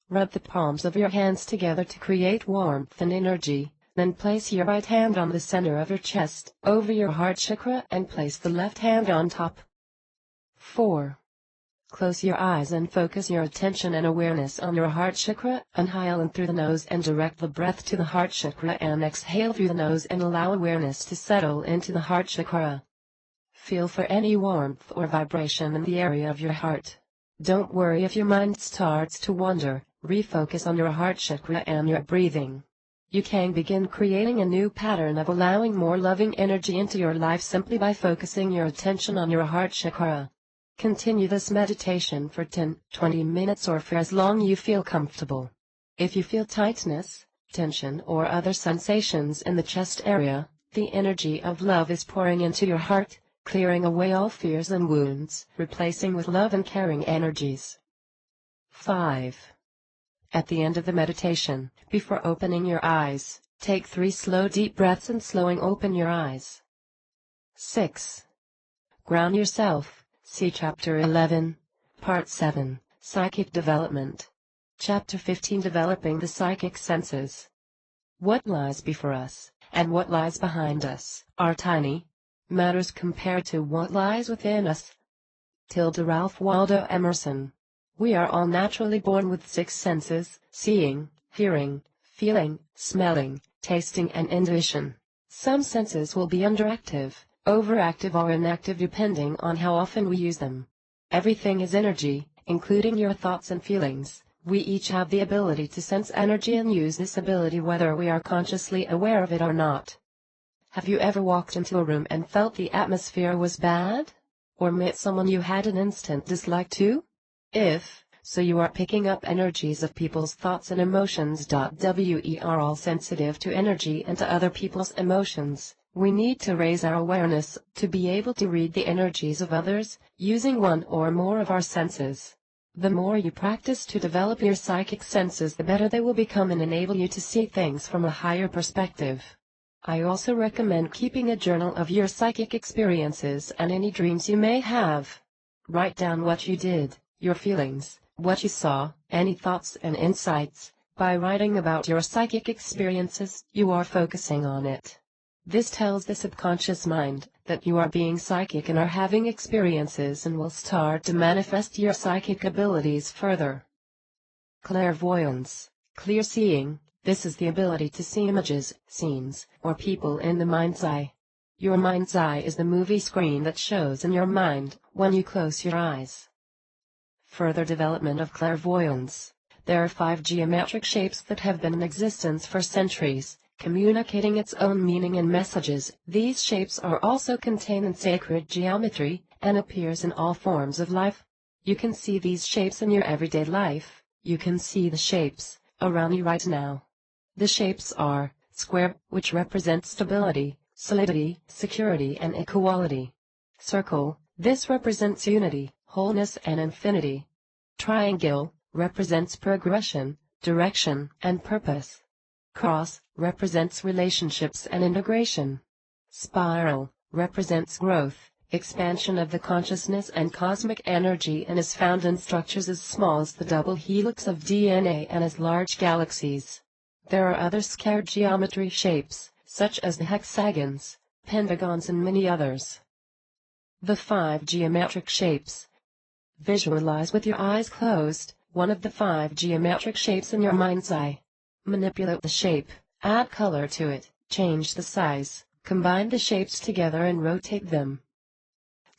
Rub the palms of your hands together to create warmth and energy. Then place your right hand on the center of your chest, over your heart chakra, and place the left hand on top. 4. Close your eyes and focus your attention and awareness on your heart chakra. Inhale in through the nose and direct the breath to the heart chakra and exhale through the nose and allow awareness to settle into the heart chakra. Feel for any warmth or vibration in the area of your heart. Don't worry if your mind starts to wander, refocus on your heart chakra and your breathing. You can begin creating a new pattern of allowing more loving energy into your life simply by focusing your attention on your heart chakra. Continue this meditation for 10-20 minutes or for as long you feel comfortable. If you feel tightness, tension or other sensations in the chest area, the energy of love is pouring into your heart, clearing away all fears and wounds, replacing with love and caring energies. 5. At the end of the meditation, before opening your eyes, take 3 slow deep breaths and slowing open your eyes. 6. Ground yourself. See Chapter 11. Part 7. Psychic Development. Chapter 15. Developing the Psychic Senses. What lies before us, and what lies behind us, are tiny matters compared to what lies within us. Ralph Waldo Emerson. We are all naturally born with 6 senses: seeing, hearing, feeling, smelling, tasting, and intuition. Some senses will be underactive, overactive, or inactive depending on how often we use them. Everything is energy, including your thoughts and feelings. We each have the ability to sense energy and use this ability whether we are consciously aware of it or not. Have you ever walked into a room and felt the atmosphere was bad? Or met someone you had an instant dislike to? If so, you are picking up energies of people's thoughts and emotions. We are all sensitive to energy and to other people's emotions. We need to raise our awareness to be able to read the energies of others, using one or more of our senses. The more you practice to develop your psychic senses, the better they will become and enable you to see things from a higher perspective. I also recommend keeping a journal of your psychic experiences and any dreams you may have. Write down what you did, your feelings, what you saw, any thoughts and insights. By writing about your psychic experiences, you are focusing on it. This tells the subconscious mind that you are being psychic and are having experiences, and will start to manifest your psychic abilities further. Clairvoyance. Clear seeing. This is the ability to see images, scenes, or people in the mind's eye. Your mind's eye is the movie screen that shows in your mind when you close your eyes. Further development of clairvoyance. There are 5 geometric shapes that have been in existence for centuries, communicating its own meaning and messages. These shapes are also contained in sacred geometry, and appears in all forms of life. You can see these shapes in your everyday life. You can see the shapes around you right now. The shapes are square, which represents stability, solidity, security, and equality. Circle. This represents unity, wholeness, and infinity. Triangle represents progression, direction, and purpose. Cross represents relationships and integration. Spiral represents growth, expansion of the consciousness and cosmic energy, and is found in structures as small as the double helix of DNA and as large galaxies. There are other square geometry shapes, such as the hexagons, pentagons, and many others. The 5 geometric shapes. Visualize with your eyes closed one of the 5 geometric shapes in your mind's eye. Manipulate the shape, add color to it, change the size, combine the shapes together and rotate them.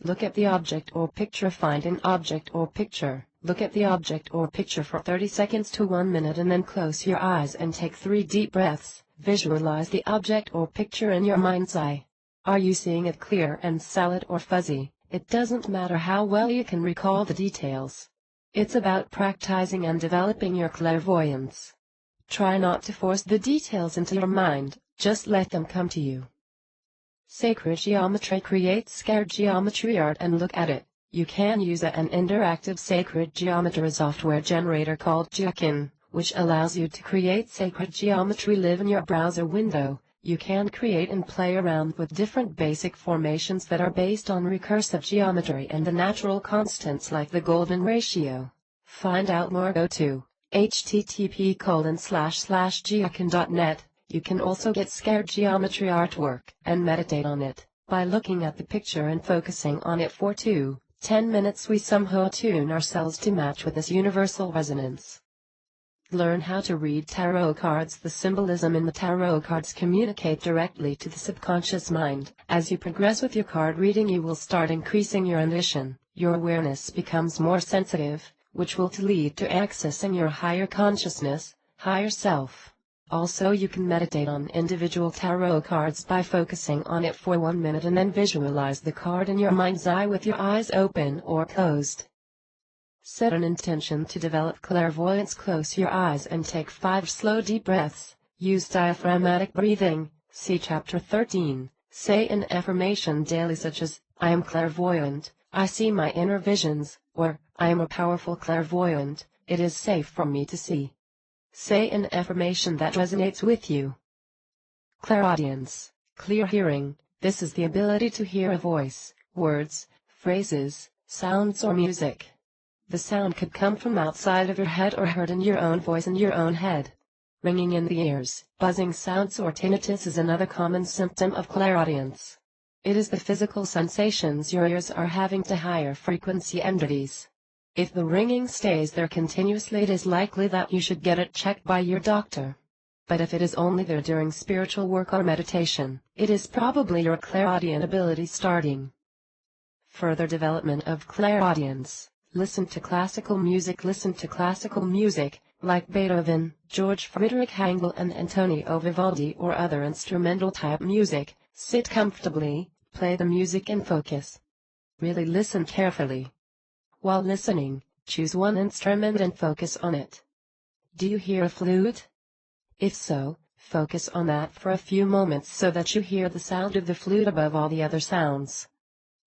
Look at the object or picture. Find an object or picture. Look at the object or picture for 30 seconds to 1 minute and then close your eyes and take 3 deep breaths. Visualize the object or picture in your mind's eye. Are you seeing it clear and solid or fuzzy? It doesn't matter how well you can recall the details. It's about practicing and developing your clairvoyance. Try not to force the details into your mind, just let them come to you. Sacred geometry. Create sacred geometry art and look at it. You can use an interactive sacred geometry software generator called Geokin, which allows you to create sacred geometry live in your browser window. You can create and play around with different basic formations that are based on recursive geometry and the natural constants like the golden ratio. Find out more, go to http://geokin.net. You can also get sacred geometry artwork and meditate on it by looking at the picture and focusing on it for 2-10 minutes. We somehow tune ourselves to match with this universal resonance. Learn how to read tarot cards. The symbolism in the tarot cards communicate directly to the subconscious mind. As you progress with your card reading, you will start increasing your intuition. Your awareness becomes more sensitive, which will lead to accessing your higher consciousness, higher self. Also, you can meditate on individual tarot cards by focusing on it for 1 minute and then visualize the card in your mind's eye with your eyes open or closed. Set an intention to develop clairvoyance. Close your eyes and take 5 slow deep breaths. Use diaphragmatic breathing. See Chapter 13. Say an affirmation daily such as, I am clairvoyant, I see my inner visions, or, I am a powerful clairvoyant, it is safe for me to see. Say an affirmation that resonates with you. Clairaudience. Clear hearing. This is the ability to hear a voice, words, phrases, sounds or music. The sound could come from outside of your head or heard in your own voice in your own head. Ringing in the ears, buzzing sounds or tinnitus is another common symptom of clairaudience. It is the physical sensations your ears are having to higher frequency entities. If the ringing stays there continuously, it is likely that you should get it checked by your doctor. But if it is only there during spiritual work or meditation, it is probably your clairaudient ability starting. Further development of clairaudience. Listen to classical music. Listen to classical music, like Beethoven, George Friedrich Handel and Antonio Vivaldi or other instrumental type music. Sit comfortably, play the music and focus. Really listen carefully. While listening, choose one instrument and focus on it. Do you hear a flute? If so, focus on that for a few moments so that you hear the sound of the flute above all the other sounds.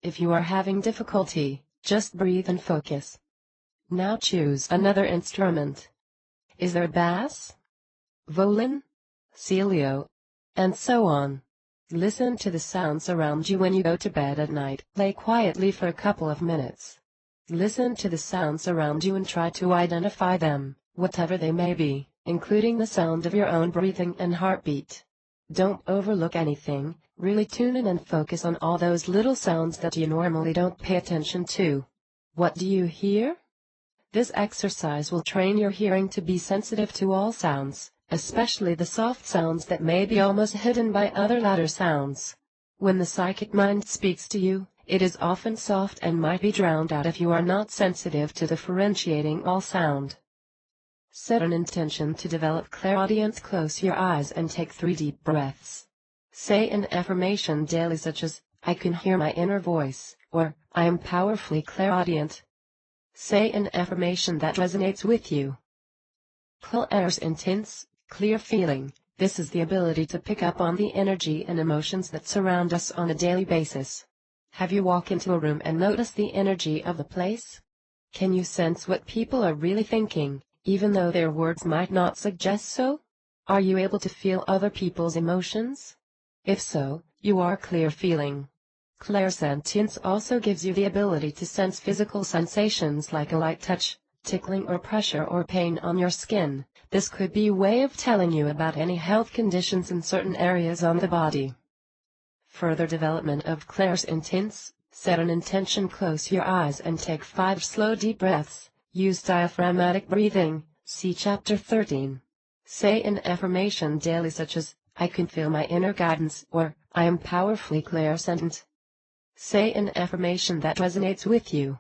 If you are having difficulty, just breathe and focus. Now choose another instrument. Is there bass, violin, cello, and so on? Listen to the sounds around you when you go to bed at night. Play quietly for a couple of minutes. Listen to the sounds around you and try to identify them, whatever they may be, including the sound of your own breathing and heartbeat. Don't overlook anything, really tune in and focus on all those little sounds that you normally don't pay attention to. What do you hear? This exercise will train your hearing to be sensitive to all sounds, especially the soft sounds that may be almost hidden by other louder sounds. When the psychic mind speaks to you, it is often soft and might be drowned out if you are not sensitive to differentiating all sound. Set an intention to develop clairaudience. Close your eyes and take 3 deep breaths. Say an affirmation daily such as, I can hear my inner voice, or, I am powerfully clairaudient. Say an affirmation that resonates with you. Clairaudience, clear feeling. This is the ability to pick up on the energy and emotions that surround us on a daily basis. Have you walked into a room and noticed the energy of the place? Can you sense what people are really thinking, even though their words might not suggest so? Are you able to feel other people's emotions? If so, you are clear feeling. Clairsentience also gives you the ability to sense physical sensations like a light touch, tickling or pressure or pain on your skin. This could be a way of telling you about any health conditions in certain areas on the body. Further development of clairsentience. Set an intention. Close your eyes and take 5 slow deep breaths. Use diaphragmatic breathing. See Chapter 13. Say an affirmation daily such as, I can feel my inner guidance, or, I am powerfully clairsentient. Say an affirmation that resonates with you.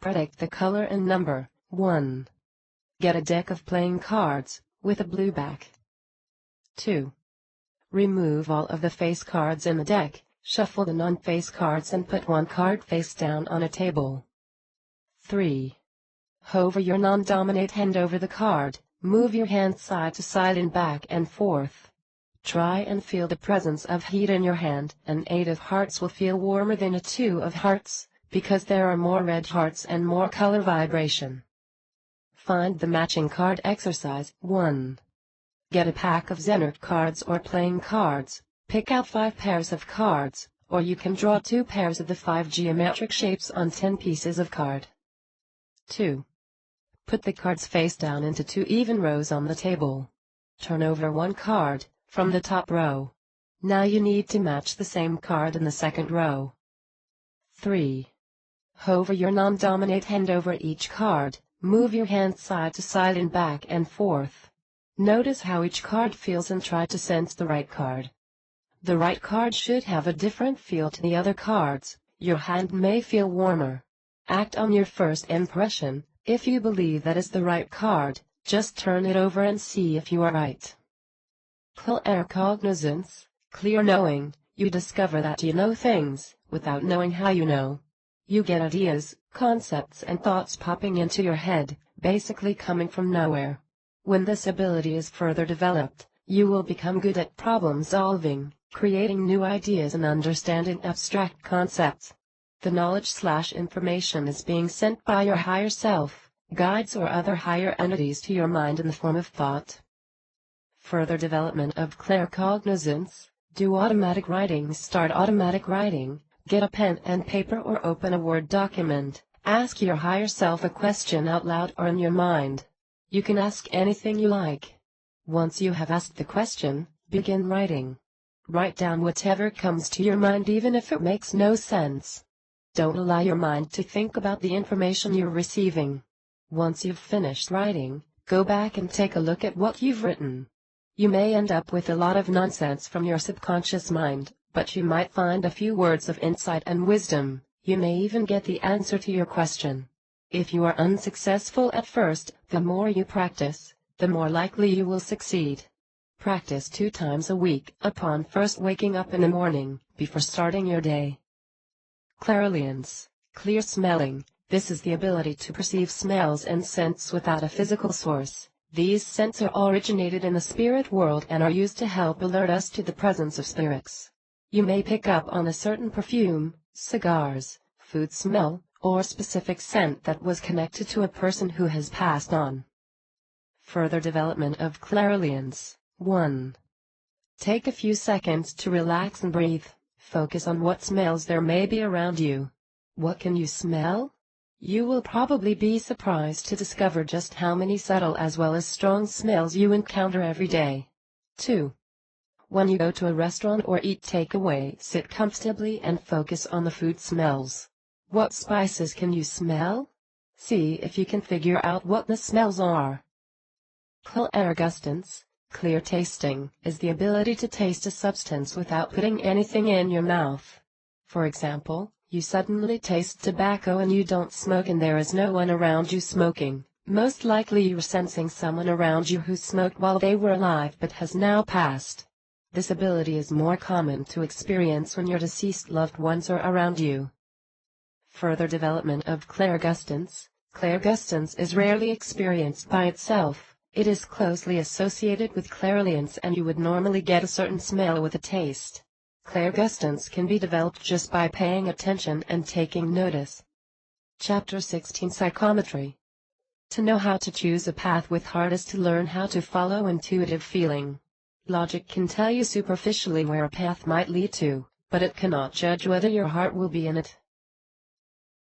Predict the color and number. 1. Get a deck of playing cards, with a blue back. 2. Remove all of the face cards in the deck, shuffle the non-face cards and put one card face down on a table. 3. Hover your non-dominant hand over the card, move your hand side to side and back and forth. Try and feel the presence of heat in your hand. An 8 of hearts will feel warmer than a 2 of hearts, because there are more red hearts and more color vibration. Find the matching card exercise. 1. Get a pack of Zener cards or playing cards. Pick out 5 pairs of cards, or you can draw 2 pairs of the 5 geometric shapes on 10 pieces of card. 2. Put the cards face down into 2 even rows on the table. Turn over one card from the top row. Now you need to match the same card in the second row. 3. Hover your non-dominant hand over each card, move your hand side to side and back and forth. Notice how each card feels and try to sense the right card. The right card should have a different feel to the other cards. Your hand may feel warmer. Act on your first impression. If you believe that is the right card, just turn it over and see if you are right. Claircognizance, clear knowing. You discover that you know things, without knowing how you know. You get ideas, concepts and thoughts popping into your head, basically coming from nowhere. When this ability is further developed, you will become good at problem solving, creating new ideas and understanding abstract concepts. The knowledge/information is being sent by your higher self, guides or other higher entities to your mind in the form of thought. Further development of claircognizance. Do automatic writing. Start automatic writing. Get a pen and paper or open a Word document. Ask your higher self a question out loud or in your mind. You can ask anything you like. Once you have asked the question, begin writing. Write down whatever comes to your mind even if it makes no sense. Don't allow your mind to think about the information you're receiving. Once you've finished writing, go back and take a look at what you've written. You may end up with a lot of nonsense from your subconscious mind, but you might find a few words of insight and wisdom. You may even get the answer to your question. If you are unsuccessful at first, the more you practice, the more likely you will succeed. Practice 2 times a week, upon first waking up in the morning, before starting your day. Clairaudience, clear smelling. This is the ability to perceive smells and scents without a physical source. These scents are originated in the spirit world and are used to help alert us to the presence of spirits. You may pick up on a certain perfume, cigars, food smell, or specific scent that was connected to a person who has passed on. Further development of clairaudience. 1. Take a few seconds to relax and breathe. Focus on what smells there may be around you. What can you smell? You will probably be surprised to discover just how many subtle as well as strong smells you encounter every day. 2. When you go to a restaurant or eat takeaway, sit comfortably and focus on the food smells. What spices can you smell? See if you can figure out what the smells are. Clairgustance, clear tasting, is the ability to taste a substance without putting anything in your mouth. For example, you suddenly taste tobacco and you don't smoke and there is no one around you smoking. Most likely you're sensing someone around you who smoked while they were alive but has now passed. This ability is more common to experience when your deceased loved ones are around you. Further development of clairgustance. Clairgustance is rarely experienced by itself. It is closely associated with clairaudience and you would normally get a certain smell with a taste. Clairgustance can be developed just by paying attention and taking notice. Chapter 16 Psychometry. To know how to choose a path with heart is to learn how to follow intuitive feeling. Logic can tell you superficially where a path might lead to, but it cannot judge whether your heart will be in it.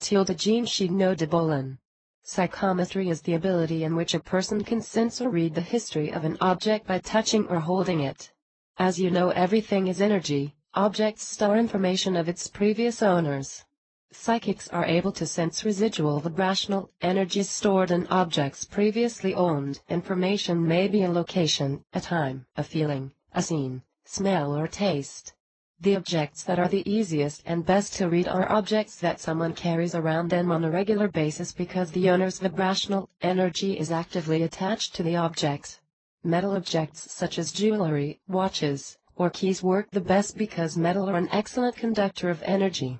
Jean Chigno de Bolin. Psychometry is the ability in which a person can sense or read the history of an object by touching or holding it. As you know, everything is energy. Objects store information of its previous owners. Psychics are able to sense residual vibrational energy stored in objects previously owned. Information may be a location, a time, a feeling, a scene, smell or taste. The objects that are the easiest and best to read are objects that someone carries around them on a regular basis because the owner's vibrational energy is actively attached to the object. Metal objects such as jewelry, watches, or keys work the best because metal are an excellent conductor of energy.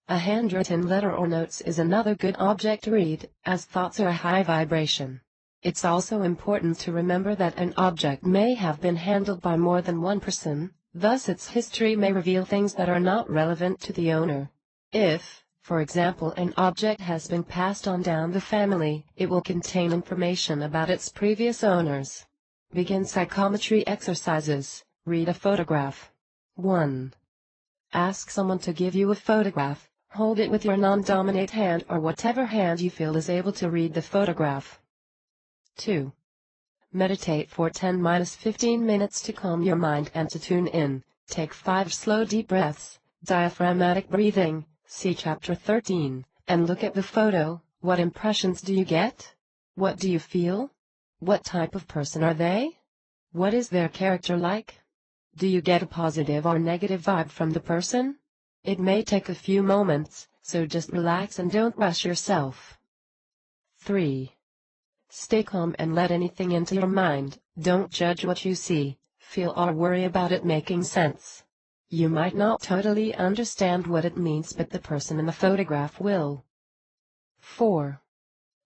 A handwritten letter or notes is another good object to read, as thoughts are a high vibration. It's also important to remember that an object may have been handled by more than one person, thus its history may reveal things that are not relevant to the owner. If, for example, an object has been passed on down the family, it will contain information about its previous owners. Begin psychometry exercises. Read a photograph. 1. Ask someone to give you a photograph. Hold it with your non-dominant hand or whatever hand you feel is able to read the photograph. 2. Meditate for 10-15 minutes to calm your mind and to tune in. Take 5 slow deep breaths, diaphragmatic breathing, see Chapter 13, and look at the photo. What impressions do you get? What do you feel? What type of person are they? What is their character like? Do you get a positive or negative vibe from the person? It may take a few moments, so just relax and don't rush yourself. 3. Stay calm and let anything into your mind. Don't judge what you see, feel or worry about it making sense. You might not totally understand what it means, but the person in the photograph will. 4.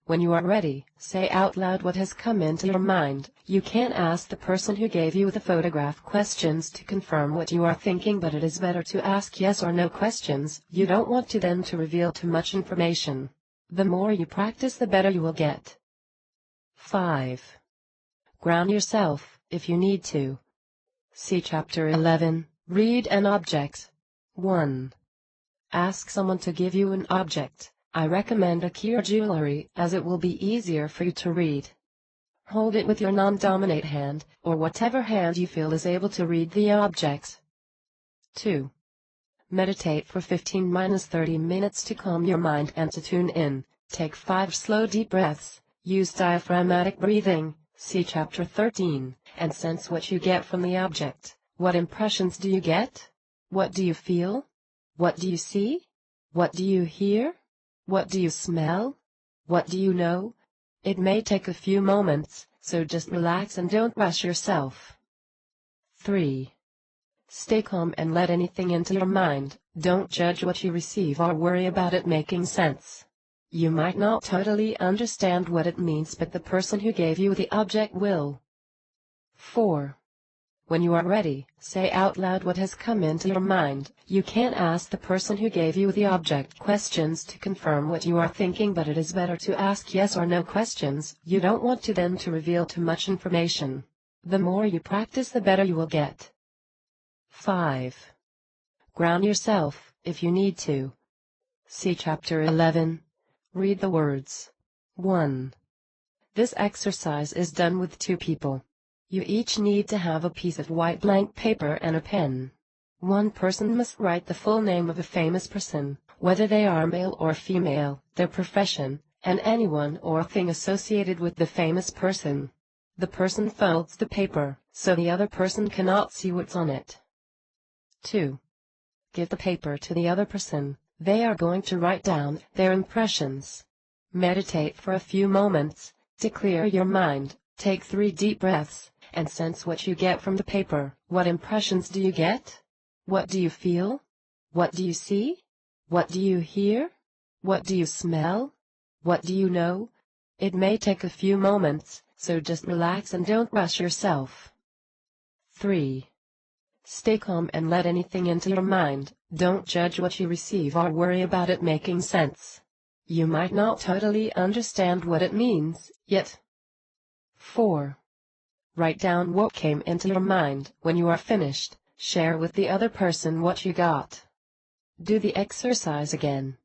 When you are ready, say out loud what has come into your mind. You can ask the person who gave you the photograph questions to confirm what you are thinking, but it is better to ask yes or no questions. You don't want them to reveal too much information. The more you practice, the better you will get. 5. Ground yourself, if you need to. See Chapter 11, Read an Object. 1. Ask someone to give you an object. I recommend a key or jewelry, as it will be easier for you to read. Hold it with your non-dominate hand, or whatever hand you feel is able to read the object. 2. Meditate for 15-30 minutes to calm your mind and to tune in. Take 5 slow deep breaths. Use diaphragmatic breathing, see Chapter 13, and sense what you get from the object. What impressions do you get? What do you feel? What do you see? What do you hear? What do you smell? What do you know? It may take a few moments, so just relax and don't rush yourself. 3. Stay calm and let anything into your mind. Don't judge what you receive or worry about it making sense. You might not totally understand what it means, but the person who gave you the object will. 4. When you are ready, say out loud what has come into your mind. You can't ask the person who gave you the object questions to confirm what you are thinking, but it is better to ask yes or no questions. You don't want them to reveal too much information. The more you practice, the better you will get. 5. Ground yourself, if you need to. See Chapter 11. Read the words. 1. This exercise is done with 2 people. You each need to have a piece of white blank paper and a pen. One person must write the full name of a famous person, whether they are male or female, their profession, and anyone or thing associated with the famous person. The person folds the paper, so the other person cannot see what's on it. 2. Give the paper to the other person. They are going to write down their impressions. Meditate for a few moments to clear your mind. Take 3 deep breaths and sense what you get from the paper. What impressions do you get? What do you feel? What do you see? What do you hear? What do you smell? What do you know? It may take a few moments, so just relax and don't rush yourself. 3. Stay calm and let anything into your mind. Don't judge what you receive or worry about it making sense. You might not totally understand what it means yet. 4. Write down what came into your mind. When you are finished, share with the other person what you got. Do the exercise again.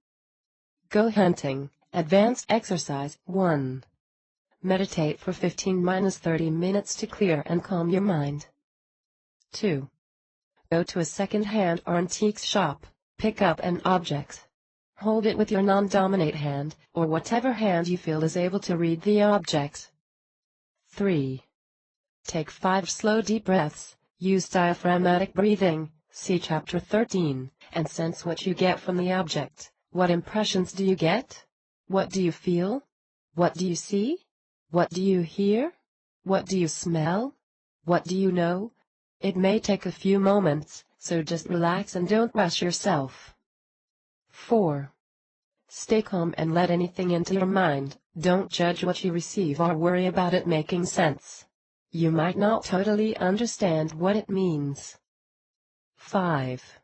Go hunting. Advanced exercise 1. Meditate for 15-30 minutes to clear and calm your mind. 2. Go to a second-hand or antiques shop. Pick up an object. Hold it with your non-dominate hand, or whatever hand you feel is able to read the object. 3. Take 5 slow deep breaths. Use diaphragmatic breathing, see Chapter 13, and sense what you get from the object. What impressions do you get? What do you feel? What do you see? What do you hear? What do you smell? What do you know? It may take a few moments, so just relax and don't rush yourself. 4. Stay calm and let anything into your mind. Don't judge what you receive or worry about it making sense. You might not totally understand what it means. 5.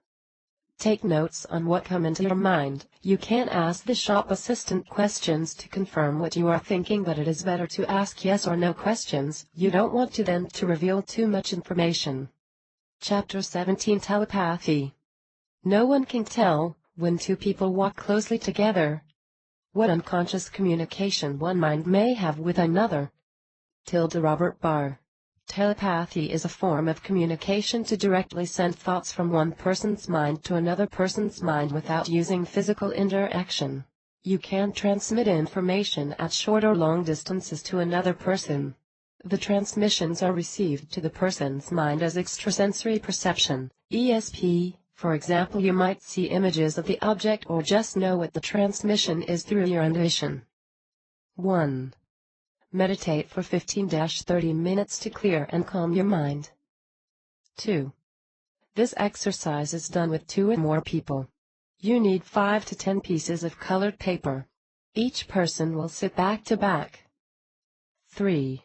Take notes on what come into your mind. You can't ask the shop assistant questions to confirm what you are thinking, but it is better to ask yes or no questions. You don't want them to reveal too much information. Chapter 17 Telepathy. No one can tell, when 2 people walk closely together, what unconscious communication one mind may have with another. Robert Barr. Telepathy is a form of communication to directly send thoughts from one person's mind to another person's mind without using physical interaction. You can transmit information at short or long distances to another person. The transmissions are received to the person's mind as extrasensory perception, ESP. For example, you might see images of the object or just know what the transmission is through your intuition. 1. Meditate for 15-30 minutes to clear and calm your mind. 2. This exercise is done with 2 or more people. You need 5 to 10 pieces of colored paper. Each person will sit back to back. 3.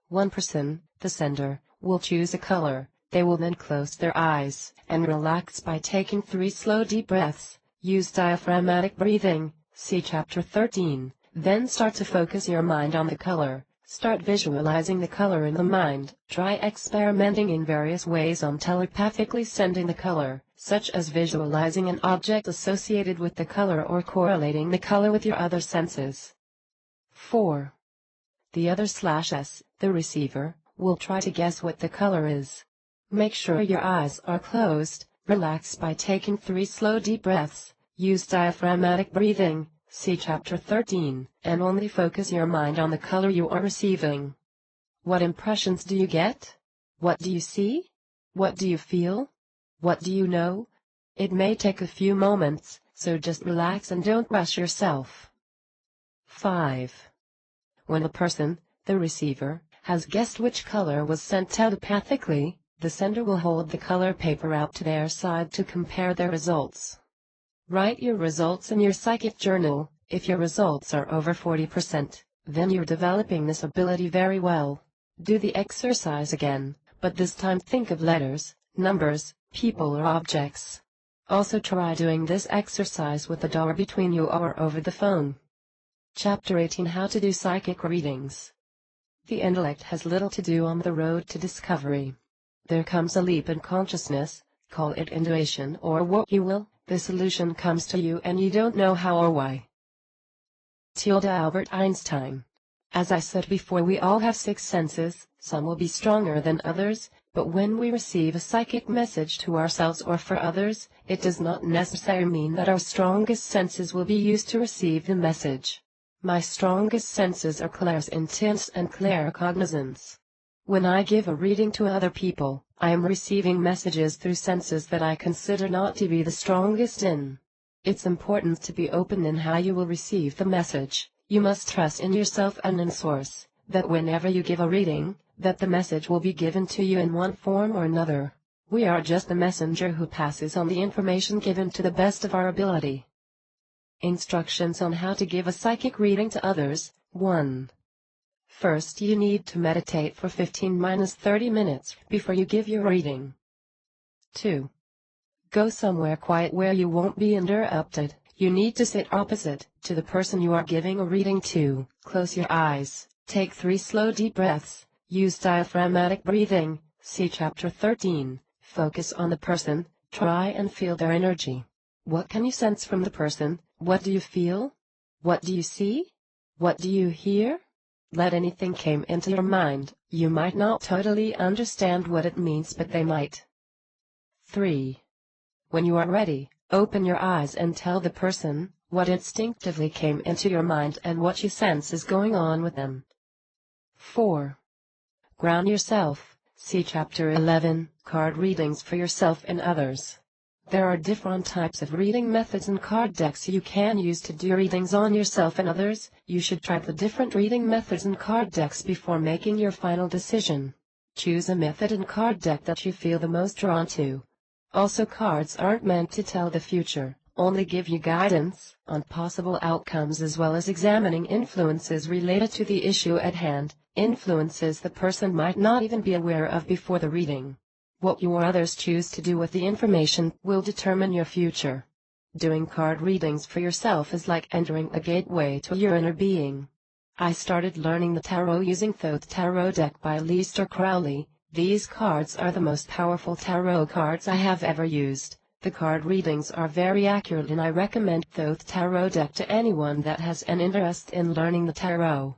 One person, the sender, will choose a color. They will then close their eyes and relax by taking 3 slow deep breaths. Use diaphragmatic breathing, see Chapter 13. Then start to focus your mind on the color. Start visualizing the color in the mind. Try experimenting in various ways on telepathically sending the color. such as visualizing an object associated with the color or correlating the color with your other senses. 4. The other/s, the receiver, will try to guess what the color is. Make sure your eyes are closed, relax by taking 3 slow deep breaths, use diaphragmatic breathing, see Chapter 13, and only focus your mind on the color you are receiving. What impressions do you get? What do you see? What do you feel? What do you know? It may take a few moments, so just relax and don't rush yourself. 5. When a person, the receiver, has guessed which color was sent telepathically, the sender will hold the color paper out to their side to compare their results. Write your results in your psychic journal. If your results are over 40%, then you're developing this ability very well. Do the exercise again, but this time think of letters, numbers, people or objects. Also try doing this exercise with a door between you or over the phone. Chapter 18: How to do psychic readings. The intellect has little to do on the road to discovery. There comes a leap in consciousness, call it intuition or what you will, the solution comes to you and you don't know how or why. Albert Einstein. As I said before, we all have 6 senses, some will be stronger than others, but when we receive a psychic message to ourselves or for others, it does not necessarily mean that our strongest senses will be used to receive the message. My strongest senses are clairsentience and claircognizance. When I give a reading to other people, I am receiving messages through senses that I consider not to be the strongest in. It's important to be open in how you will receive the message. You must trust in yourself and in Source, that whenever you give a reading, that the message will be given to you in one form or another. We are just the messenger who passes on the information given to the best of our ability. Instructions on how to give a psychic reading to others. 1. First, you need to meditate for 15–30 minutes before you give your reading. 2. Go somewhere quiet where you won't be interrupted. You need to sit opposite to the person you are giving a reading to. Close your eyes, take 3 slow deep breaths, use diaphragmatic breathing, see Chapter 13, focus on the person, try and feel their energy. What can you sense from the person? What do you feel? What do you see? What do you hear? Let anything come into your mind. You might not totally understand what it means, but they might. 3. When you are ready, open your eyes and tell the person what instinctively came into your mind and what you sense is going on with them. 4. Ground yourself. See Chapter 11, Card Readings for Yourself and Others. There are different types of reading methods and card decks you can use to do readings on yourself and others. You should try the different reading methods and card decks before making your final decision. Choose a method and card deck that you feel the most drawn to. Also, cards aren't meant to tell the future, only give you guidance on possible outcomes as well as examining influences related to the issue at hand, influences the person might not even be aware of before the reading. What you or others choose to do with the information will determine your future. Doing card readings for yourself is like entering a gateway to your inner being. I started learning the tarot using Thoth Tarot deck by Aleister Crowley. These cards are the most powerful tarot cards I have ever used. The card readings are very accurate and I recommend Thoth Tarot deck to anyone that has an interest in learning the tarot.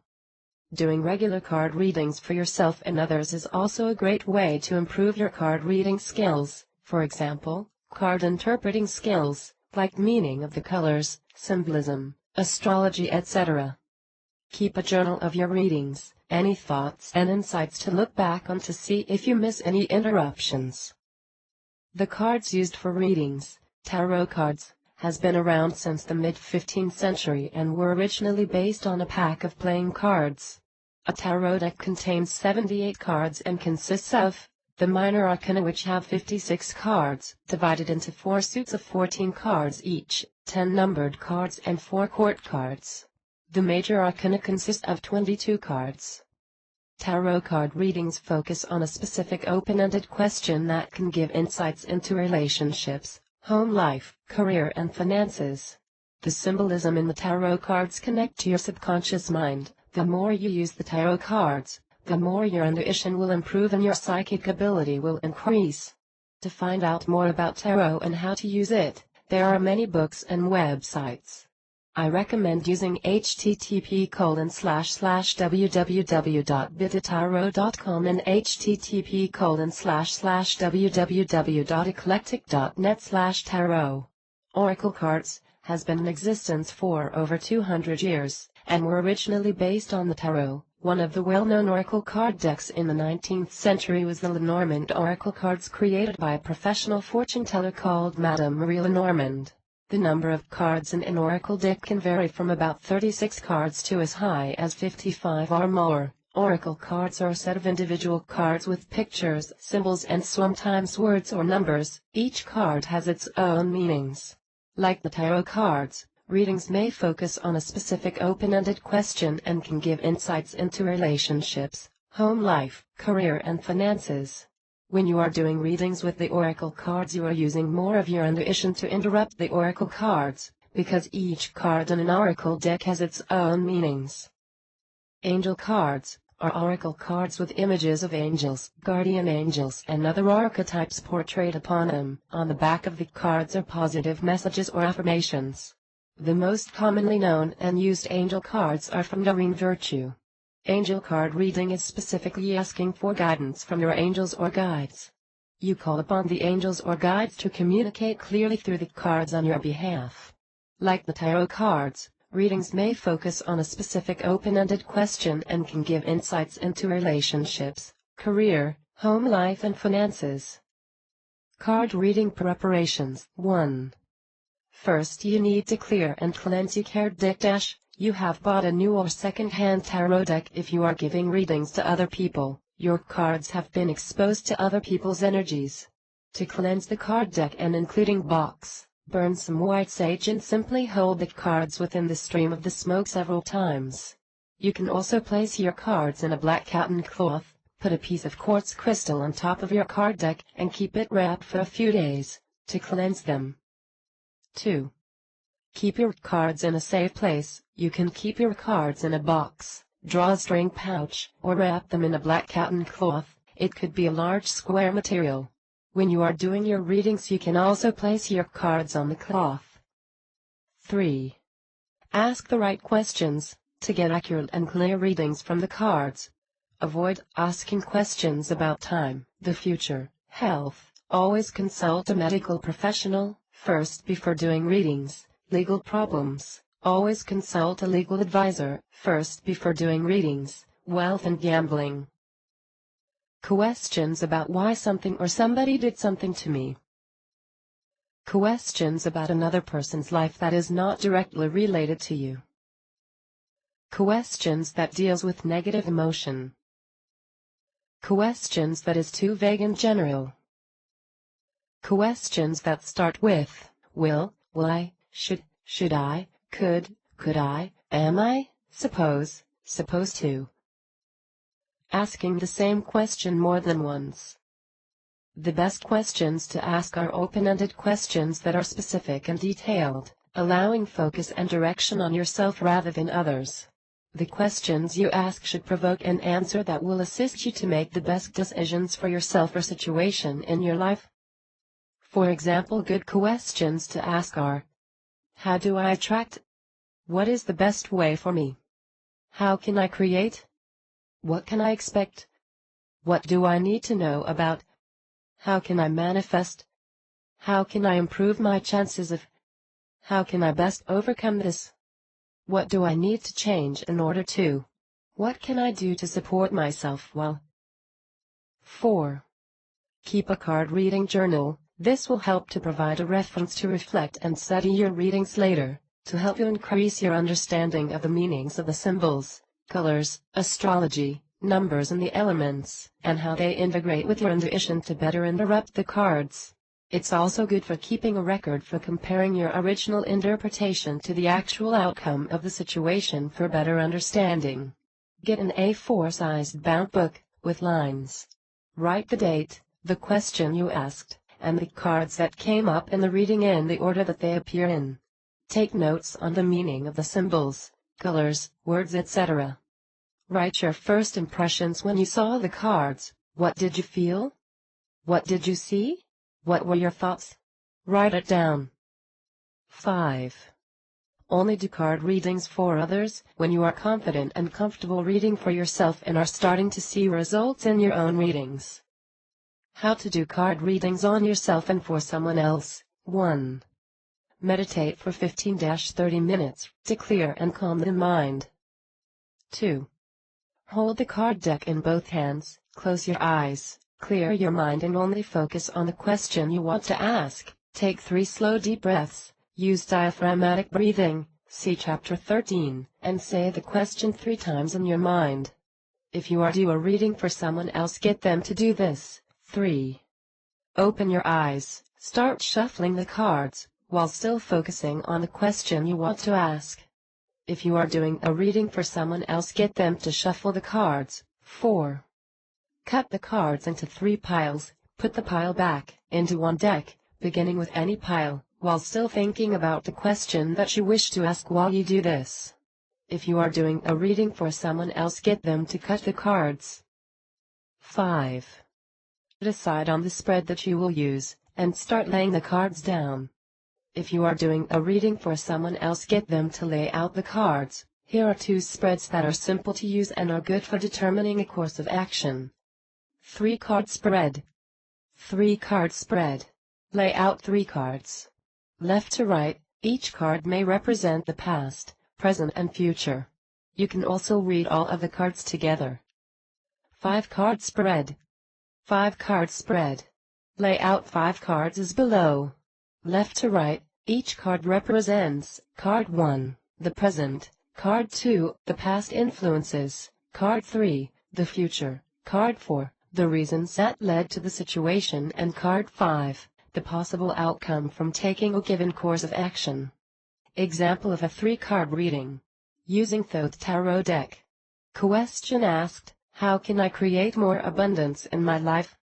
Doing regular card readings for yourself and others is also a great way to improve your card reading skills. For example, card interpreting skills, like meaning of the colors, symbolism, astrology, etc. Keep a journal of your readings, any thoughts and insights to look back on to see if you miss any interruptions. The cards used for readings, tarot cards, has been around since the mid-15th century and were originally based on a pack of playing cards. A tarot deck contains 78 cards and consists of the minor arcana, which have 56 cards, divided into 4 suits of 14 cards each, 10 numbered cards and 4 court cards. The major arcana consists of 22 cards. Tarot card readings focus on a specific open-ended question that can give insights into relationships, home life, career and finances. The symbolism in the tarot cards connect to your subconscious mind. The more you use the tarot cards, the more your intuition will improve and your psychic ability will increase. To find out more about tarot and how to use it, there are many books and websites. I recommend using http://www.bitatarot.com and http://www.eclectic.net/tarot. Oracle cards has been in existence for over 200 years, and were originally based on the tarot. One of the well-known oracle card decks in the 19th century was the Lenormand oracle cards, created by a professional fortune teller called Madame Marie Lenormand. The number of cards in an oracle deck can vary from about 36 cards to as high as 55 or more. Oracle cards are a set of individual cards with pictures, symbols, and sometimes words or numbers. Each card has its own meanings. Like the tarot cards, readings may focus on a specific open-ended question and can give insights into relationships, home life, career, and finances. When you are doing readings with the oracle cards, you are using more of your intuition to interrupt the oracle cards, because each card in an oracle deck has its own meanings. Angel cards are oracle cards with images of angels, guardian angels, and other archetypes portrayed upon them. On the back of the cards are positive messages or affirmations. The most commonly known and used angel cards are from Doreen Virtue. Angel card reading is specifically asking for guidance from your angels or guides. You call upon the angels or guides to communicate clearly through the cards on your behalf. Like the tarot cards, readings may focus on a specific open-ended question and can give insights into relationships, career, home life, and finances. Card reading preparations. 1. First, you need to clear and cleanse your card deck. You have bought a new or second-hand tarot deck. If you are giving readings to other people, your cards have been exposed to other people's energies. To cleanse the card deck and including box, burn some white sage and simply hold the cards within the stream of the smoke several times. You can also place your cards in a black cotton cloth, put a piece of quartz crystal on top of your card deck, and keep it wrapped for a few days, to cleanse them. 2. Keep your cards in a safe place. You can keep your cards in a box, drawstring pouch, or wrap them in a black cotton cloth. It could be a large square material. When you are doing your readings, you can also place your cards on the cloth. 3. Ask the right questions. To get accurate and clear readings from the cards, avoid asking questions about time, the future, health. Always consult a medical professional first before doing readings. Legal problems. Always consult a legal advisor first before doing readings. Wealth and gambling. Questions about why something or somebody did something to me. Questions about another person's life that is not directly related to you. Questions that deals with negative emotion. Questions that is too vague and general. Questions that start with will I, should I, could I, am I, suppose, supposed to. Asking the same question more than once. The best questions to ask are open-ended questions that are specific and detailed, allowing focus and direction on yourself rather than others. The questions you ask should provoke an answer that will assist you to make the best decisions for yourself or situation in your life. For example, good questions to ask are: how do I attract? What is the best way for me? How can I create? What can I expect? What do I need to know about? How can I manifest? How can I improve my chances of? How can I best overcome this? What do I need to change in order to? What can I do to support myself well? 4. Keep a card reading journal. This will help to provide a reference to reflect and study your readings later, to help you increase your understanding of the meanings of the symbols, colors, astrology, numbers, and the elements, and how they integrate with your intuition to better interrupt the cards. It's also good for keeping a record for comparing your original interpretation to the actual outcome of the situation for better understanding. Get an A4-sized bound book, with lines. Write the date, the question you asked, and the cards that came up in the reading in the order that they appear in. Take notes on the meaning of the symbols, colors, words, etc. Write your first impressions when you saw the cards. What did you feel? What did you see? What were your thoughts? Write it down. 5. Only do card readings for others when you are confident and comfortable reading for yourself and are starting to see results in your own readings. How to do card readings on yourself and for someone else. 1. Meditate for 15-30 minutes to clear and calm the mind. 2. Hold the card deck in both hands, close your eyes, clear your mind and only focus on the question you want to ask. Take 3 slow deep breaths, use diaphragmatic breathing, see chapter 13, and say the question 3 times in your mind. If you are due a reading for someone else, get them to do this. 3. Open your eyes, start shuffling the cards, while still focusing on the question you want to ask. If you are doing a reading for someone else, get them to shuffle the cards. 4. Cut the cards into 3 piles, put the pile back into one deck, beginning with any pile, while still thinking about the question that you wish to ask while you do this. If you are doing a reading for someone else, get them to cut the cards. 5. Decide on the spread that you will use, and start laying the cards down. If you are doing a reading for someone else, get them to lay out the cards. Here are 2 spreads that are simple to use and are good for determining a course of action. 3-card spread. 3-card spread. Lay out 3 cards. Left to right, each card may represent the past, present and future. You can also read all of the cards together. 5-card spread. 5-card spread. Lay out 5 cards as below. Left to right, each card represents card 1, the present, card 2, the past influences, card 3, the future, card 4, the reasons that led to the situation, and card 5, the possible outcome from taking a given course of action. Example of a 3-card reading. Using Thoth Tarot deck. Question asked, how can I create more abundance in my life?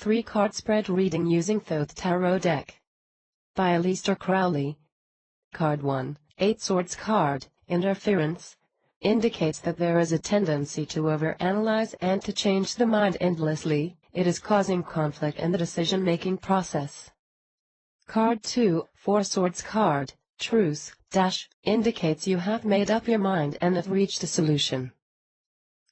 3-card spread reading using Thoth Tarot deck. By Aleister Crowley. Card 1, 8 Swords card, interference, indicates that there is a tendency to overanalyze and to change the mind endlessly. It is causing conflict in the decision-making process. Card 2, 4 Swords card, truce, indicates you have made up your mind and have reached a solution.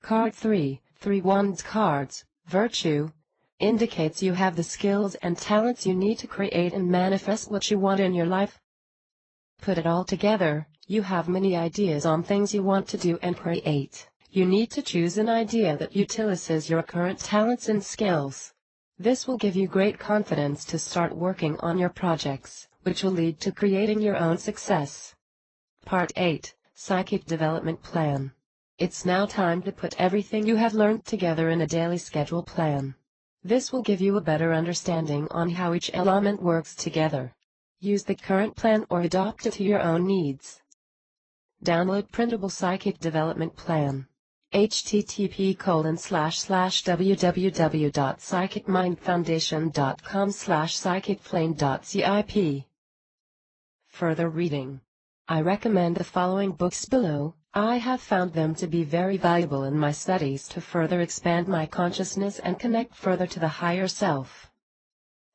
Card 3, 3 Wands cards, virtue, indicates you have the skills and talents you need to create and manifest what you want in your life. Put it all together, you have many ideas on things you want to do and create. You need to choose an idea that utilizes your current talents and skills. This will give you great confidence to start working on your projects, which will lead to creating your own success. Part 8, Psychic Development Plan. It's now time to put everything you have learned together in a daily schedule plan. This will give you a better understanding on how each element works together. Use the current plan or adopt it to your own needs. Download printable Psychic Development Plan. http://www.psychicmindfoundation.com/psychicflame.zip. Further reading. I recommend the following books below. I have found them to be very valuable in my studies to further expand my consciousness and connect further to the higher self.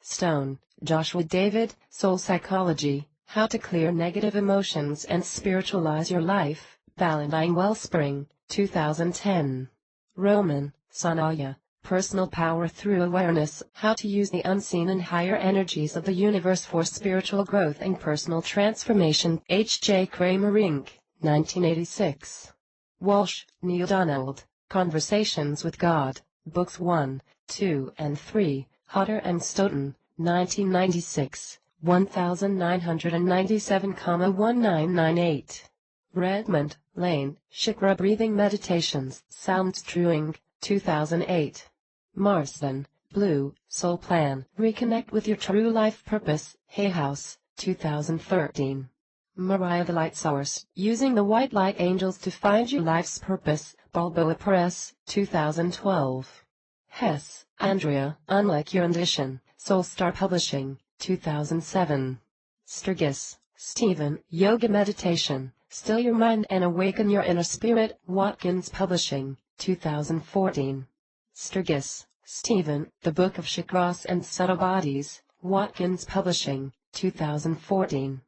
Stone, Joshua David, Soul Psychology, How to Clear Negative Emotions and Spiritualize Your Life, Valentine Wellspring, 2010. Roman, Sanaya, Personal Power Through Awareness, How to Use the Unseen and Higher Energies of the Universe for Spiritual Growth and Personal Transformation, H.J. Kramer Inc., 1986. Walsh, Neil Donald, Conversations with God, Books 1, 2 and 3, Hodder and Stoughton, 1996, 1997,1998. Redmond, Lane, Chakra Breathing Meditations, Sounds Truing, 2008. Marsden, Blue, Soul Plan, Reconnect with Your True Life Purpose, Hay House, 2013. Mariah the Light Source, Using the White Light Angels to Find Your Life's Purpose, Balboa Press, 2012. Hess, Andrea, Unlike Your Ambition, Soul Star Publishing, 2007. Sturgis, Stephen, Yoga Meditation, Still Your Mind and Awaken Your Inner Spirit, Watkins Publishing, 2014. Sturgis, Stephen, The Book of Chakras and Subtle Bodies, Watkins Publishing, 2014.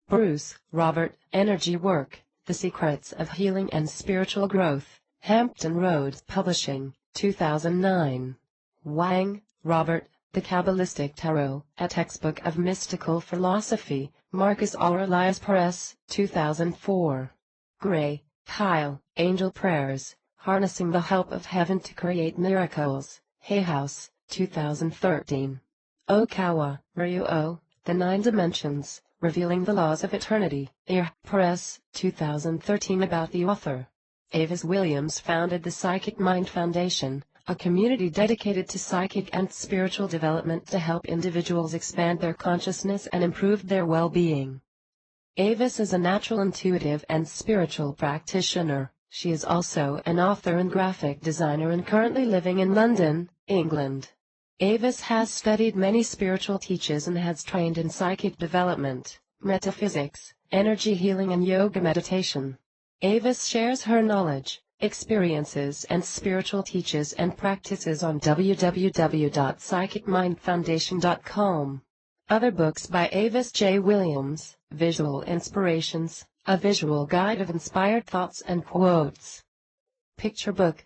Bruce, Robert, Energy Work, The Secrets of Healing and Spiritual Growth, Hampton Roads Publishing, 2009. Wang, Robert, The Kabbalistic Tarot, A Textbook of Mystical Philosophy, Marcus Aurelius Press, 2004. Gray, Kyle, Angel Prayers, Harnessing the Help of Heaven to Create Miracles, Hay House, 2013. Okawa, Ryu, The Nine Dimensions, Revealing the Laws of Eternity, Air Press, 2013. About the author. Avis Williams founded the Psychic Mind Foundation, a community dedicated to psychic and spiritual development to help individuals expand their consciousness and improve their well-being. Avis is a natural intuitive and spiritual practitioner. She is also an author and graphic designer and currently living in London, England. Avis has studied many spiritual teachers and has trained in psychic development, metaphysics, energy healing and yoga meditation. Avis shares her knowledge, experiences and spiritual teaches and practices on www.psychicmindfoundation.com. Other books by Avis J. Williams, Visual Inspirations, a visual guide of inspired thoughts and quotes. Picture book,